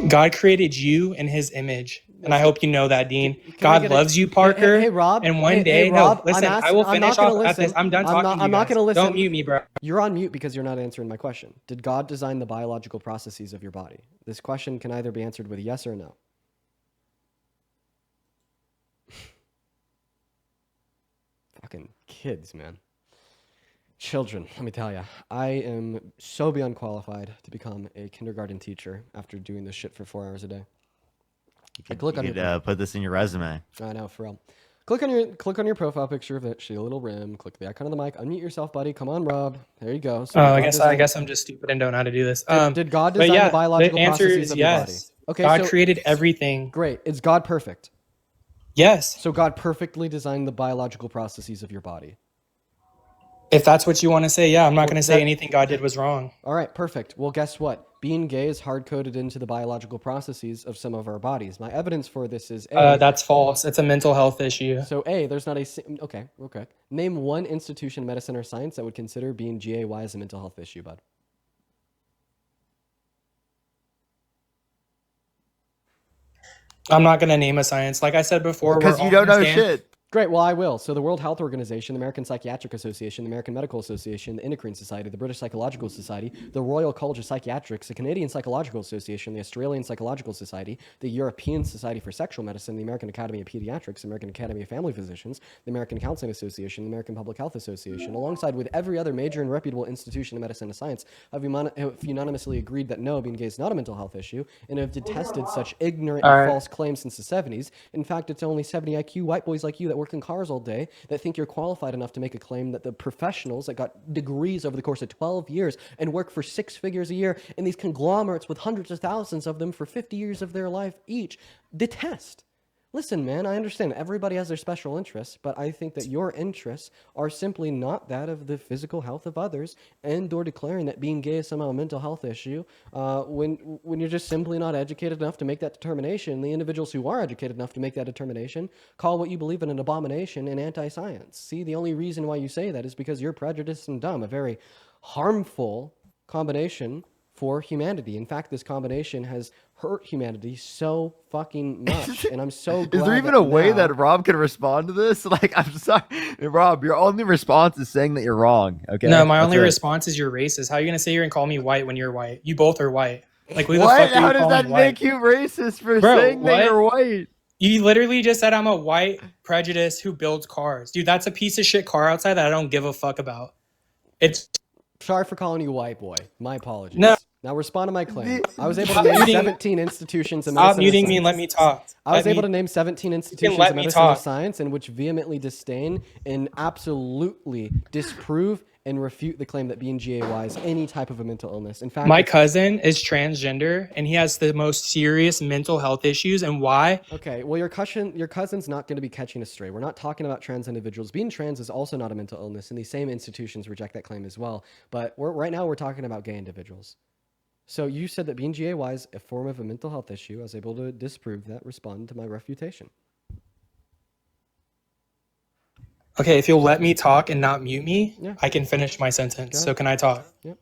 God created you in His image, and I hope you know that, Dean. Can I God get a- loves you, Parker. Hey, Rob. And one Hey, day, Rob, no, listen. I'm I will I'm not finish gonna off at this. listen. I'm done talking to you I'm not guys. gonna listen. Don't mute me, bro. You're on mute because you're not answering my question. Did God design the biological processes of your body? This question can either be answered with yes or no. Fucking kids, man. Children, let me tell you, I am so beyond qualified to become a kindergarten teacher after doing this shit for 4 hours a day. You could put this in your resume. I know, for real. Click on your profile picture of it, shitty little rim, click the icon on the mic, unmute yourself, buddy. Come on, Rob. There you go. So I guess I'm just stupid and don't know how to do this. Did God but design yeah, the biological the answer processes is of your body? yes. Okay, God so- created everything. Great. Is God perfect? Yes. So God perfectly designed the biological processes of your body. If that's what you want to say, yeah, I'm not Well, going to say that- anything God did was wrong. All right, perfect. Well, guess what? Being gay is hard-coded into the biological processes of some of our bodies. My evidence for this is That's false. It's a mental health issue. So there's not a okay. Name one institution of medicine or science that would consider being GAY as a mental health issue, bud. I'm not going to name a science. Like I said before, Because we're you don't all know gonna stand- shit. Great, well, I will. So the World Health Organization, the American Psychiatric Association, the American Medical Association, the Endocrine Society, the British Psychological Society, the Royal College of Psychiatrics, the Canadian Psychological Association, the Australian Psychological Society, the European Society for Sexual Medicine, the American Academy of Pediatrics, the American Academy of Family Physicians, the American Counseling Association, the American Public Health Association, alongside with every other major and reputable institution of medicine and science, have unanimously agreed that no, being gay is not a mental health issue, and have detested such ignorant All and right. false claims since the 70s. In fact, it's only 70 IQ white boys like you that work in cars all day that think you're qualified enough to make a claim that the professionals that got degrees over the course of 12 years and work for 6 figures a year in these conglomerates with hundreds of thousands of them for 50 years of their life each detest. Listen, man, I understand everybody has their special interests, but I think that your interests are simply not that of the physical health of others, and or declaring that being gay is somehow a mental health issue when you're just simply not educated enough to make that determination. The individuals who are educated enough to make that determination call what you believe in an abomination and anti-science. See, the only reason why you say that is because you're prejudiced and dumb, a very harmful combination for humanity. In fact, this combination has hurt humanity so fucking much, and I'm so glad. Is there even that a way now- that Rob can respond to this? Like, I'm sorry, Rob. Your only response is saying that you're wrong. Okay. No, my That's only it. response is you're racist. How are you going to sit here and call me white when you're white? You both are white. Like, who the What? fuck are How you does calling that white? make you racist for Bro, saying that what? you're white? You literally just said I'm a white prejudice who builds cars. Dude, that's a piece of shit car outside that I don't give a fuck about. It's Sorry for calling you white boy. My apologies. No. Now respond to my claim. I was able to Stop name muting- 17 institutions of Stop medicine muting and me and let science. me talk. I was Let able me- to name 17 institutions let of me medicine and talk. science in which vehemently disdain and absolutely disprove and refute the claim that being GAY is any type of a mental illness. In fact, My it's- cousin is transgender and he has the most serious mental health issues. And why? Okay, well, your cousin's not going to be catching us straight. We're not talking about trans individuals. Being trans is also not a mental illness, and these same institutions reject that claim as well. But right now we're talking about gay individuals. So you said that being GAY is a form of a mental health issue. I was able to disprove that, respond to my refutation. Okay, if you'll let me talk and not mute me, Yeah. I can finish my sentence. Go So ahead. can I talk? Yep.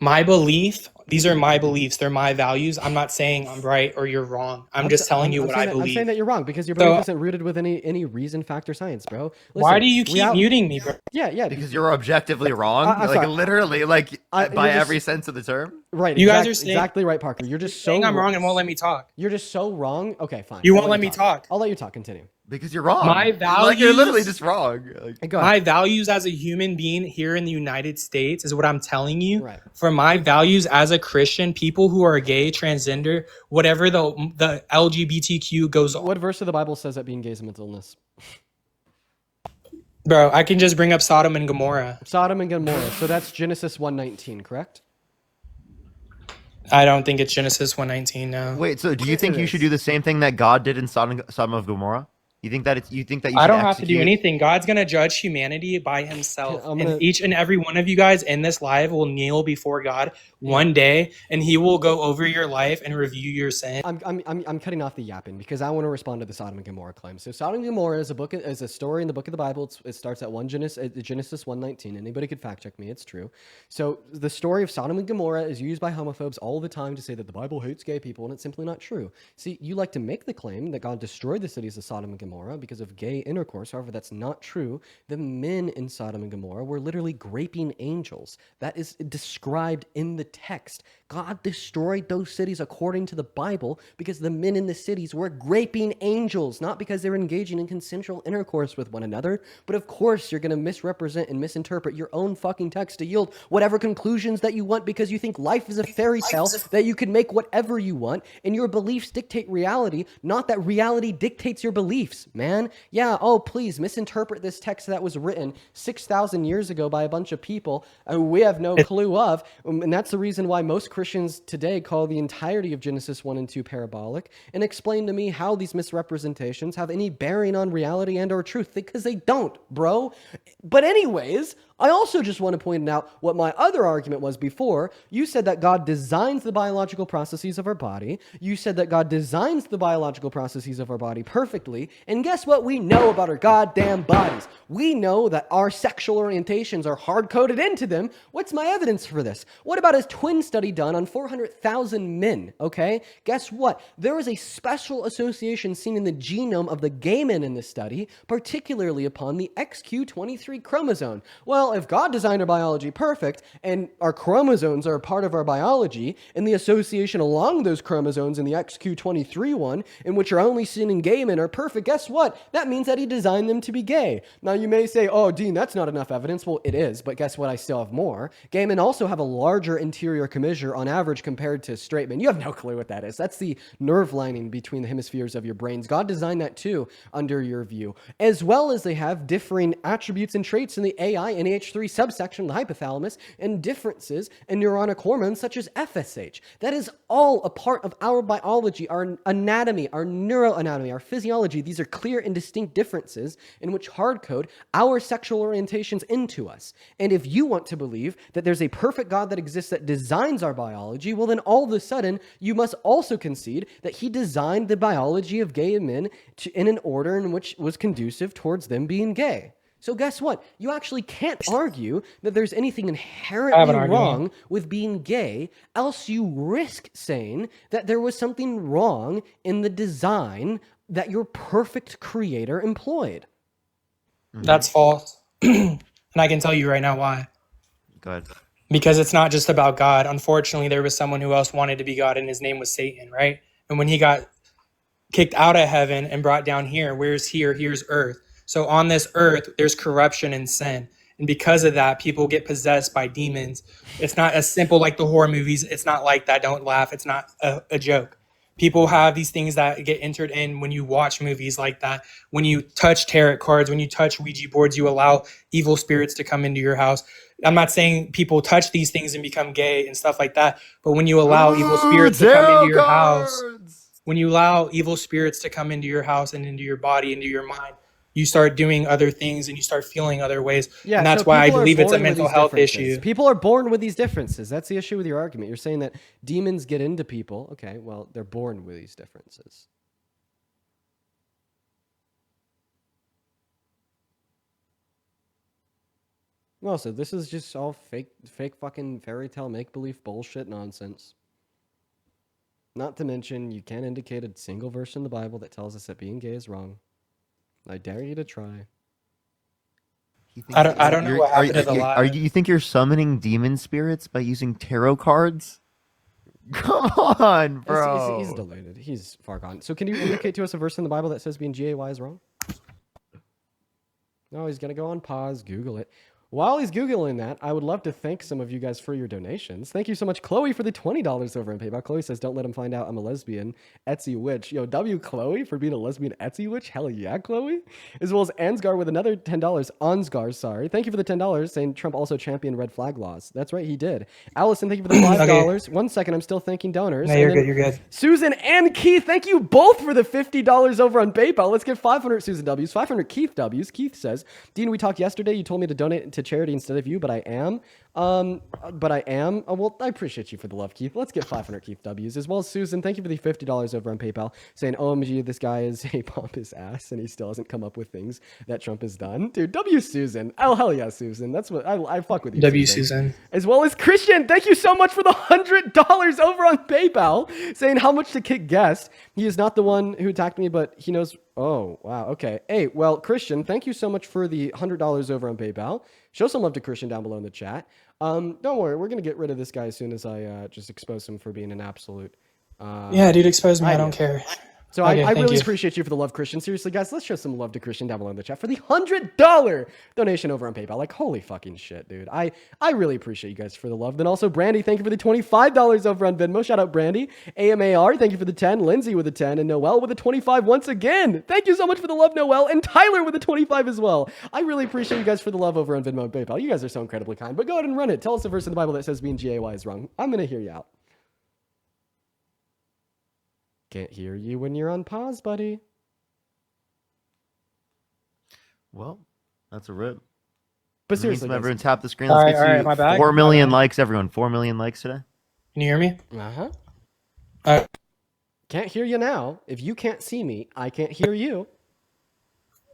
My belief, these are my beliefs, they're my values. I'm not saying I'm right or you're wrong. I'm just telling you what I I'm saying believe. that you're wrong because your belief So isn't rooted with any reason, fact, or science, bro. why Listen, do you keep muting me, bro? Yeah. Because you're objectively wrong. I'm Like sorry. literally, like you're by just- every sense of the term. Right. You guys are saying- exactly right, Parker. You're just so saying I'm wrong and won't let me talk. You're just so wrong. Okay, fine. You I'll won't let me talk. I'll let you talk. Continue. Because you're wrong. My values, like you're literally just wrong. Like, my values as a human being here in the United States is what I'm telling you. Right. For my values as a Christian, people who are gay, transgender, whatever the LGBTQ goes on. What verse of the Bible says that being gay is a mental illness? Bro, I can just bring up Sodom and Gomorrah. Sodom and Gomorrah. So that's Genesis 1:19, correct? I don't think it's Genesis 1:19 now. wait, so do you think you should do the same thing that God did in Sodom of Gomorrah? You think that you I don't have to do anything. God's going to judge humanity by himself. And each and every one of you guys in this live will kneel before God one day, and he will go over your life and review your sin. I'm cutting off the yapping because I want to respond to the Sodom and Gomorrah claim. So Sodom and Gomorrah is a story in the book of the Bible. It starts at Genesis 1:19. Anybody could fact check me. It's true. So the story of Sodom and Gomorrah is used by homophobes all the time to say that the Bible hates gay people, and it's simply not true. See, you like to make the claim that God destroyed the cities of Sodom and Gomorrah because of gay intercourse. However, that's not true. The men in Sodom and Gomorrah were literally graping angels. That is described in the text. God destroyed those cities according to the Bible because the men in the cities were graping angels, not because they were engaging in consensual intercourse with one another. But of course, you're going to misrepresent and misinterpret your own fucking text to yield whatever conclusions that you want because you think life is a fairy tale that you can make whatever you want, and your beliefs dictate reality, not that reality dictates your beliefs, man. Yeah, oh, please misinterpret this text that was written 6,000 years ago by a bunch of people who we have no clue of. And that's the reason why most Christians today call the entirety of Genesis 1 and 2 parabolic, and explain to me how these misrepresentations have any bearing on reality and or truth, because they don't, bro. But anyways, I also just want to point out what my other argument was before. You said that God designs the biological processes of our body. You said that God designs the biological processes of our body perfectly. And guess what we know about our goddamn bodies? We know that our sexual orientations are hard-coded into them. What's my evidence for this? What about a twin study done on 400,000 men, okay? Guess what? There was a special association seen in the genome of the gay men in this study, particularly upon the XQ23 chromosome. Well, if God designed our biology perfect, and our chromosomes are a part of our biology, and the association along those chromosomes in the XQ23 one, in which are only seen in gay men, are perfect, guess what? That means that he designed them to be gay. Now, you may say, oh, Dean, that's not enough evidence. Well, it is, but guess what? I still have more. Gay men also have a larger interior commissure on average compared to straight men. You have no clue what that is. That's the nerve lining between the hemispheres of your brains. God designed that too, under your view, as well as they have differing attributes and traits in the AI and AH3 subsection of the hypothalamus, and differences in neuronic hormones such as FSH. That is all a part of our biology, our anatomy, our neuroanatomy, our physiology. These are clear and distinct differences in which hard code our sexual orientations into us. And if you want to believe that there's a perfect God that exists that designs our biology, well then all of a sudden you must also concede that he designed the biology of gay men in an order in which was conducive towards them being gay. So guess what? You actually can't argue that there's anything inherently wrong with being gay, else you risk saying that there was something wrong in the design that your perfect creator employed. That's false. And I can tell you right now why. Go ahead. Because it's not just about God. Unfortunately, there was someone who else wanted to be God, and his name was Satan, right? And when he got kicked out of heaven and brought down here, where's here? Here's earth. So on this earth, there's corruption and sin. And because of that, people get possessed by demons. It's not as simple like the horror movies. It's not like that. Don't laugh. It's not a joke. People have these things that get entered in when you watch movies like that. When you touch tarot cards, when you touch Ouija boards, you allow evil spirits to come into your house. I'm not saying people touch these things and become gay and stuff like that. But when you allow evil spirits to come into your house, when you allow evil spirits to come into your house and into your body, into your mind, you start doing other things and you start feeling other ways. Yeah, and that's so why I people are believe it's a born with mental these health differences. issue. People are born with these differences. That's the issue with your argument. You're saying that demons get into people. Okay, well, they're born with these differences. Well, so this is just all fake fucking fairy tale make believe bullshit nonsense. Not to mention, you can't indicate a single verse in the Bible that tells us that being gay is wrong. I dare you to try. I don't know what happened to the live. You think you're summoning demon spirits by using tarot cards? Come on, bro. He's delayed. He's far gone. So can you indicate to us a verse in the Bible that says being gay is wrong? No, he's gonna go on pause, Google it. While he's Googling that, I would love to thank some of you guys for your donations. Thank you so much, Chloe, for the $20 over on PayPal. Chloe says, don't let him find out I'm a lesbian. Etsy witch. Yo, W Chloe for being a lesbian Etsy witch. Hell yeah, Chloe. As well as Ansgar with another $10. Ansgar, sorry. Thank you for the $10, saying Trump also championed red flag laws. That's right, he did. Allison, thank you for the $5. Okay. 1 second, I'm still thanking donors. No, you're good, you're good. Susan and Keith, thank you both for the $50 over on PayPal. Let's get 500 Susan W's, 500 Keith W's. Keith says, Dean, we talked yesterday. You told me to donate to charity instead of you, but I am. Oh, well, I appreciate you for the love, Keith. Let's get 500 Keith W's. As well as Susan, thank you for the $50 over on PayPal, saying, OMG, this guy is a pompous ass, and he still hasn't come up with things that Trump has done. Dude, W Susan. Oh, hell yeah, Susan. That's what I fuck with you. W Susan. As well as Christian, thank you so much for the $100 over on PayPal, saying how much to kick guest. He is not the one who attacked me, but he knows. Oh, wow. Okay. Hey, well, Christian, thank you so much for the $100 over on PayPal. Show some love to Christian down below in the chat. Don't worry. We're going to get rid of this guy as soon as I just expose him for being an absolute. Yeah, dude, expose me. I don't care. So Okay, I really you. appreciate you for the love, Christian. Seriously, guys, let's show some love to Christian down below in the chat for the $100 donation over on PayPal. Like, holy fucking shit, dude. I really appreciate you guys for the love. Then also, Brandy, thank you for the $25 over on Venmo. Shout out, Brandy. AMAR, thank you for the 10. Lindsay with the 10. And Noel with the 25 once again. Thank you so much for the love, Noel. And Tyler with the 25 as well. I really appreciate you guys for the love over on Venmo and PayPal. You guys are so incredibly kind. But go ahead and run it. Tell us a verse in the Bible that says being GAY is wrong. I'm going to hear you out. Can't hear you when you're on pause, buddy. Well, that's a rip. But seriously, everyone tap the screen. All Let's right, get am I back? 4 million likes, everyone. 4 million likes today. Can you hear me? Uh-huh. Can't hear you now. If you can't see me, I can't hear you.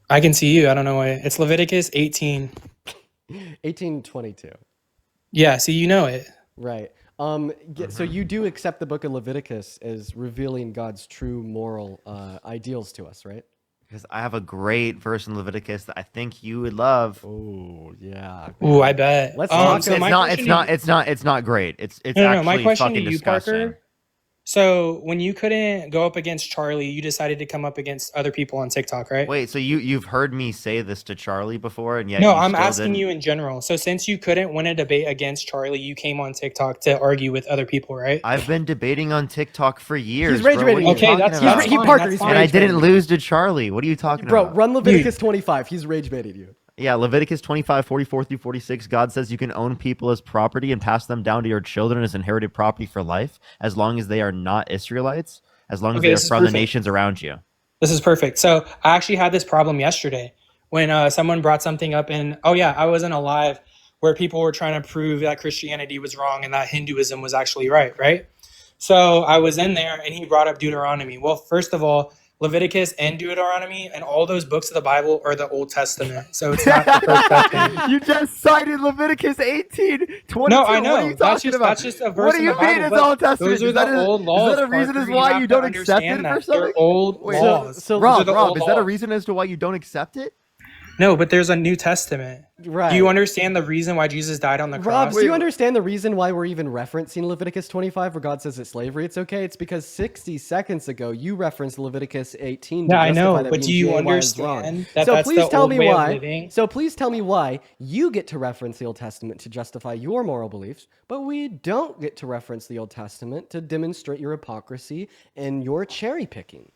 I can see you. I don't know why. It's Leviticus 18. 18:22. Yeah, see, you know it. Right. So you do accept the book of Leviticus as revealing God's true moral ideals to us, right? Because I have a great verse in Leviticus that I think you would love. Oh yeah. Ooh, I bet. Let's it's talk. not great. It's no, actually my question fucking to you, disgusting. Parker. So when you couldn't go up against Charlie, you decided to come up against other people on TikTok, right? Wait, so you've heard me say this to Charlie before, and yet No, you I'm still asking didn't? you in general. So since you couldn't win a debate against Charlie, you came on TikTok to argue with other people, right? I've been debating on TikTok for years. He's rage bro. What are baiting you you. Okay, talking that's about? He fine, Parker, that's he's fine. And I rage baiting didn't lose to Charlie. What are you talking Bro, about? run Leviticus 25. He's rage baiting you. Yeah, Leviticus 25, 44 through 46, God says you can own people as property and pass them down to your children as inherited property for life, as long as they are not Israelites, as long as Okay, they are this is from the perfect. nations around you. This is perfect. So I actually had this problem yesterday when someone brought something up, and oh yeah, I was in a live where people were trying to prove that Christianity was wrong and that Hinduism was actually right? So I was in there, and he brought up Deuteronomy. Well, first of all, Leviticus and Deuteronomy and all those books of the Bible are the Old Testament. So it's not the First Testament. You just cited Leviticus 18, 22. No, I know. What are you That's talking just about? that's just a verse What do in you the Bible. mean it's but Old Testament? Those are Is that the old laws. Is that a reason Parker. as why have you to don't accept understand it that. for something? They're old laws. so Those are the Rob, old is that a laws. reason as to why you don't accept it? No, but there's a New Testament. Right. Do you understand the reason why Jesus died on the cross? Rob, do you understand the reason why we're even referencing Leviticus 25 where God says it's slavery? It's okay. It's because 60 seconds ago you referenced Leviticus 18 to Yeah, I justify know, that but being do you GAY is understand wrong. that So that's please the tell old me way of why. living? So please tell me why you get to reference the Old Testament to justify your moral beliefs, but we don't get to reference the Old Testament to demonstrate your hypocrisy and your cherry picking.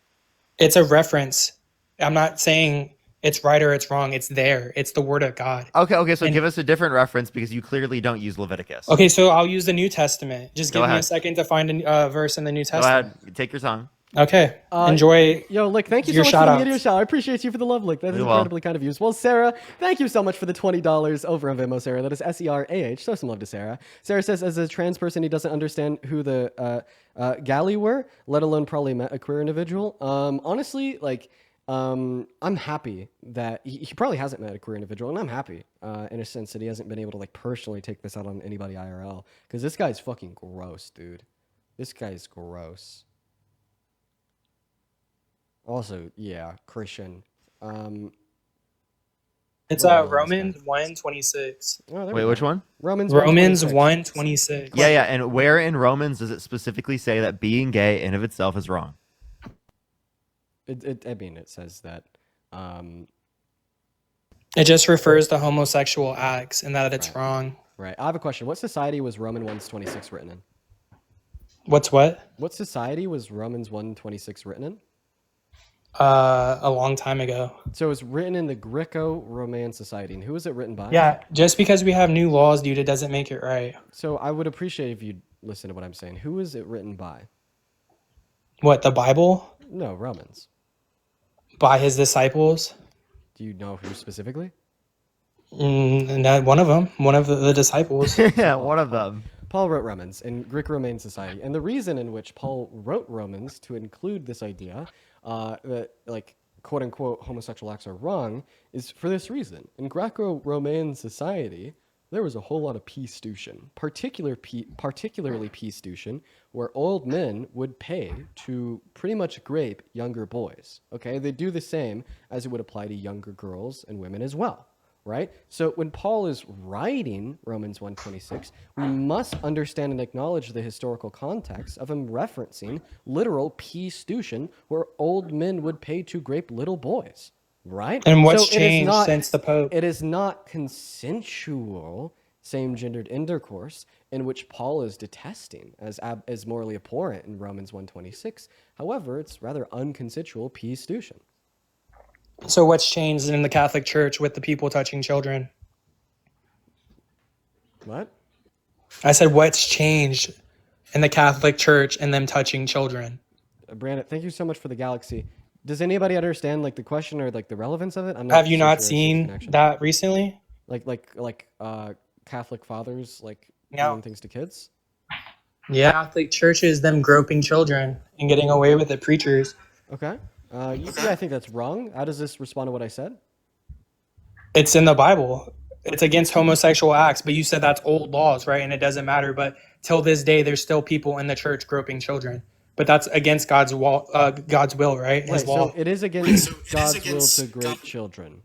It's a reference. I'm not saying it's right or it's wrong. It's there. It's the word of God. Okay, so give us a different reference because you clearly don't use Leviticus. Okay, so I'll use the New Testament. Just Go give me a ahead. second to find a verse in the New Go Testament. ahead, take your time. Okay, enjoy. Yo, Lick, thank you so your much for the shout-outs. meteor shower. I appreciate you for the love, Lick. That is You're welcome. incredibly kind of you. Well, Sarah, thank you so much for the $20 over on Venmo, Sarah. That is SERAH. Show some love to Sarah. Sarah says, as a trans person, he doesn't understand who the galley were, let alone probably met a queer individual. Honestly, like, I'm happy that he probably hasn't met a queer individual, and I'm happy in a sense that he hasn't been able to like personally take this out on anybody IRL, because this guy's fucking gross, dude. This guy's gross. Also, yeah, Christian. It's what a Romans 1:26. Oh, there we Wait, go. which one? Romans Romans 1:26. 1:26. Yeah, yeah. And where in Romans does it specifically say that being gay in of itself is wrong? I mean, it says that. It just refers to homosexual acts and that it's wrong. Right. I have a question. What society was Romans 1:26 written in? What's what? What society was Romans 1:26 written in? A long time ago. So it was written in the Greco-Roman society. And who was it written by? Yeah, just because we have new laws, dude, it doesn't make it right. So I would appreciate if you'd listen to what I'm saying. Who was it written by? What, the Bible? No, Romans. By his disciples? Do you know who specifically? One of them. One of the disciples. Yeah, one of them. Paul wrote Romans in Greek-Roman society. And the reason in which Paul wrote Romans to include this idea that, like, quote-unquote homosexual acts are wrong is for this reason. In Greco-Roman society, there was a whole lot of peace-tution, particularly peace-tution, where old men would pay to pretty much grape younger boys. Okay, they do the same as it would apply to younger girls and women as well. Right? So when Paul is writing Romans 1:26, we must understand and acknowledge the historical context of him referencing literal peace-tution, where old men would pay to grape little boys. Right? And what's So it is changed not- since the Pope? It is not consensual same-gendered intercourse in which Paul is detesting as morally abhorrent in Romans 1:26. However, it's rather unconsensual peace-tution. So what's changed in the Catholic Church with the people touching children? What? I said, what's changed in the Catholic Church and them touching children? Brandon, thank you so much for the galaxy. Does anybody understand like the question or like the relevance of it? I'm Have you so not sure I see the seen connection. that recently? Like Catholic fathers like No. doing things to kids? Yeah. Catholic churches, them groping children and getting away with it, preachers. Okay. Yeah, I think that's wrong. How does this respond to what I said? It's in the Bible. It's against homosexual acts, but you said that's old laws, right? And it doesn't matter. But till this day, there's still people in the church groping children. But that's against God's will, right? His Right, law. so it is against God's will to grape children.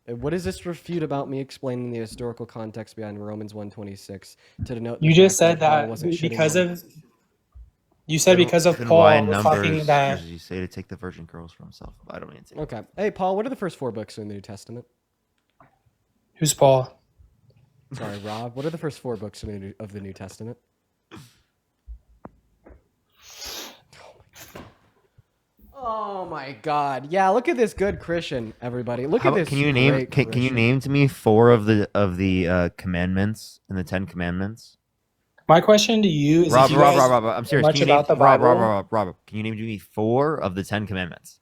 And what does this refute about me explaining the historical context behind Romans 1:26 to denote the You just fact said Paul that wasn't shitting because on- of. You said because of Then Paul why in fucking numbers that. does he say to take the virgin girls for himself? I don't even see. Okay. Hey, Paul, what are the first 4 books in the New Testament? Who's Paul? Sorry, Rob. What are the first 4 books of the New Testament? Oh my God! Yeah, look at this good Christian, everybody. Look at this. Can you name? great Can you Christian. name to me 4 of the commandments in the 10 Commandments? My question to you is, Rob, if you guys I'm serious. much Can you name, about the Bible, Rob, can you name to me 4 of the 10 Commandments?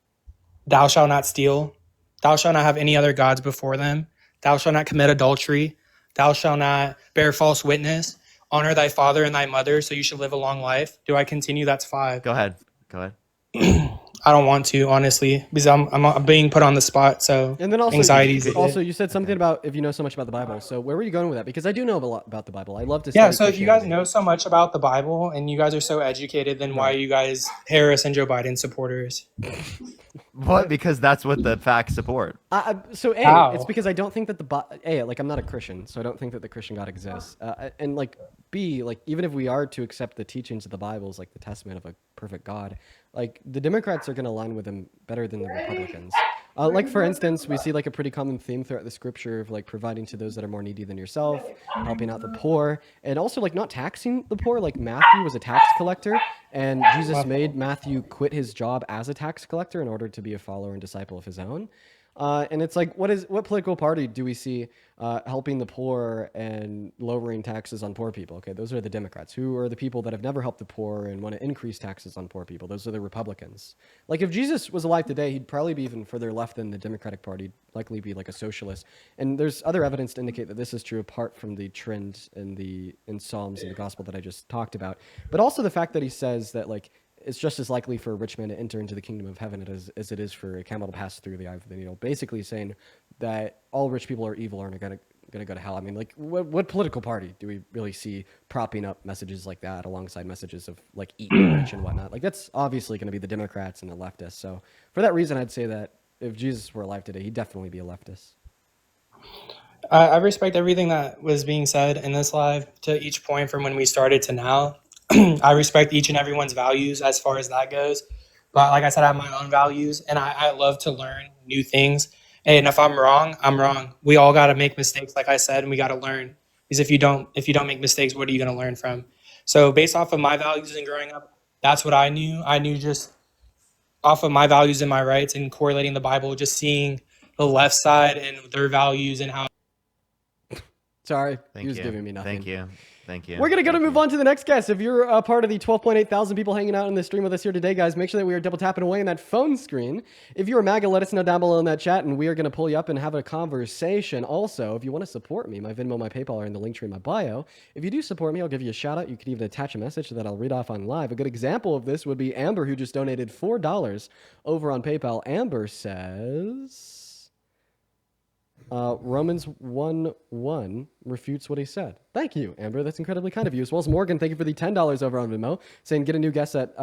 Thou shalt not steal. Thou shalt not have any other gods before them. Thou shalt not commit adultery. Thou shalt not bear false witness. Honor thy father and thy mother, so you should live a long life. Do I continue? That's 5. Go ahead. I don't want to, honestly, because I'm being put on the spot. So And then also, anxiety's you said something about if you know so much about the Bible. So where were you going with that? Because I do know a lot about the Bible. I love to. Yeah, study so if you guys Christianity. know so much about the Bible and you guys are so educated, then why are you guys Harris and Joe Biden supporters? What? Because that's what the facts support. So A, How? it's because I don't think that like I'm not a Christian, so I don't think that the Christian God exists. And like B, like even if we are to accept the teachings of the Bible as like the testament of a perfect God, like the Democrats are going to align with them better than the Republicans. Like for instance, we see like a pretty common theme throughout the scripture of like providing to those that are more needy than yourself, helping out the poor, and also like not taxing the poor. Like Matthew was a tax collector, and Jesus made Matthew quit his job as a tax collector in order to be a follower and disciple of his own. And it's like, what political party do we see helping the poor and lowering taxes on poor people? Okay, those are the Democrats. Who are the people that have never helped the poor and want to increase taxes on poor people? Those are the Republicans. Like if Jesus was alive today, he'd probably be even further left than the Democratic Party. He'd likely be like a socialist. And there's other evidence to indicate that this is true apart from the trend in Psalms and the gospel that I just talked about. But also the fact that he says that like it's just as likely for a rich man to enter into the kingdom of heaven as it is for a camel to pass through the eye of the needle. Basically saying that all rich people are evil and are going to go to hell. I mean, like, what political party do we really see propping up messages like that alongside messages of, like, eat the rich and whatnot? Like, that's obviously going to be the Democrats and the leftists. So for that reason, I'd say that if Jesus were alive today, he'd definitely be a leftist. I respect everything that was being said in this live to each point from when we started to now. I respect each and everyone's values as far as that goes. But like I said, I have my own values, and I love to learn new things. And if I'm wrong, I'm wrong. We all got to make mistakes, like I said, and we got to learn. Because if you don't make mistakes, what are you going to learn from? So based off of my values and growing up, that's what I knew. I knew just off of my values and my rights and correlating the Bible, just seeing the left side and their values and how. Sorry, Thank he was you. giving me nothing. Thank you. Thank you. We're going to move on to the next guest. If you're a part of the 12.8 thousand people hanging out in the stream with us here today, guys, make sure that we are double tapping away in that phone screen. If you're a MAGA, let us know down below in that chat, and we are going to pull you up and have a conversation. Also, if you want to support me, my Venmo, my PayPal are in the link tree in my bio. If you do support me, I'll give you a shout out. You could even attach a message that I'll read off on live. A good example of this would be Amber, who just donated $4 over on PayPal. Amber says... Romans 1:1 refutes what he said. Thank you, Amber. That's incredibly kind of you. As well as Morgan, thank you for the $10 over on Venmo, saying get a new guest that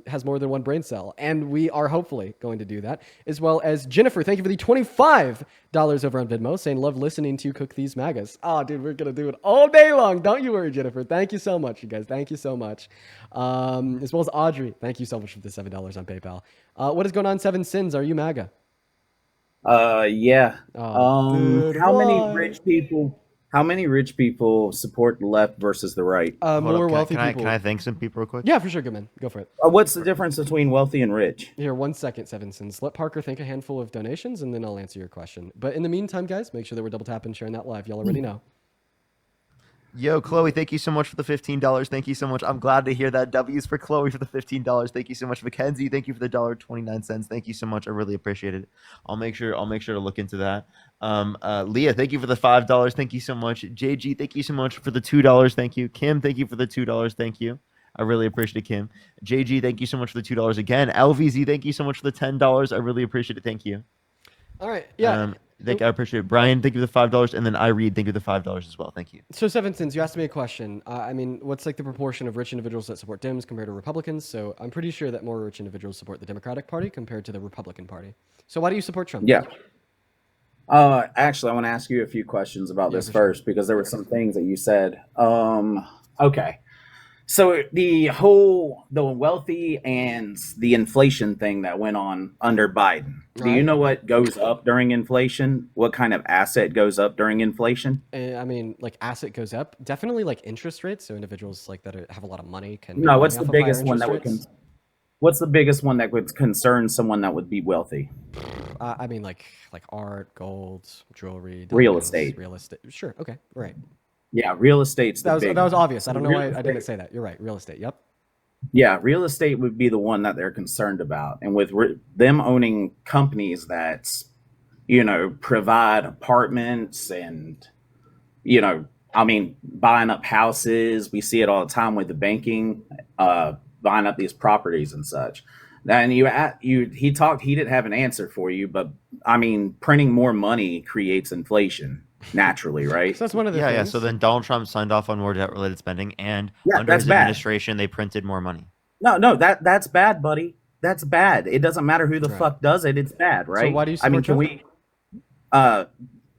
has more than one brain cell. And we are hopefully going to do that. As well as Jennifer, thank you for the $25 over on Venmo, saying love listening to you cook these magas. Oh, dude, we're going to do it all day long. Don't you worry, Jennifer. Thank you so much, you guys. Thank you so much. As well as Audrey, thank you so much for the $7 on PayPal. What is going on, Seven Sins? Are you MAGA? Yeah. Dude, how why? many rich people support the left versus the right? More wealthy people. Can I thank some people real quick? Yeah, for sure, good man. Go for it. What's the difference between wealthy and rich? Here, 1 second, Seven Sins. Let Parker think a handful of donations, and then I'll answer your question. But in the meantime, guys, make sure that we're double tapping, sharing that live. Y'all already know. Yo, Chloe, thank you so much for the $15. Thank you so much. I'm glad to hear that. W's for Chloe for the $15. Thank you so much, Mackenzie. Thank you for the $1.29. Thank you so much. I really appreciate it. I'll make sure to look into that. Leah, thank you for the $5. Thank you so much. JG, thank you so much for the $2. Thank you. Kim, thank you for the $2. Thank you. I really appreciate it, Kim. JG, thank you so much for the $2 again. LVZ, thank you so much for the $10. I really appreciate it. Thank you. All right. Yeah. I appreciate it. Brian, thank you for the $5, and then I read, thank you for the $5 as well. Thank you. So, Seven Sins, you asked me a question. I mean, what's like the proportion of rich individuals that support Dems compared to Republicans? So, I'm pretty sure that more rich individuals support the Democratic Party compared to the Republican Party. So, why do you support Trump? Yeah. Actually, I want to ask you a few questions about this first because there were some things that you said. Okay. So the wealthy and the inflation thing that went on under Biden. Do you know what goes up during inflation? What kind of asset goes up during inflation? I mean, like asset goes up. Definitely like interest rates. So individuals like that have a lot of money can. No, what's the biggest one that would? What's the biggest one that would concern someone that would be wealthy? I mean, like art, gold, jewelry, real estate. Real estate. Sure. Okay. Right. Yeah, real estate's the big. That was obvious. I don't know why I didn't say that. You're right. Real estate. Yep. Yeah, real estate would be the one that they're concerned about, and with them owning companies that, provide apartments and, I mean, buying up houses. We see it all the time with the banking, buying up these properties and such. And he didn't have an answer for you, but I mean, printing more money creates inflation. Naturally, right? So that's one of the things. Yeah. So then Donald Trump signed off on more debt-related spending, and under his administration, they printed more money. No, that's bad, buddy. That's bad. It doesn't matter who the fuck does it. It's bad, right? So why do you support Trump?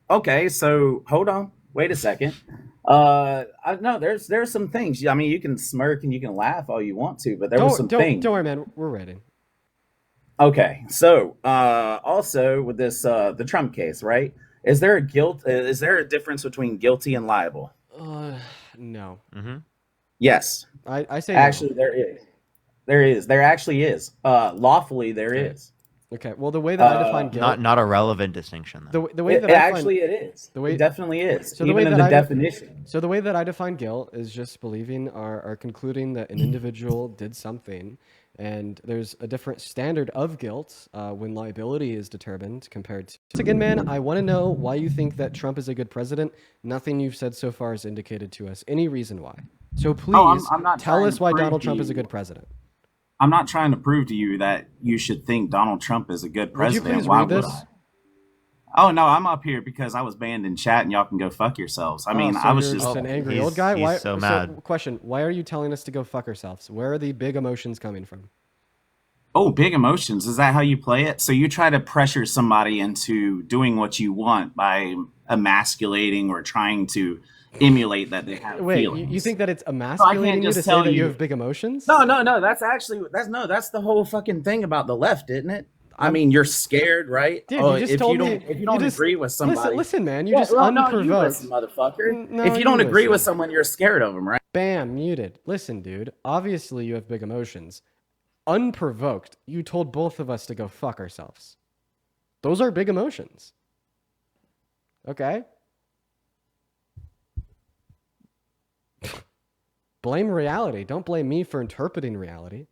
Okay, so hold on. Wait a second. No, there's some things. I mean, you can smirk and you can laugh all you want to, but there was some things. Don't worry, man. We're ready. Okay, so also with this the Trump case, right? Is there a difference between guilty and liable? No. Mm-hmm. Yes. I say actually no. there is. There actually is. Lawfully there is. Okay. Well, the way that I define guilt, not a relevant distinction. The way that it is. It definitely is. So even in the definition. So the way that I define guilt is just believing or concluding that an individual did something. And there's a different standard of guilt when liability is determined compared to... Once again, man, I want to know why you think that Trump is a good president. Nothing you've said so far has indicated to us any reason why. So please I'm not tell trying us to why prove Donald Trump is a you- good president. I'm not trying to prove to you that you should think Donald Trump is a good Would you president. please Why read would this? I? Oh no, I'm up here because I was banned in chat, and y'all can go fuck yourselves. I mean, so I was you're just an angry he's- old guy. he's Why? so mad. Question: why are you telling us to go fuck ourselves? Where are the big emotions coming from? Oh, big emotions. Is that how you play it? So you try to pressure somebody into doing what you want by emasculating or trying to emulate that they have Wait, feelings. you think that it's emasculating you just to say tell that you you- have big emotions? No, that's the whole fucking thing about the left, isn't it? I mean, you're scared, right? Dude, Oh, you just if told you don't, me if you don't just, agree with somebody, Listen, man, you Yeah, just well, no, you unprovoked. listen, motherfucker. No, if you don't agree listen. with someone, you're scared of them, right? Bam, muted. Listen, dude. Obviously, you have big emotions. Unprovoked, you told both of us to go fuck ourselves. Those are big emotions. Okay? Blame reality. Don't blame me for interpreting reality.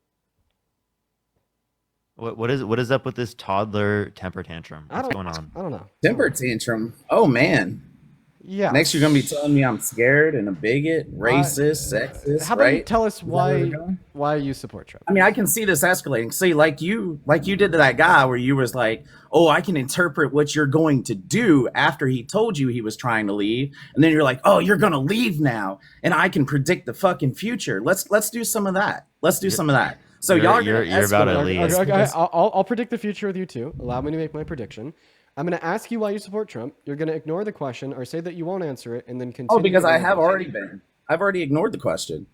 What is up with this toddler temper tantrum? What's going on? I don't know. Temper tantrum. Oh man. Yeah. Next, you're gonna be telling me I'm scared and a bigot, racist, sexist. How about right? you tell us Is that where we're why going? you support Trump? I mean, I can see this escalating. See, like you did to that guy where you was like, "Oh, I can interpret what you're going to do after he told you he was trying to leave," and then you're like, "Oh, you're gonna leave now, and I can predict the fucking future." Let's do some of that. Let's do some of that. So You're- y'all are you're- gonna you're about to escalate leave. this Okay, because- I'll predict the future with you too. Allow me to make my prediction. I'm going to ask you why you support Trump. You're going to ignore the question or say that you won't answer it and then continue. Oh, because I on have with it. already been. I've already ignored the question.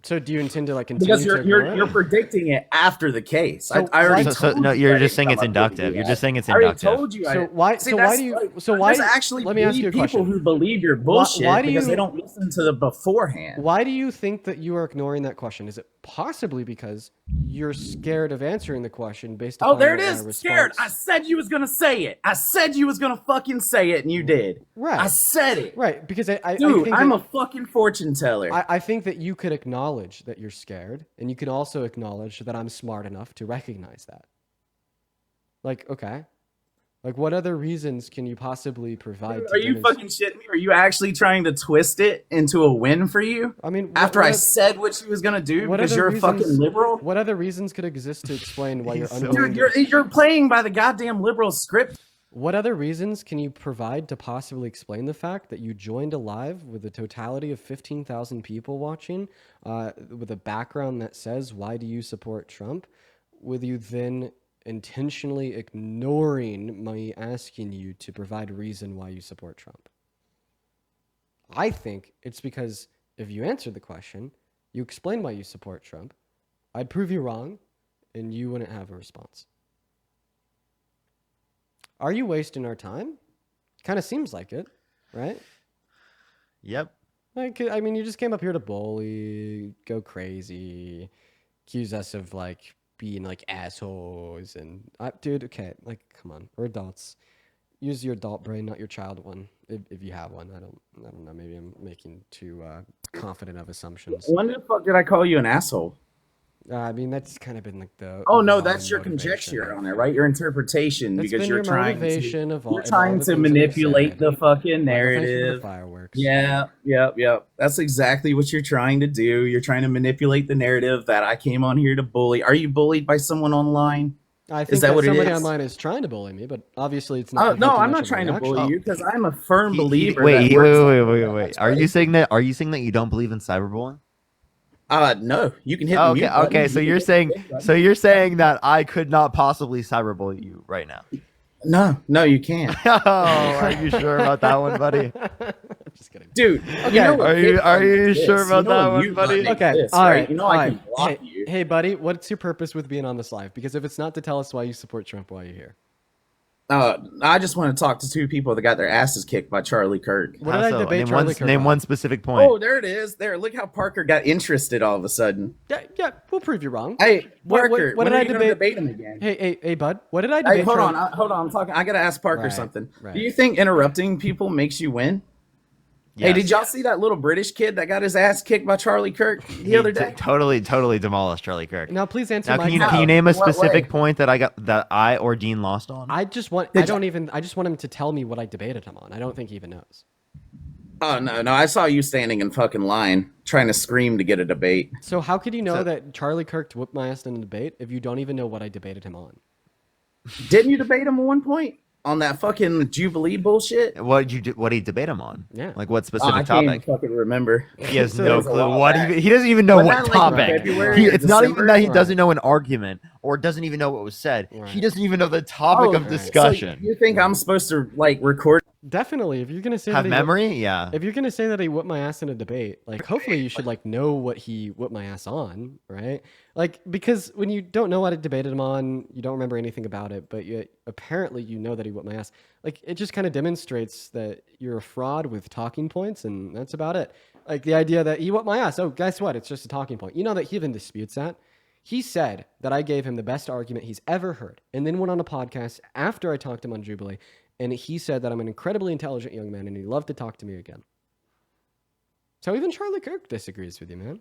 So do you intend to like continue Because to ignore you're it? predicting it after the case. So I already So told no, you you're I just saying didn't it's come up with inductive. the You're BS. just saying it's I already inductive. told you. So why? See, So why that's do you? like- So why? there's actually Let me ask you a people question. who believe your bullshit why do because you- they don't listen to the beforehand. Why do you think that you are ignoring that question? Is it possibly because you're scared of answering the question based upon Oh, there it your, is. response? Scared. I said you was gonna say it. I said you was gonna fucking say it, and you did. Right. I said it. Right, because I Dude, think I'm that, a fucking fortune teller. I think that you could acknowledge that you're scared, and you can also acknowledge that I'm smart enough to recognize that. Like, okay. Like, what other reasons can you possibly provide? Are you fucking shitting me? Are you actually trying to twist it into a win for you? I mean, after I said what she was gonna do because you're a fucking liberal. What other reasons could exist to explain why you're Dude, unwilling? you're playing by the goddamn liberal script. What other reasons can you provide to possibly explain the fact that you joined a live with a totality of 15,000 people watching, with a background that says, "Why do you support Trump?" with you then intentionally ignoring me asking you to provide a reason why you support Trump? I think it's because if you answered the question, you explain why you support Trump, I'd prove you wrong, and you wouldn't have a response. Are you wasting our time? Kind of seems like it, right? Yep. Like, I mean, you just came up here to bully, go crazy, accuse us of like being like assholes, and dude, okay, like, come on, we're adults. Use your adult brain, not your child one, if you have one. I don't know. Maybe I'm making too confident of assumptions. When the fuck did I call you an asshole? I mean, that's kind of been like the. Oh no, overall that's your motivation. conjecture on it, right? Your interpretation, That's because been you're your trying motivation to of all- you're of all trying the to things that you manipulate said. the fucking Well, thank you for the narrative. fireworks. Yeah, yep. That's exactly what you're trying to do. You're trying to manipulate the narrative that I came on here to bully. Are you bullied by someone online? I think Is that what it somebody is? online is trying to bully me, but obviously it's not. No, provoking I'm much not of a trying to reaction. bully you because I'm a firm He- believer. wait, that works like wait. that, Are you right? saying that? Are you saying that you don't believe in cyberbullying? No. You can hit the Okay, mute button. okay. So You you're can saying, hit the mute button. so you're saying that I could not possibly cyberbully you right now? No, you can't. Oh, are you sure about that one, buddy? Just kidding. Dude, Okay. you know what Are you- mute are button you exists. sure about You know that what one, mute buddy? button Okay, exists, all right? right. You know all I can right. block Hey, you. hey, buddy, what's your purpose with being on this live? Because if it's not to tell us why you support Trump, why are you here? I just want to talk to two people that got their asses kicked by Charlie Kirk. What did I debate name Charlie one, Kirk name on? one specific point. Oh, there it is. There, look how Parker got interested all of a sudden. Yeah, we'll prove you wrong. Hey, What Parker, did when I are you gonna debate? debate him again? Hey, bud, what did I debate? Hey, hold Charlie? on, I'm talking. I gotta ask Parker Right, something. right. Do you think interrupting people makes you win? Hey, Yes. did y'all see that little British kid that got his ass kicked by Charlie Kirk the other day? Totally demolished Charlie Kirk. Now, please answer Now, my can question. you name a What way? specific point that I or Dean lost on? I just want. Did I just want him to tell me what I debated him on. I don't think he even knows. Oh no, I saw you standing in fucking line trying to scream to get a debate. So how could you know that Charlie Kirk whooped my ass in a debate if you don't even know what I debated him on? Didn't you debate him at one point on that fucking Jubilee bullshit? What did you debate him on? Yeah. Like what I specific can't even topic? fucking remember. He has It no was a clue while what back. even. He doesn't even know Wasn't what that, like, in topic. February or It's not even December? that he doesn't know an argument or doesn't even know what was said. He doesn't even know the topic of discussion. So you think I'm supposed to like record? Definitely. If you're gonna say Have that memory, yeah. If you're gonna say that he whooped my ass in a debate, like hopefully you should like know what he whooped my ass on, right? Like because when you don't know what I debated him on, you don't remember anything about it, but apparently you know that he whooped my ass. Like it just kind of demonstrates that you're a fraud with talking points, and that's about it. Like the idea that he whooped my ass. Oh, guess what? It's just a talking point. You know that he even disputes that. He said that I gave him the best argument he's ever heard, and then went on a podcast after I talked to him on Jubilee. And he said that I'm an incredibly intelligent young man and he'd love to talk to me again. So even Charlie Kirk disagrees with you, man.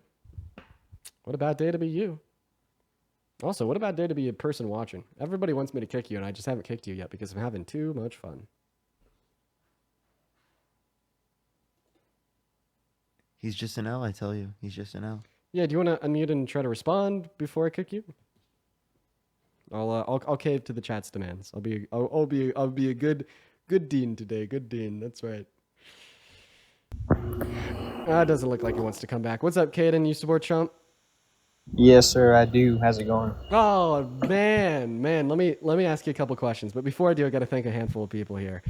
What a bad day to be you. Also, what a bad day to be a person watching. Everybody wants me to kick you and I just haven't kicked you yet because I'm having too much fun. He's just an L, I tell you. He's just an L. Yeah, do you want to unmute and try to respond before I kick you? I'll cave to the chat's demands. I'll be a good dean today. Good dean. That's right. It doesn't look like he wants to come back. What's up, Caden? You support Trump? Yes, sir, I do. How's it going? Oh man. Let me ask you a couple questions. But before I do, I got to thank a handful of people here.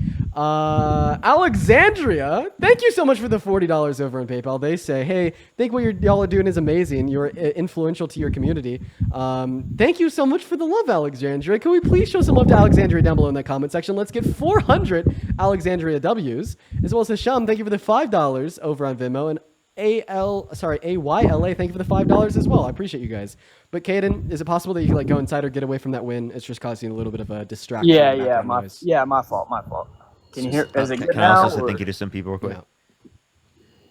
Alexandria, thank you so much for the $40 over on PayPal. They say, hey, think what y'all are doing is amazing. You're influential to your community. Thank you so much for the love, Alexandria. Can we please show some love to Alexandria down below in that comment section? Let's get 400 Alexandria W's, as well as Hisham. Thank you for the $5 over on Venmo, and AYLA, thank you for the $5 as well. I appreciate you guys. But Caden, is it possible that you can like go inside or get away from that win? It's just causing a little bit of a distraction. My fault. Can you hear? Is it good Can now? I also say or- thank you to some people real quick?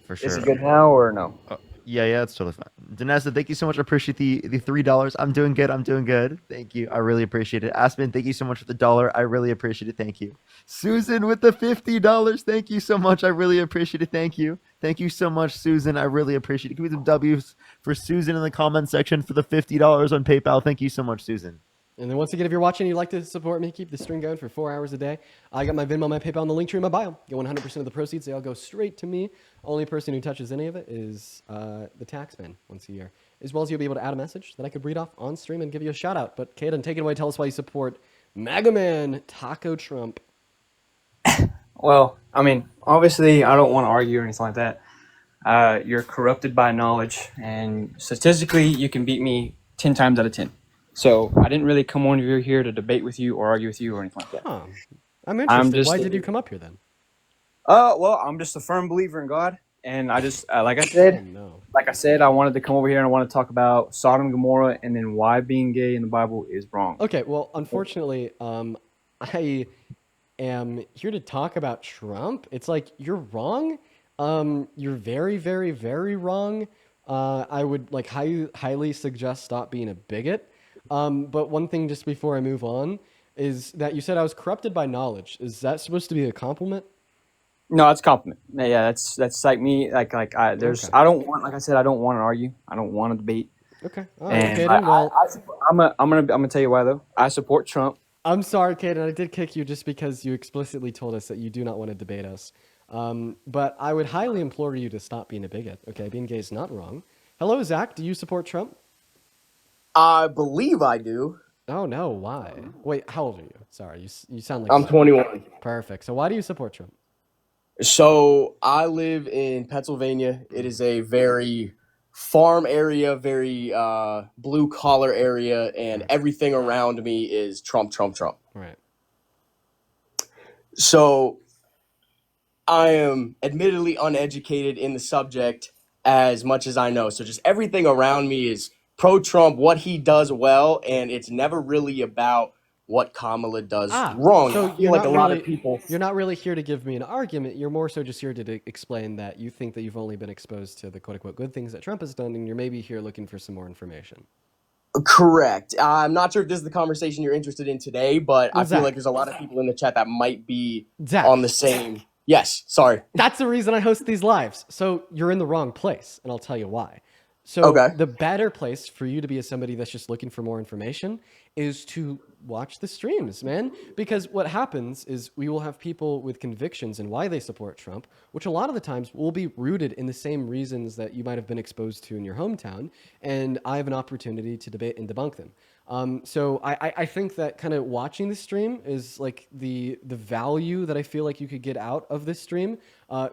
For sure. Is it good now or no? Yeah, it's totally fine. Danessa, thank you so much. I appreciate the $3. I'm doing good. Thank you. I really appreciate it. Aspen, thank you so much for the $1. I really appreciate it. Thank you. Susan with the $50. Thank you so much. I really appreciate it. Thank you. Thank you so much, Susan. I really appreciate it. Give me some W's for Susan in the comment section for the $50 on PayPal. Thank you so much, Susan. And then once again, if you're watching and you'd like to support me, keep the stream going for 4 hours a day, I got my Venmo, my PayPal, and the link tree in my bio. Get 100% of the proceeds. They all go straight to me. Only person who touches any of it is the taxman once a year. As well as you'll be able to add a message that I could read off on stream and give you a shout out. But Kaden, take it away. Tell us why you support MAGA Man Taco Trump. Well, I mean, obviously, I don't want to argue or anything like that. You're corrupted by knowledge, and statistically, you can beat me 10 times out of 10. So I didn't really come on here to debate with you or argue with you or anything like that. Huh. I'm interested. Why did you come up here then? Well, I'm just a firm believer in God, and I just, like I said, I wanted to come over here and I want to talk about Sodom and Gomorrah, and then why being gay in the Bible is wrong. Okay, well, unfortunately, I am here to talk about Trump. It's like, you're wrong. You're very, very, very wrong. I would like highly suggest stop being a bigot. But one thing just before I move on is that you said I was corrupted by knowledge. Is that supposed to be a compliment? No, it's a compliment. Yeah, that's like me. I don't want, like I said, I don't want to argue. I don't want to debate. Okay. All right, And Caden, I'm gonna tell you why though. I support Trump. I'm sorry, Caden. I did kick you just because you explicitly told us that you do not want to debate us. But I would highly implore you to stop being a bigot. Okay, being gay is not wrong. Hello, Zach. Do you support Trump? I believe I do. Oh no, why? Wait, how old are you? Sorry, you sound like I'm 21. Perfect. So why do you support Trump? So I live in Pennsylvania. It is a very farm area, very blue collar area, and everything around me is Trump. Right. So I am admittedly uneducated in the subject as much as I know. So just everything around me is pro-Trump, what he does well, and it's never really about what Kamala does wrong. So I feel like a lot of people. You're not really here to give me an argument. You're more so just here to explain that you think that you've only been exposed to the quote-unquote good things that Trump has done, and you're maybe here looking for some more information. Correct. I'm not sure if this is the conversation you're interested in today, but I feel Zach. like there's a lot of people in the chat that might be Zach. on the same Yes, sorry. That's the reason I host these lives. So you're in the wrong place, and I'll tell you why. So Okay. the better place for you to be as somebody that's just looking for more information is to watch the streams, man. Because what happens is we will have people with convictions and why they support Trump, which a lot of the times will be rooted in the same reasons that you might have been exposed to in your hometown. And I have an opportunity to debate and debunk them. So I think that kind of watching the stream is like the value that I feel like you could get out of this stream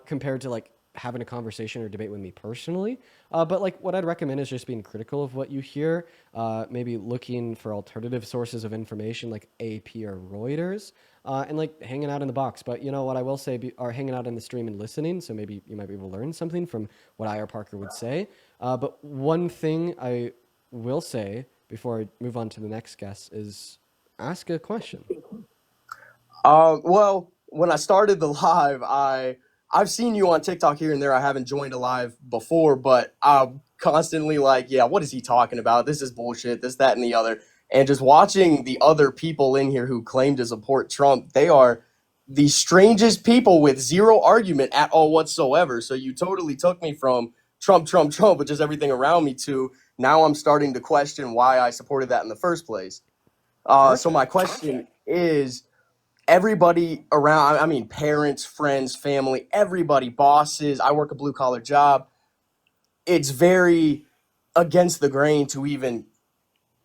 compared to like having a conversation or debate with me personally. But like what I'd recommend is just being critical of what you hear, maybe looking for alternative sources of information like AP or Reuters, and like hanging out in the box. But you know what I will say are hanging out in the stream and listening. So maybe you might be able to learn something from what I or Parker would say. But one thing I will say before I move on to the next guest is ask a question. Well, when I started the live, I've seen you on TikTok here and there. I haven't joined a live before, but I'm constantly like, yeah, what is he talking about? This is bullshit, this, that, and the other. And just watching the other people in here who claim to support Trump, they are the strangest people with zero argument at all whatsoever. So you totally took me from Trump, Trump, Trump, which is everything around me, to now I'm starting to question why I supported that in the first place. So my question is, everybody around, I mean, parents, friends, family, everybody, bosses, I work a blue collar job. It's very against the grain to even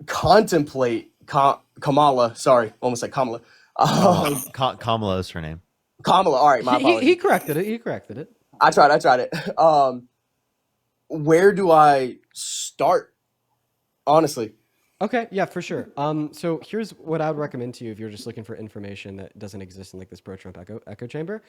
contemplate Kamala. Sorry, almost like Kamala. Kamala is her name. Kamala. All right, my apologies. He corrected it. He corrected it. I tried it. Where do I start? Honestly. Okay, yeah, for sure. So here's what I would recommend to you if you're just looking for information that doesn't exist in like this pro-Trump echo chamber,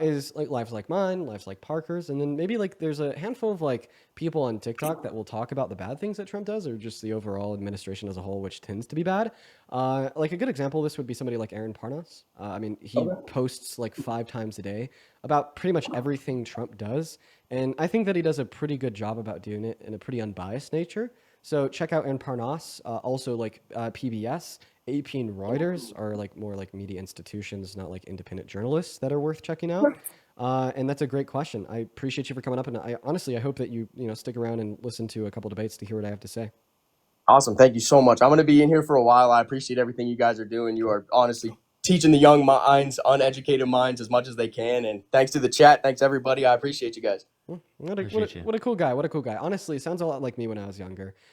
is like lives like mine, lives like Parker's, and then maybe like there's a handful of like people on TikTok that will talk about the bad things that Trump does, or just the overall administration as a whole, which tends to be bad. Like a good example of this would be somebody like Aaron Parnas. I mean, he posts like 5 times a day about pretty much everything Trump does, and I think that he does a pretty good job about doing it in a pretty unbiased nature. So check out Aaron Parnas. Also, like PBS, AP, and Reuters are like more like media institutions, not like independent journalists that are worth checking out. And that's a great question. I appreciate you for coming up, and I honestly I hope that you stick around and listen to a couple debates to hear what I have to say. Awesome. Thank you so much. I'm going to be in here for a while. I appreciate everything you guys are doing. You are honestly teaching the young minds, uneducated minds, as much as they can. And thanks to the chat. Thanks everybody. I appreciate you guys. What a cool guy. What a cool guy. Honestly, it sounds a lot like me when I was younger.